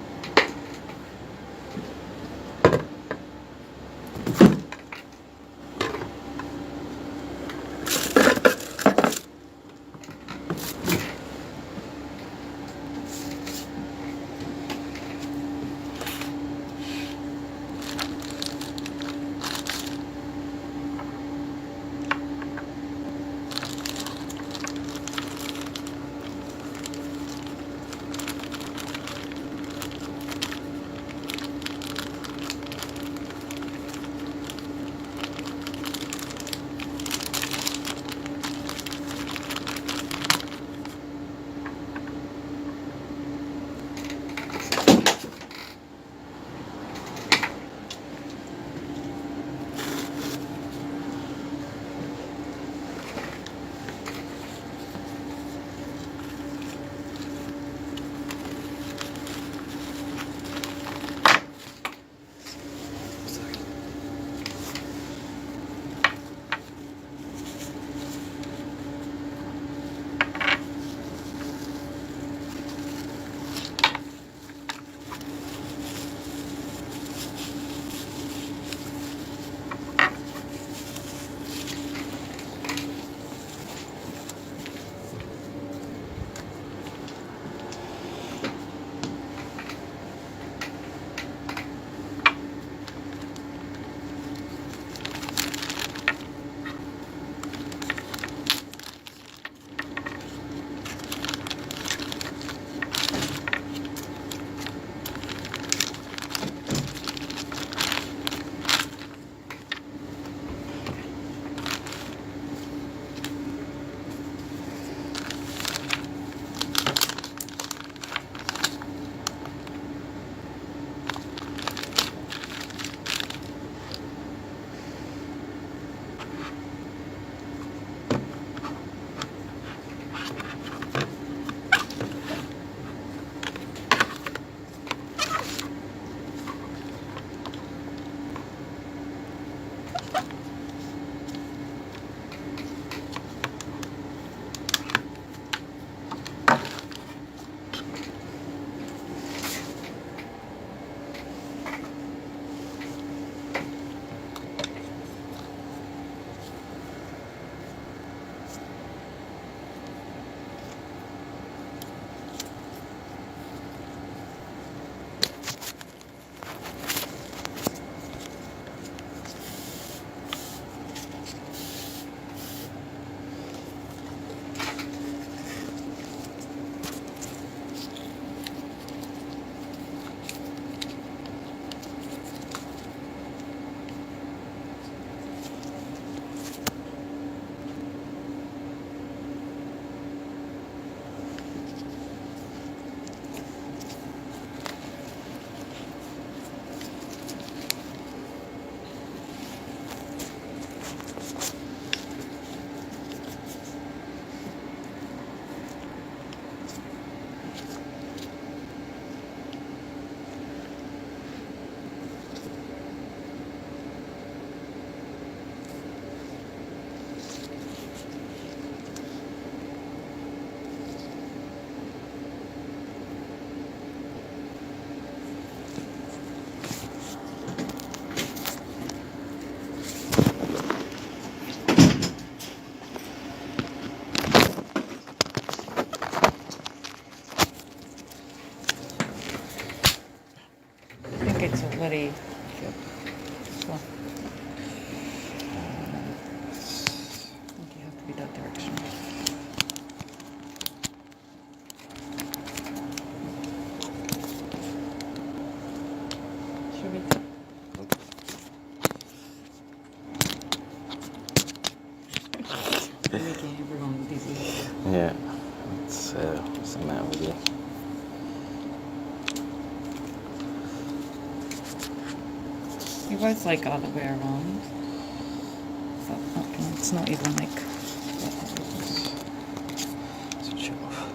it's already good. So, I think you have to be that direction. Should we? Making everyone dizzy. Yeah. What's the matter with you? It was like other way around. But it's not even like. Switch it off.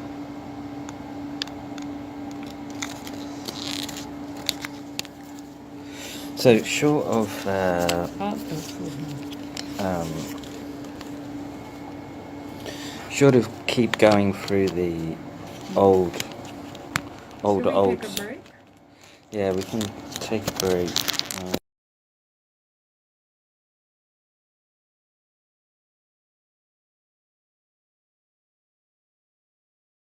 So short of short of keep going through the old. Should we take a break? Yeah, we can take a break.